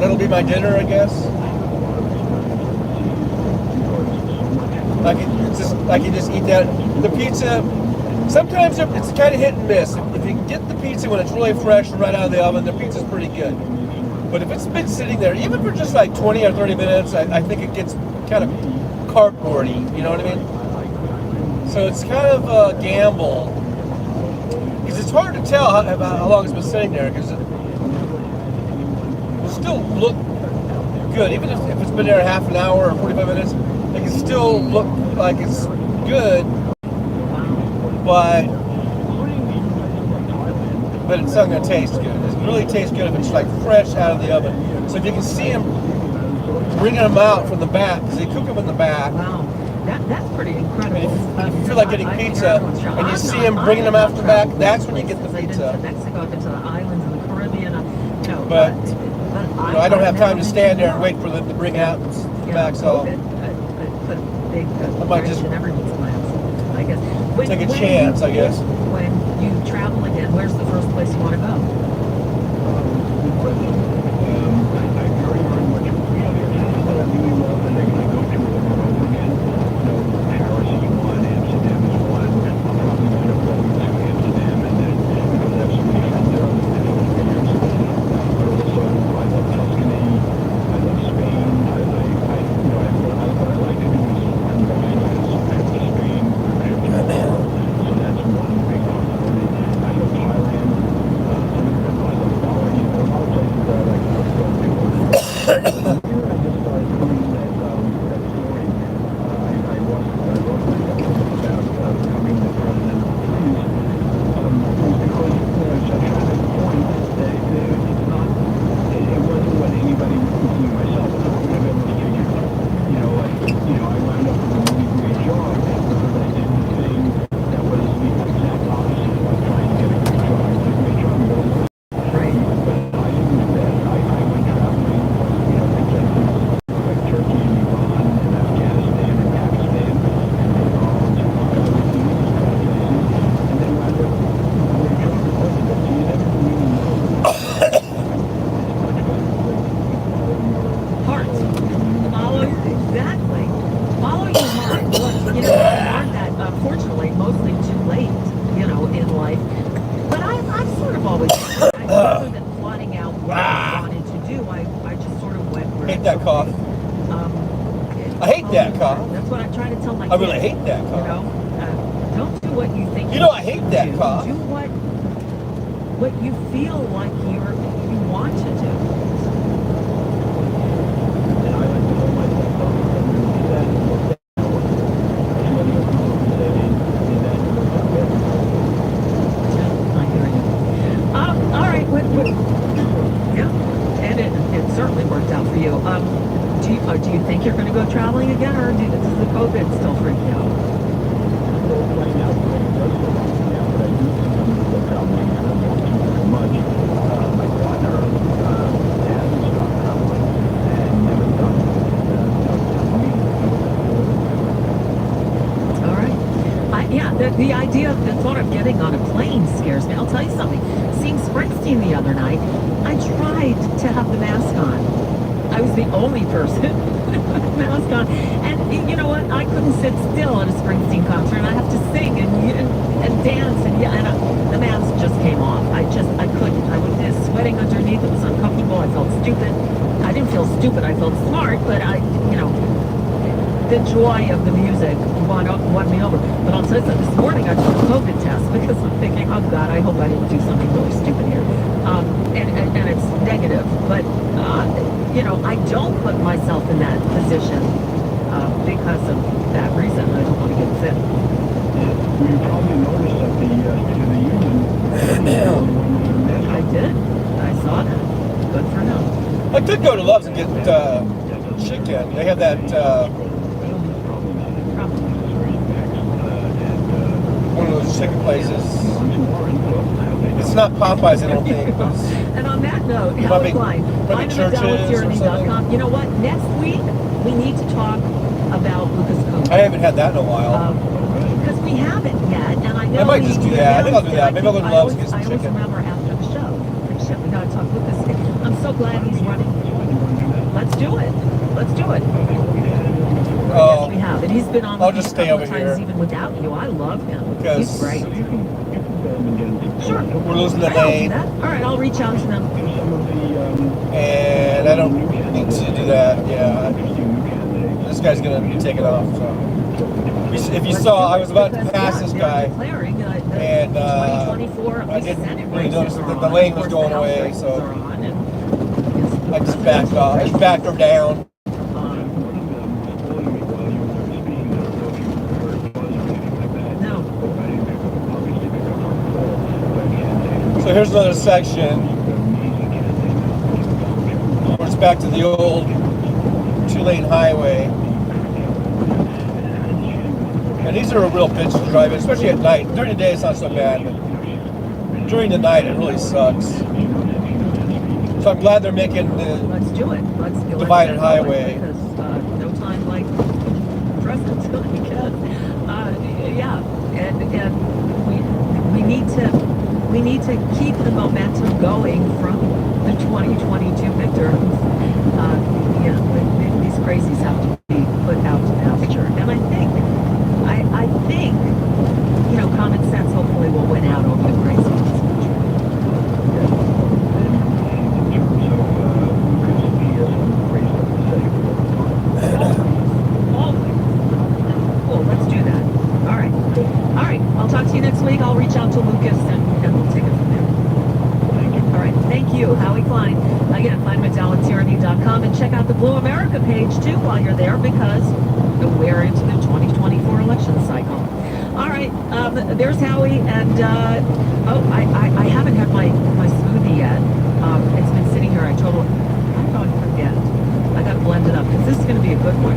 That'll be my dinner, I guess. I can just eat that. The pizza, sometimes it's kind of hit and miss. If you can get the pizza when it's really fresh and right out of the oven, the pizza's pretty good. But if it's been sitting there, even for just like 20 or 30 minutes, I think it gets kind of cardboardy, you know what I mean? So it's kind of a gamble. Because it's hard to tell how long it's been sitting there, because it will still look good. Even if it's been there half an hour or 45 minutes, it can still look like it's good, but it's not going to taste good. It really tastes good if it's like fresh out of the oven. So if you can see them bringing them out from the back, because they cook them in the back. Wow. That's pretty incredible. If you feel like getting pizza and you see them bringing them out the back, that's when you get the pizza. I've been to Mexico, I've been to the islands in the Caribbean, but I don't have time to stand there and wait for them to bring out the back, so I might just I guess. take a chance, I guess. When you travel again, where's the first place you want to go? I really hate that car. You know, don't do what you think. You know, I hate that car. Do what you feel like you want to do. freak you out? Right now, it does feel like that, but I do think I'm going to look out my hand. I won't keep very much. My partner hasn't stopped traveling and never done it. To me, All right. The idea of the thought of getting on a plane scares me. I'll tell you something. Seeing Springsteen the other night, I tried to have the mask on. I was the only person with the mask on. And you know what? I couldn't sit still at a Springsteen concert. I have to sing and dance and the mask just came off. I couldn't. I was sweating underneath. It was uncomfortable. I felt stupid. I didn't feel stupid. I felt smart, but the joy of the music won me over. But I'll tell you something, this morning I took a COVID test because I'm thinking, oh God, I hope I didn't do something really stupid here. And it's negative. But, I don't put myself in that position because of that reason. I don't want to get sick. You probably noticed that the union. I did. I saw that. Good for him. I could go to Love's and get chicken. They have that one of those chicken places. It's not Popeyes, I don't think. And on that note, Probably- Howard Klein, probably churches or MindTheModalityRD.com. You know what? Next week, we need to talk about Lucas Combs. I haven't had that in a while. Because we haven't yet, and I know I might just do that. I think I'll do that. Maybe I'll go to Love's and get some I always chicken. remember after the show, shit, we gotta talk Lucas. I'm so glad he's running. Let's do it. Let's do it. Yes, we have. And he's been on I'll with just us a stay couple over of times here. even without you. I love him. Because He's great. Sure. We're losing the I'll do lane. that. All right, I'll reach out to them. And I don't need to do that. Yeah. This guy's going to take it off. So. If you saw, I was about to pass this guy. And 2024 I didn't really notice that the lane was going away. So I just backed off. I just backed her down. So here's another section where it's back to the old two-lane highway. And these are a real bitch to drive in, especially at night. During the day it's not so bad, but during the night it really sucks. So I'm glad they're making the divided highway. Because no time like present because and we need to keep the momentum going from the 2022 midterms. These crazies have to be put out to pasture. And I think, common sense hopefully will win out over the crazies. Cool, let's do that. All right, I'll talk to you next week. I'll reach out to Lucas and we'll take it from there. All right, thank you, Howie Klein. Again, MindTheModalityRD.com and check out the Blue America page too while you're there because we're into the 2024 election cycle. All right, there's Howie, and I haven't had my smoothie yet. It's been sitting here. I forget. I got to blend it up because this is going to be a good one.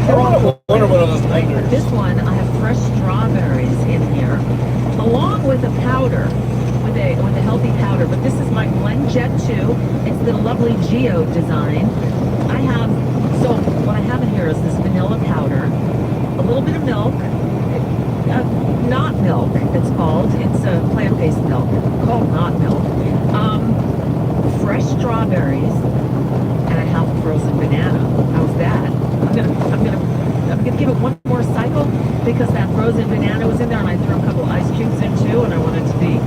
I wonder one of those blenders. This one, I have fresh strawberries in here, along with a powder, with a healthy powder. But this is my Blend Jet 2. It's the lovely Geo design. So what I have in here is this vanilla powder, a little bit of milk, not milk, it's called. It's a plant-based milk called not milk. Fresh strawberries, and a half frozen banana. How's that? I'm gonna give it one more cycle because that frozen banana was in there, and I threw a couple ice cubes in too, and I want it to be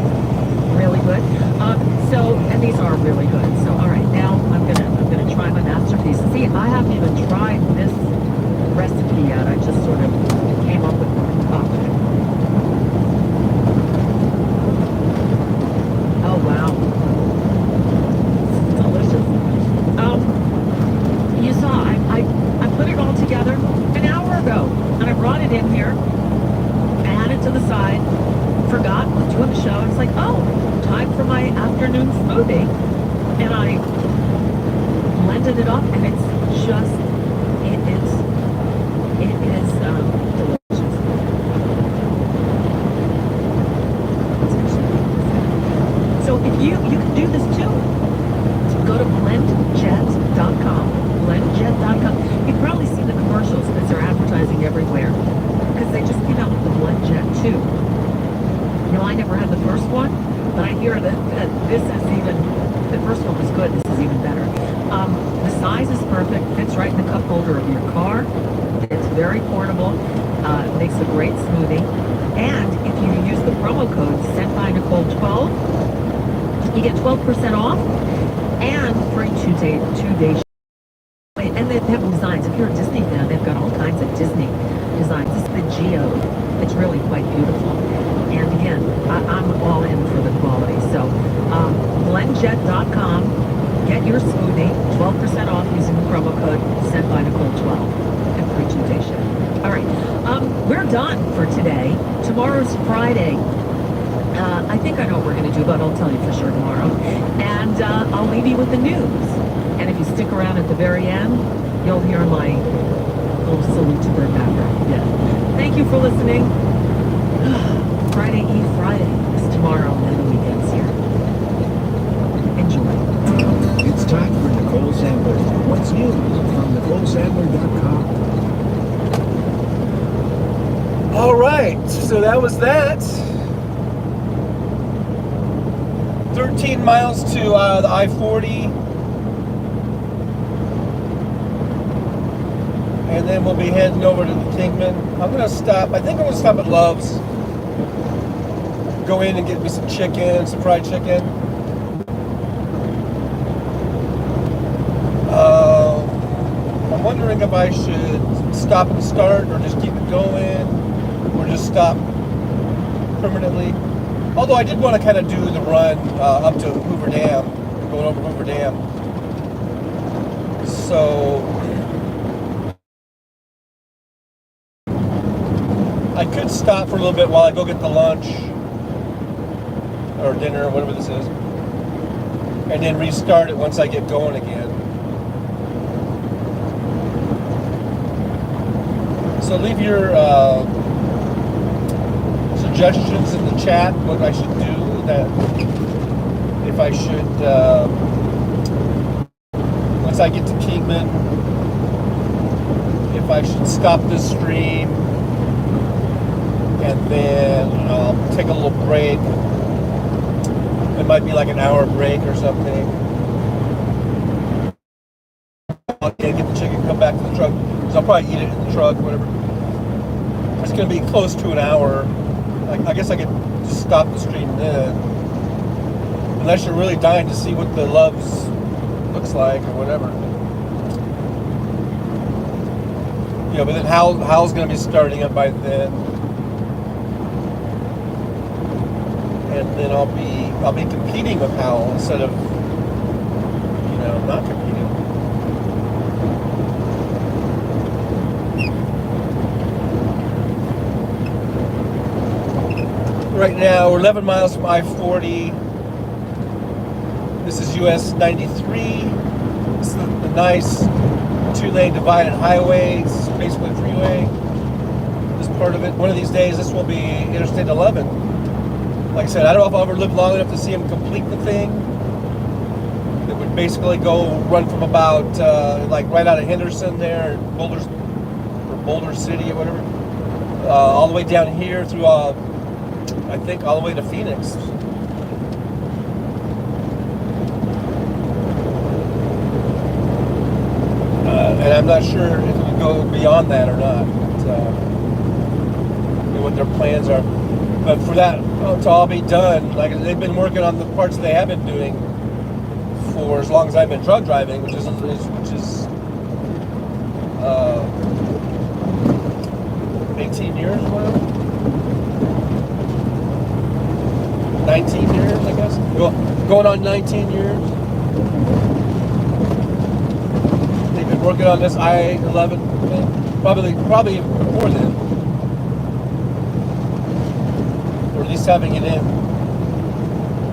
really good. And these are really good. So all right, now I'm gonna try my masterpiece. See, I haven't even tried this recipe yet. I just sort of came up with it. Oh wow, it's delicious. You saw I put it all together an hour ago, and I brought it in here. I had it to the side. Forgot, was doing the show. It's like, oh, time for my afternoon smoothie, and I blended it up, and it's It is delicious. So if you can do this too. Go to blendjet.com. Blendjet.com. You've probably seen the commercials because they're advertising everywhere. Because they just came out with the BlendJet 2. You know, I never had the first one, but I hear that this is even, the first one was good, this is even better. The size is perfect, fits right in the cup holder of your car. It's very portable, makes a great smoothie. And if you use the promo code SentByNicole12, you get 12% off and free two-day shipping. And they have designs. If you're a Disney fan, they've got all kinds of Disney designs. This is the Geo. It's really quite beautiful. And again, I'm all in for the quality. So, blendjet.com. Get your smoothie, 12% off using the promo code SentByNicole12 and free two-day shipping. All right, we're done for today. Tomorrow's Friday. I think I know what we're going to do, but I'll tell you for sure tomorrow. And I'll leave you with the news. And if you stick around at the very end, you'll hear my little salute to Bert Bacharach. Yeah. Thank you for listening. Friday Eve Friday is tomorrow, and then the weekend's here. Enjoy. It's time for Nicole Sandler. What's news from NicoleSandler.com? All right, so that was that. 13 miles to the I-40. And then we'll be heading over to the Kingman. I'm going to stop. I think I'm going to stop at Love's. Go in and get me some chicken, some fried chicken. I'm wondering if I should stop and start or just keep it going or just stop permanently. Although I did want to kind of do the run up to Hoover Dam, going over Hoover Dam. So I could stop for a little bit while I go get the lunch or dinner or whatever this is, and then restart it once I get going again. So leave your suggestions in the chat what I should do, that if I should once I get to Kingman, if I should stop this stream and then I'll take a little break. It might be like an hour break or something. I'll get the chicken, come back to the truck, because I'll probably eat it in the truck, whatever. It's going to be close to an hour. I guess I could just stop the stream then. Unless you're really dying to see what the Love's looks like or whatever. Yeah, but then Hal's going to be starting up by then. And then I'll be competing with Hal instead of, not competing. Right now, we're 11 miles from I-40. This is US 93. This is the nice two-lane divided highway. This is basically a freeway. This part of it. One of these days, this will be Interstate 11. Like I said, I don't know if I'll ever live long enough to see him complete the thing. It would basically run from about like right out of Henderson there, Boulder City or whatever, all the way down here through I think all the way to Phoenix. And I'm not sure if it would go beyond that or not. What their plans are. But for that to all be done, like they've been working on the parts they have been doing for as long as I've been truck driving, which is 18 years, well, 19 years, I guess. Going on 19 years. They've been working on this I-11 thing, probably more than. Or at least having it in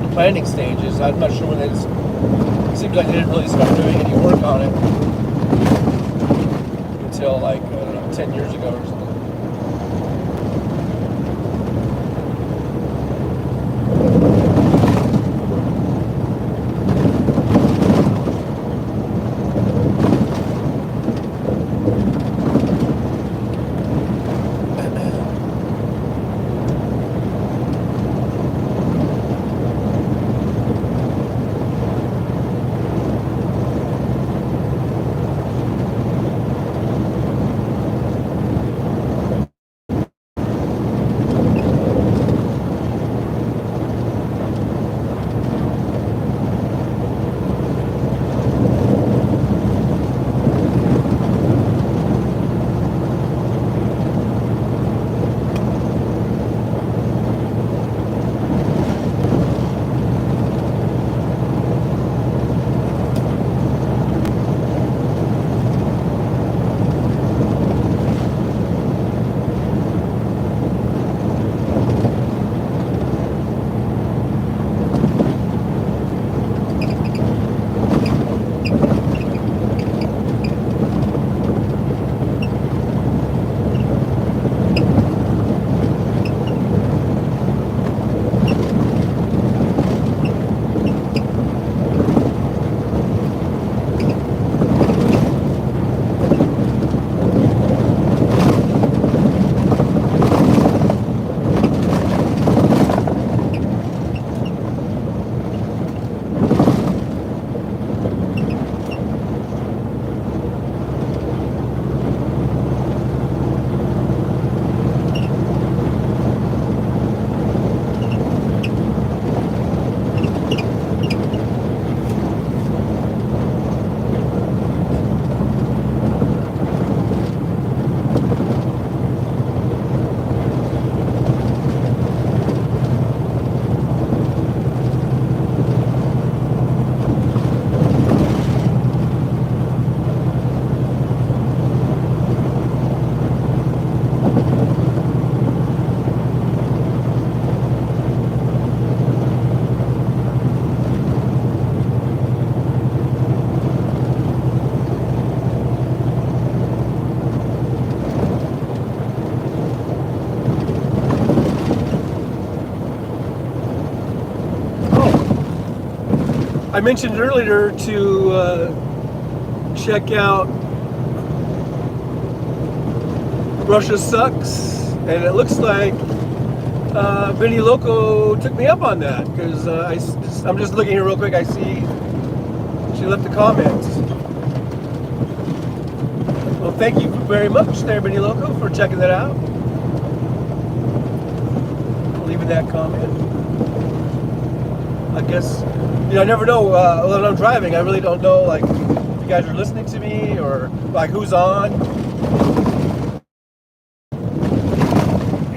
the planning stages. I'm not sure when it seems like they didn't really start doing any work on it until like, I don't know, 10 years ago or something. I mentioned earlier to check out Russia Sucks, and it looks like Vinny Loco took me up on that, because I'm just looking here real quick. I see she left a comment. Well, thank you very much there, Vinny Loco, for checking that out, leaving that comment. I guess, I never know when I'm driving. I really don't know, like, if you guys are listening to me or like who's on.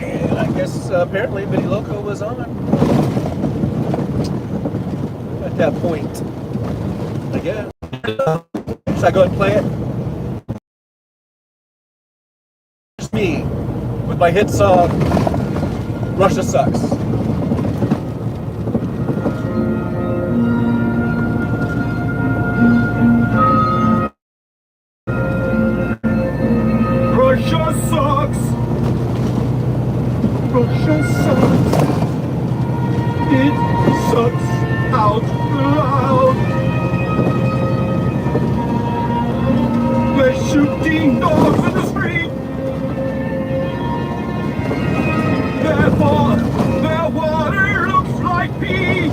And I guess apparently Vinny Loco was on at that point. I guess. Should I go and play it? It's me with my hit song, Russia Sucks. Russia sucks. Russia sucks. It sucks out loud. They're shooting dogs in the street. Therefore, their water looks like pee.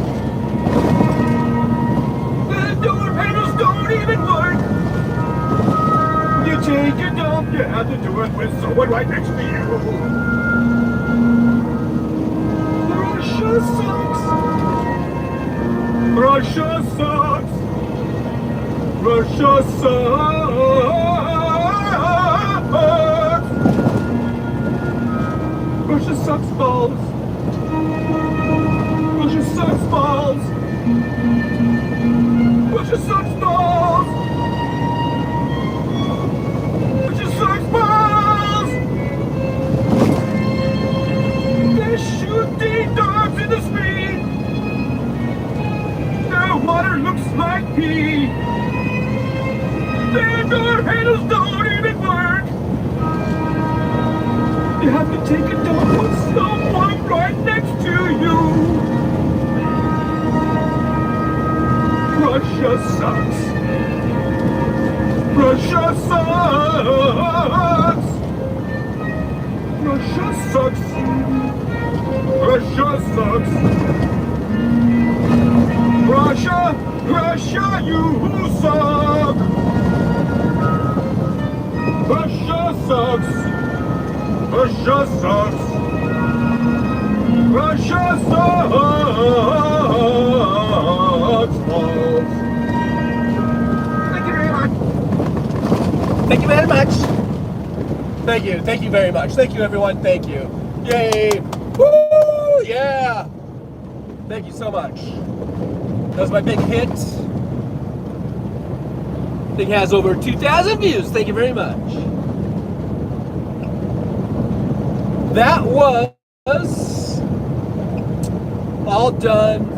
The door handles don't even work. You take a dump, you have to do it with someone right next to you. Russia sucks. Russia sucks. Russia sucks. Russia sucks balls. Russia sucks balls. Russia sucks balls. Russia sucks balls. They're shooting dogs in the street. Their water looks like pee. Their door handles don't even work. have to take a dump with someone right next to you. Russia sucks. Russia sucks. Russia sucks. Russia sucks. Russia, Russia, you suck. Russia sucks. Russia sucks. Russia sucks. Folks. Thank you very much. Thank you very much. Thank you. Thank you very much. Thank you, everyone. Thank you. Yay. Woo! Yeah. Thank you so much. That was my big hit. Thing has over 2,000 views. Thank you very much. That was all done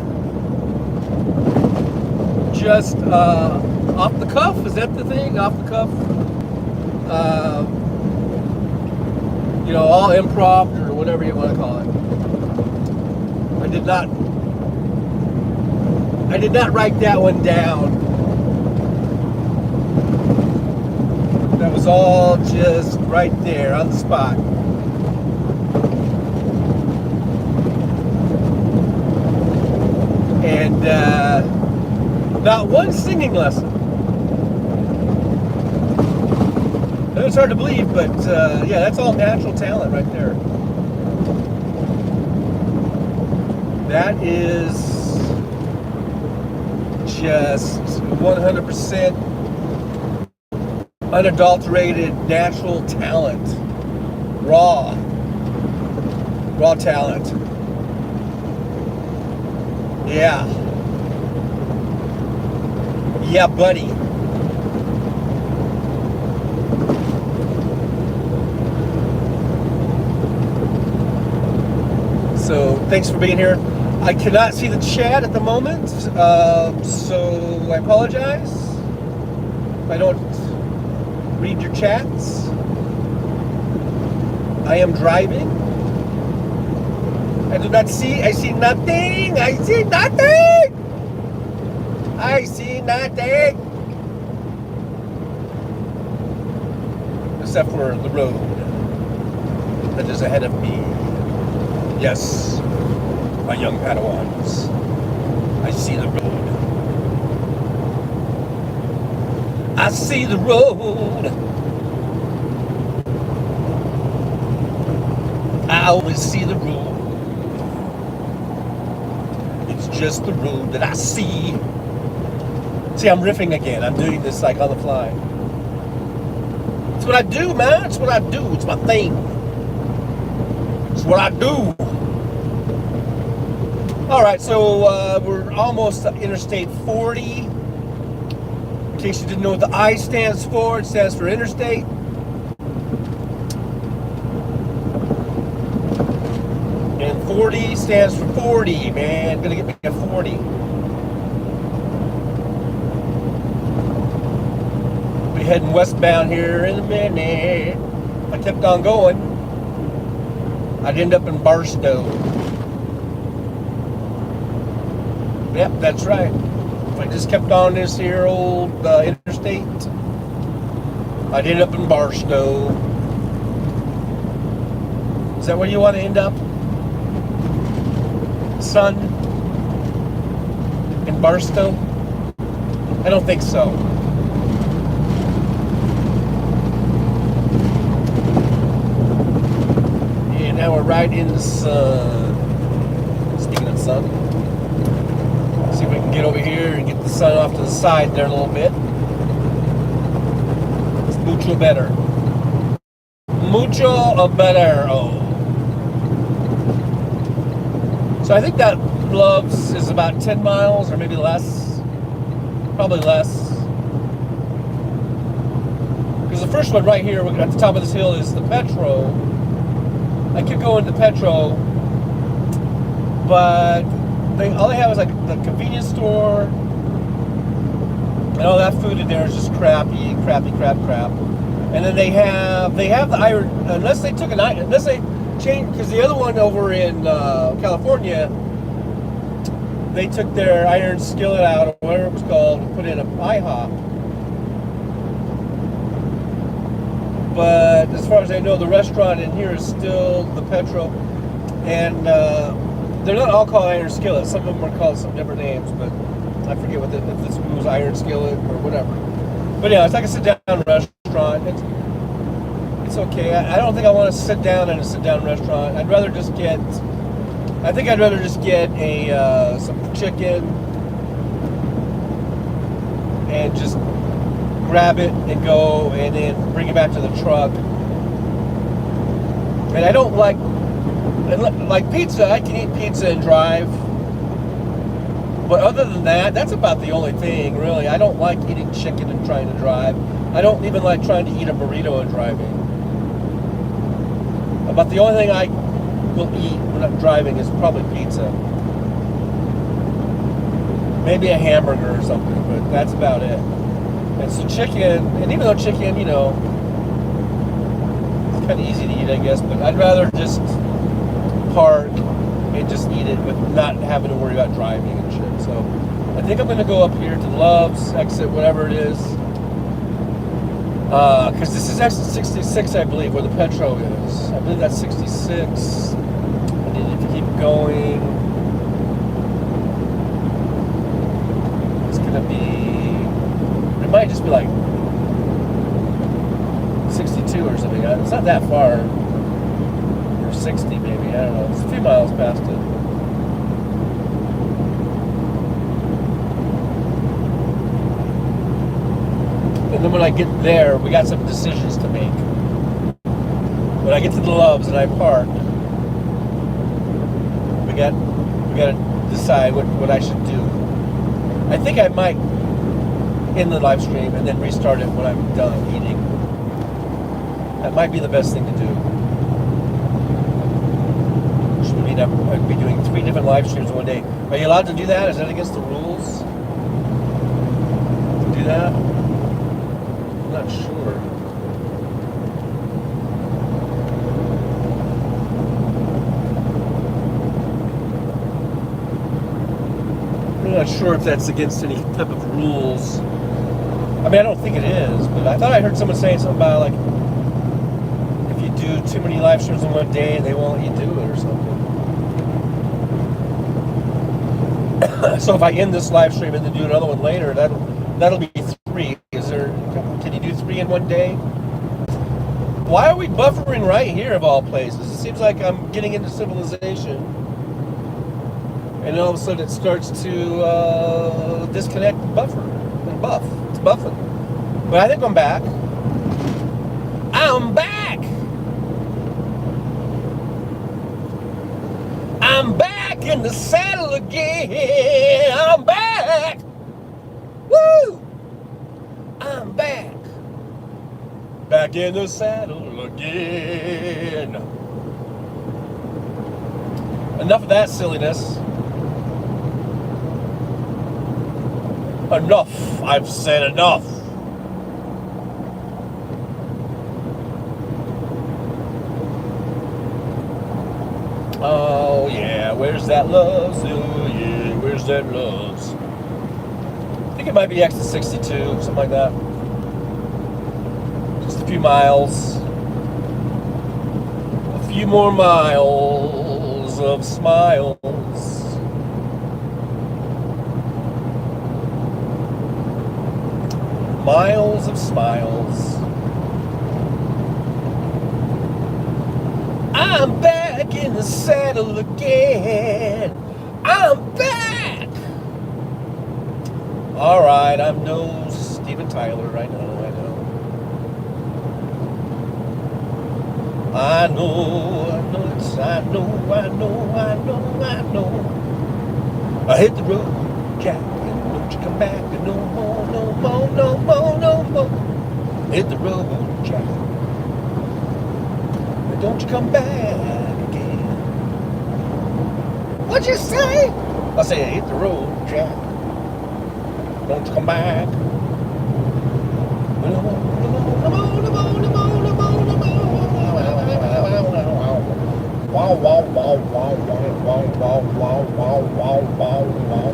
just off the cuff. Is that the thing? Off the cuff? You know, all improv or whatever you want to call it. I did not write that one down. That was all just right there on the spot. And not one singing lesson. It's hard to believe, but yeah, that's all natural talent right there. That is just 100% unadulterated natural talent. Raw talent. Yeah. Yeah, buddy. So thanks for being here. I cannot see the chat at the moment, so I apologize if I don't read your chats. I am driving. I do not see. I see nothing. I see nothing. I see nothing. Except for the road that is ahead of me. Yes, my young Padawans. I see the road. I see the road. I always see the road. It's just the road that I see. See, I'm riffing again. I'm doing this like on the fly. It's what I do, man. It's what I do. It's my thing. It's what I do. All right, so we're almost at Interstate 40. In case you didn't know what the I stands for, it stands for Interstate. And 40 stands for 40, man. Gonna get me a 40. Be heading westbound here in a minute. If I kept on going, I'd end up in Barstow. Yep, that's right. If I just kept on this here old interstate, I'd end up in Barstow. Is that where you want to end up? Son? In Barstow? I don't think so. Yeah, now we're right in the sun. Speaking of sun. See if we can get over here and get the sun off to the side there a little bit. It's mucho better. Mucho better. Oh. So I think that Loves is about 10 miles or maybe less. Probably less. Because the first one right here at the top of this hill is the Petro. I could go into Petro, but all they have is like the convenience store, and all that food in there is just crap. And then they have the iron, unless they changed, because the other one over in California, they took their iron skillet out, or whatever it was called, and put in an IHOP. But as far as I know, the restaurant in here is still the Petro, and they're not all called iron skillet. Some of them are called some different names, but I forget if this one was iron skillet or whatever. But yeah, it's like a sit-down restaurant. It's okay. I don't think I want to sit down in a sit-down restaurant. I'd rather just get a some chicken and just grab it and go, and then bring it back to the truck. And I don't like pizza. I can eat pizza and drive. But other than that, that's about the only thing, really. I don't like eating chicken and trying to drive. I don't even like trying to eat a burrito and driving. About the only thing I will eat when I'm driving is probably pizza. Maybe a hamburger or something, but that's about it. And so chicken, and even though chicken, you know, it's kind of easy to eat, I guess, but I'd rather just park and just eat it with not having to worry about driving and shit. So I think I'm going to go up here to Love's, exit whatever it is. Because this is exit 66, I believe, where the Petro is. I believe that's 66. I need to keep going. It's going to be... It might just be like 62 or something. It's not that far. Or 60 maybe. I don't know. It's a few miles past it. And then when I get there, we got some decisions to make. When I get to the Loves and I park, we got to decide what I should do. I think I might end the live stream and then restart it when I'm done eating. That might be the best thing to do. Which would mean I'd be doing 3 different live streams in one day. Are you allowed to do that? Is that against the rules? To do that? I'm not sure. I'm not sure if that's against any type of rules. I mean, I don't think it is, but I thought I heard someone saying something about, like, if you do too many live streams in one day, they won't let you do it or something. So if I end this live stream and then do another one later, that'll be 3. Can you do 3 in one day? Why are we buffering right here of all places? It seems like I'm getting into civilization. And all of a sudden it starts to disconnect buffer and buff. It's buffing. But I think I'm back. I'm back! I'm back in the saddle again! I'm back! Woo! I'm back. Back in the saddle again. Enough of that silliness. Enough. I've said enough. Oh yeah, where's that Loves? Oh yeah, where's that Loves? I think it might be exit 62, something like that. Just a few miles. A few more miles of smiles. Miles of smiles. I'm back in the saddle again. I'm back. All right, I'm no Steven Tyler. I know. I know. I hit the road, Jack, and don't you come back no more. Hit the road, Jack, and don't you come back again. What'd you say? I said, hit the road, Jack, don't you come back. No more. Wow, wow, wow, wow, wow, wow, wow, wow, wow, wow, wow,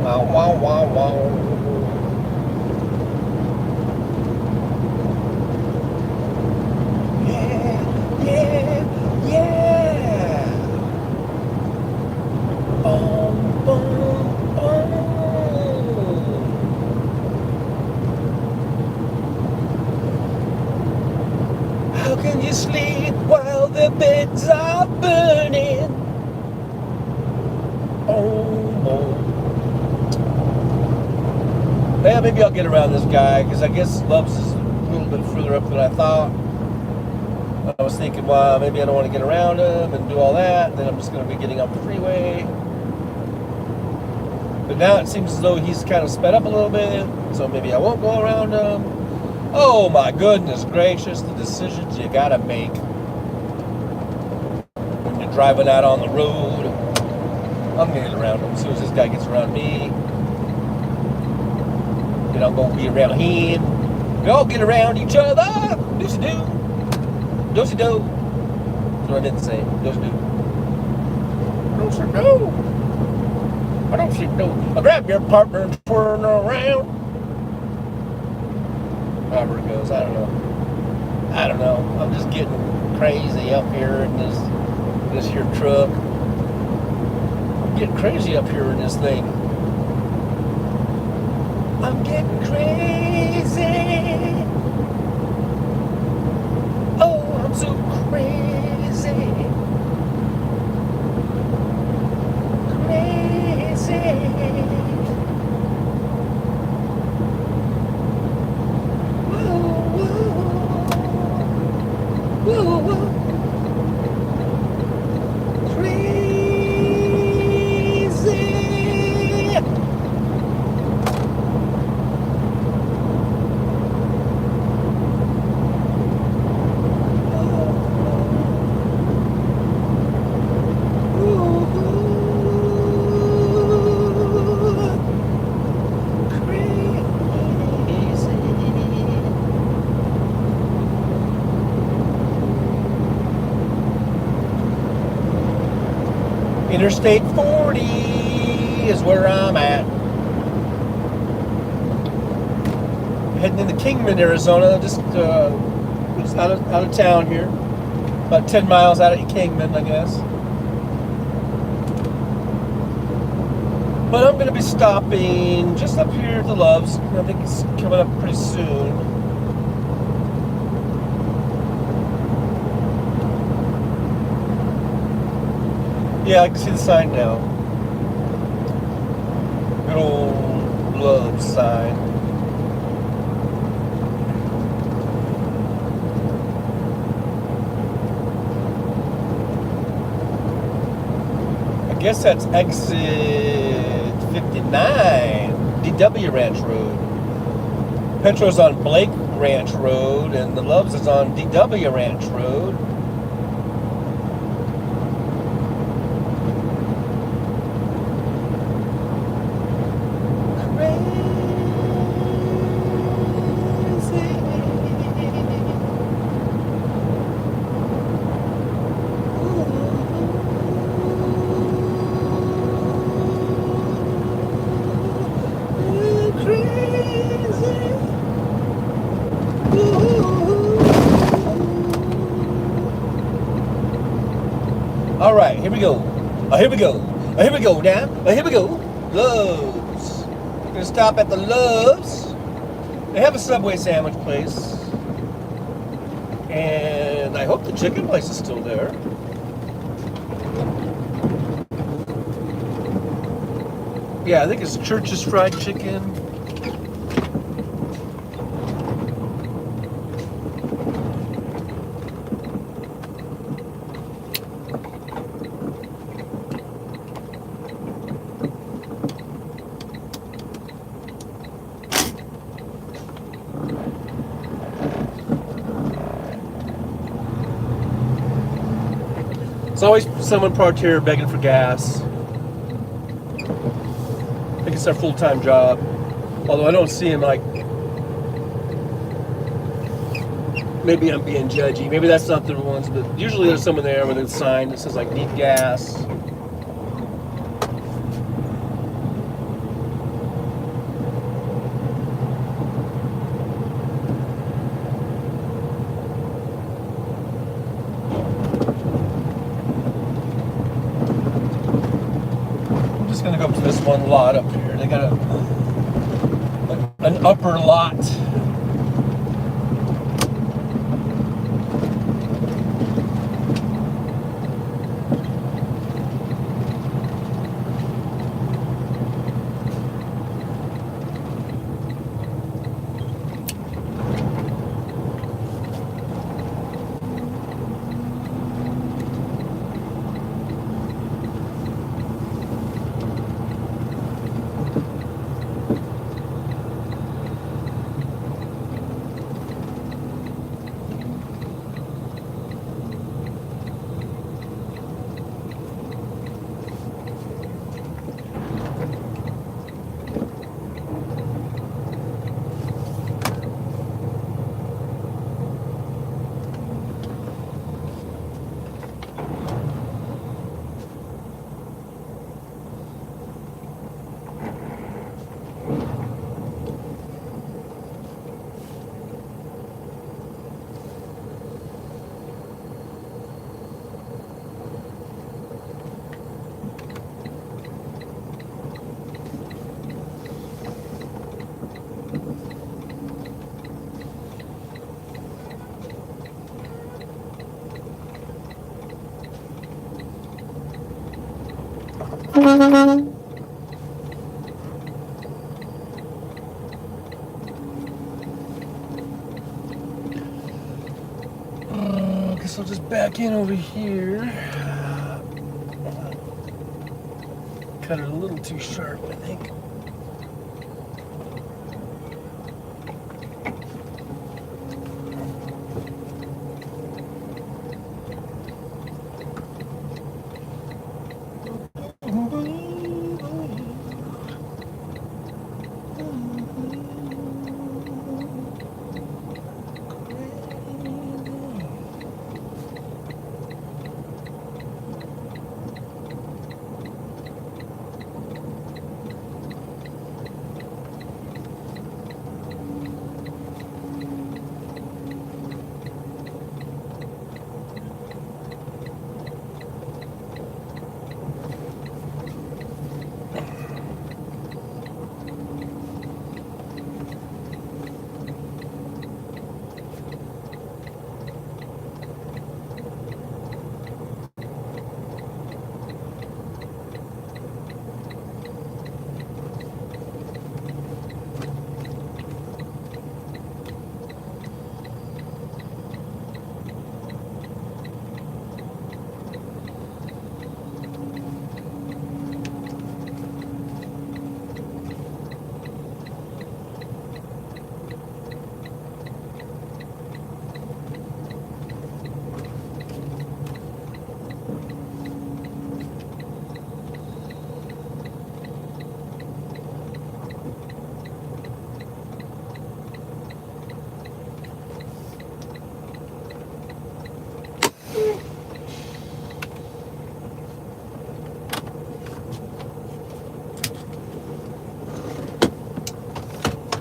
wow, wow, wow, wow. Yeah, yeah, yeah. Boom, boom, boom. How can you sleep while the beds are burning? Boom, boom. Yeah, maybe I'll get around this guy because I guess Love's is a little bit further up than I thought. I was thinking, well, maybe I don't want to get around him and do all that. Then I'm just going to be getting up the freeway. But now it seems as though he's kind of sped up a little bit, so maybe I won't go around him. Oh my goodness gracious, the decisions you gotta make when you're driving out on the road. I'm gonna get around him as soon as this guy gets around me. Then I'm gonna be around him. We all get around each other. Doosey-doo. Doosey-doo. That's what I meant to say. Doosey-doo. Doosey-doo. I don't see no. Grab your partner and twirl around. However it goes, I don't know. I don't know. I'm just getting crazy up here in this here truck. I'm getting crazy up here in this thing. I'm getting crazy. Oh, I'm so crazy. Crazy. Woo, woo. Crazy. Interstate 40 is where I'm at. Heading into Kingman, Arizona, just out of town here. About 10 miles out of Kingman, I guess. But I'm going to be stopping just up here at the Loves. I think it's coming up pretty soon. Yeah, I can see the sign now. Good old Love sign. I guess that's exit 59, DW Ranch Road. Petro's on Blake Ranch Road, and the Loves is on DW Ranch Road. All right, here we go. Here we go. Here we go now. Here we go. Loves. We're gonna stop at the Loves. They have a Subway sandwich place, and I hope the chicken place is still there. Yeah, I think it's Church's Fried Chicken. There's always someone parked here begging for gas. I think it's their full-time job. Although I don't see him like. Maybe I'm being judgy. Maybe that's not the ones, but usually there's someone there with a sign that says like need gas. I'm just gonna go up to this one lot up here. They got an upper lot. Guess I'll just back in over here. Cut it a little too sharp, I think.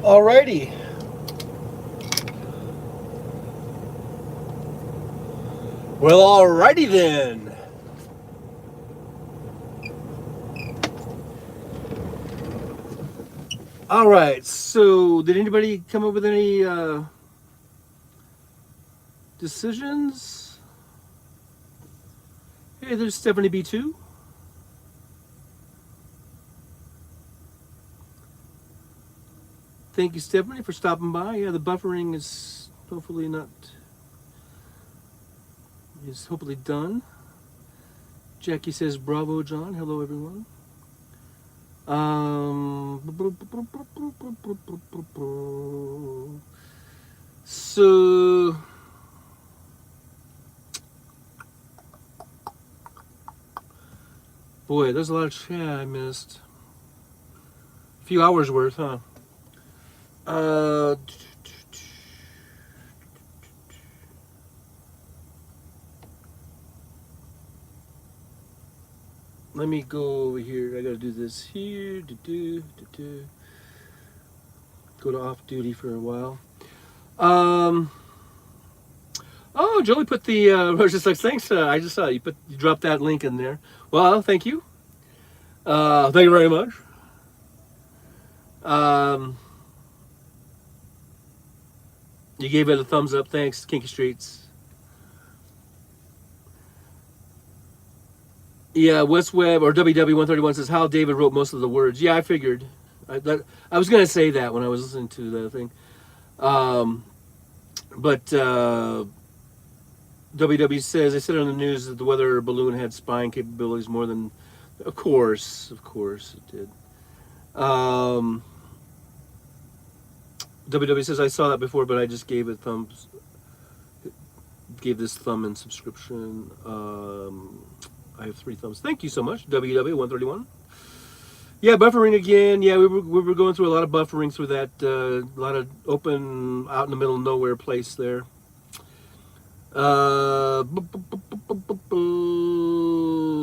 Alrighty. Well, alrighty then. All right. So, did anybody come up with any decisions? Hey, there's Stephanie B2. Thank you, Stephanie, for stopping by. Yeah, the buffering is hopefully hopefully done. Jackie says, bravo, John. Hello, everyone. So, Boy, there's a lot of chat I missed. A few hours worth, huh? Let me go over here. I gotta do this here. Go to off duty for a while. Oh, Jolie put the. I was just like, thanks. I just saw you dropped that link in there. Well, thank you. Thank you very much. You gave it a thumbs up. Thanks, Kinky Streets. Yeah, West Web or WW131 says Hal David wrote most of the words. Yeah, I figured. I was gonna say that when I was listening to the thing. But WW says, they said on the news that the weather balloon had spying capabilities more than... Of course it did. WW says, I saw that before, but I just gave it thumbs... Gave this thumb in subscription. I have 3 thumbs. Thank you so much, WW131. Yeah, buffering again. Yeah, we were going through a lot of buffering through that, a lot of open, out in the middle of nowhere place there.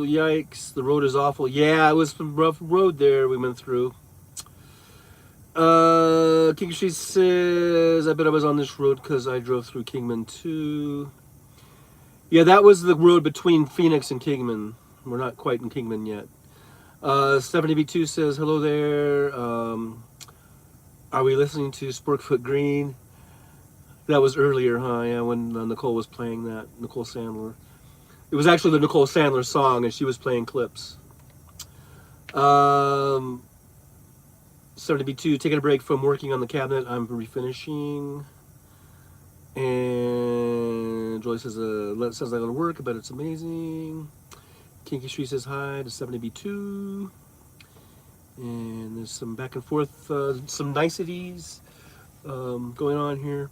Yikes, the road is awful. Yeah, it was some rough road there we went through. King Street says, I bet I was on this road because I drove through Kingman too. Yeah, that was the road between Phoenix and Kingman. We're not quite in Kingman yet. Stephanie B2 says, hello there. Are we listening to Sporkfoot Green? That was earlier, huh? Yeah, when Nicole was playing that. Nicole Sandler. It was actually the Nicole Sandler song, and she was playing clips. 70B2, taking a break from working on the cabinet. I'm refinishing. And Joy says, sounds like it'll work, but it's amazing. Kinky Street says hi to 70B2. And there's some back and forth, some niceties going on here.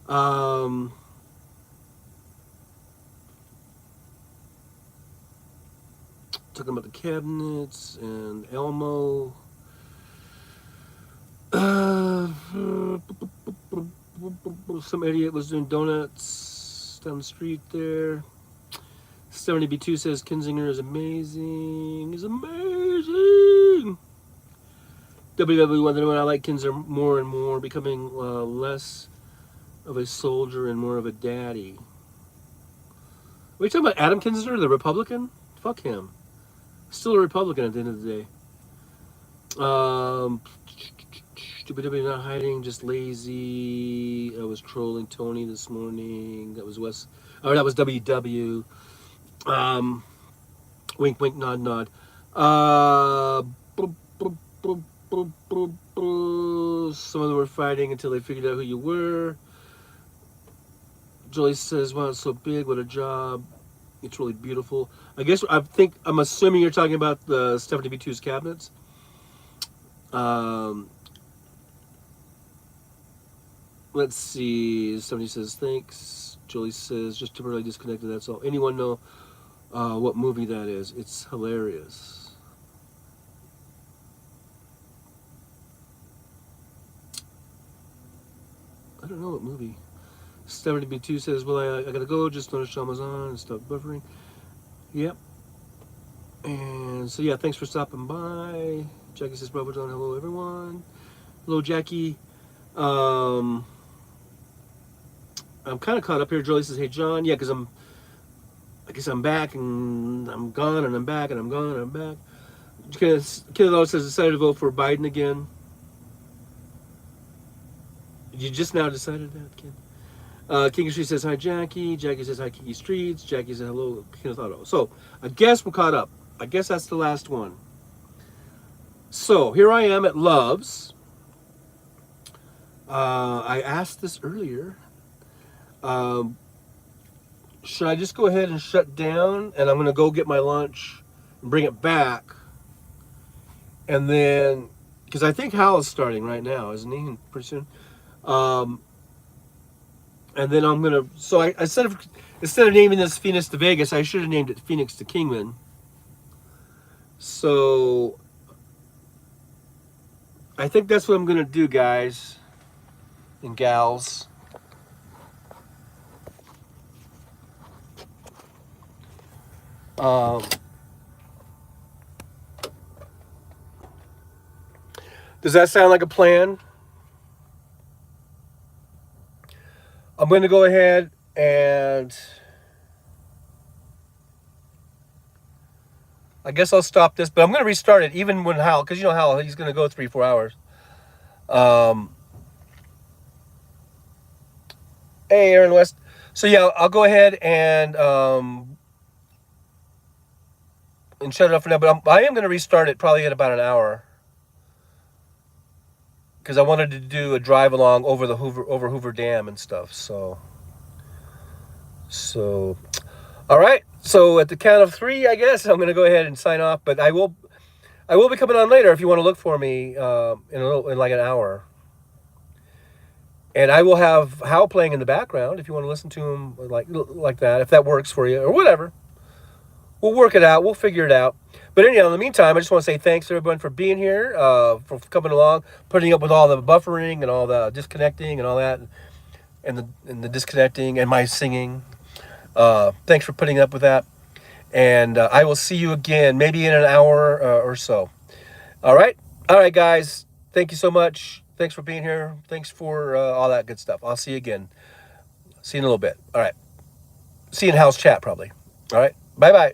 Talking about the cabinets and Elmo. Some idiot was doing donuts down the street there. 70B2 says Kinzinger is amazing. He's amazing. WW1, I like Kinzinger more and more, becoming less of a soldier and more of a daddy. Are we talking about Adam Kinzinger, the Republican? Fuck him. Still a Republican at the end of the day. WW not hiding, just lazy. I was trolling Tony this morning. That was Wes. Oh, that was WW. Wink, wink, nod, nod. Some of them were fighting until they figured out who you were. Joyce says, wow, it's so big. What a job. It's really beautiful. I'm assuming you're talking about the Stephanie B2's cabinets. Let's see. Somebody says, thanks. Julie says, just temporarily disconnected, that's all. Anyone know what movie that is? It's hilarious. I don't know what movie. 70B2 says, well, I gotta go, just noticed Sean was on and stopped buffering. Yep. And so, yeah, thanks for stopping by. Jackie says, Bravo John, hello, everyone. Hello, Jackie. I'm kind of caught up here. Jolie says, hey, John. Yeah, because I guess I'm back and I'm gone and I'm back and I'm gone and I'm back. Kid says, decided to vote for Biden again. You just now decided that, kid? King Street says, hi, Jackie. Jackie says, hi, Kinky Streets. Jackie says, hello, Kenneth Otto. So, I guess we're caught up. I guess that's the last one. So, here I am at Love's. I asked this earlier. Should I just go ahead and shut down? And I'm going to go get my lunch and bring it back. And then, because I think Hal is starting right now, isn't he? Pretty soon. And then I'm gonna. So I instead of naming this Phoenix to Vegas, I should have named it Phoenix to Kingman. So I think that's what I'm gonna do, guys and gals. Um, does that sound like a plan? I'm going to go ahead and I guess I'll stop this, but I'm going to restart it even when Hal, because you know Hal, he's going to go 3-4 hours. Hey, Aaron West. So yeah, I'll go ahead and shut it off for now. But I am going to restart it probably in about an hour because I wanted to do a drive along over the Hoover Dam and stuff. So all right. So at the count of 3, I guess I'm going to go ahead and sign off. But I will be coming on later if you want to look for me in like an hour. And I will have Hal playing in the background if you want to listen to him like that, if that works for you or whatever. We'll work it out. We'll figure it out. But anyhow, in the meantime, I just want to say thanks to everyone for being here, for coming along, putting up with all the buffering and all the disconnecting and all that, and the disconnecting and my singing. Thanks for putting up with that. And I will see you again, maybe in an hour or so. All right, guys. Thank you so much. Thanks for being here. Thanks for all that good stuff. I'll see you again. See you in a little bit. All right. See you in Hal's chat probably. All right. Bye-bye.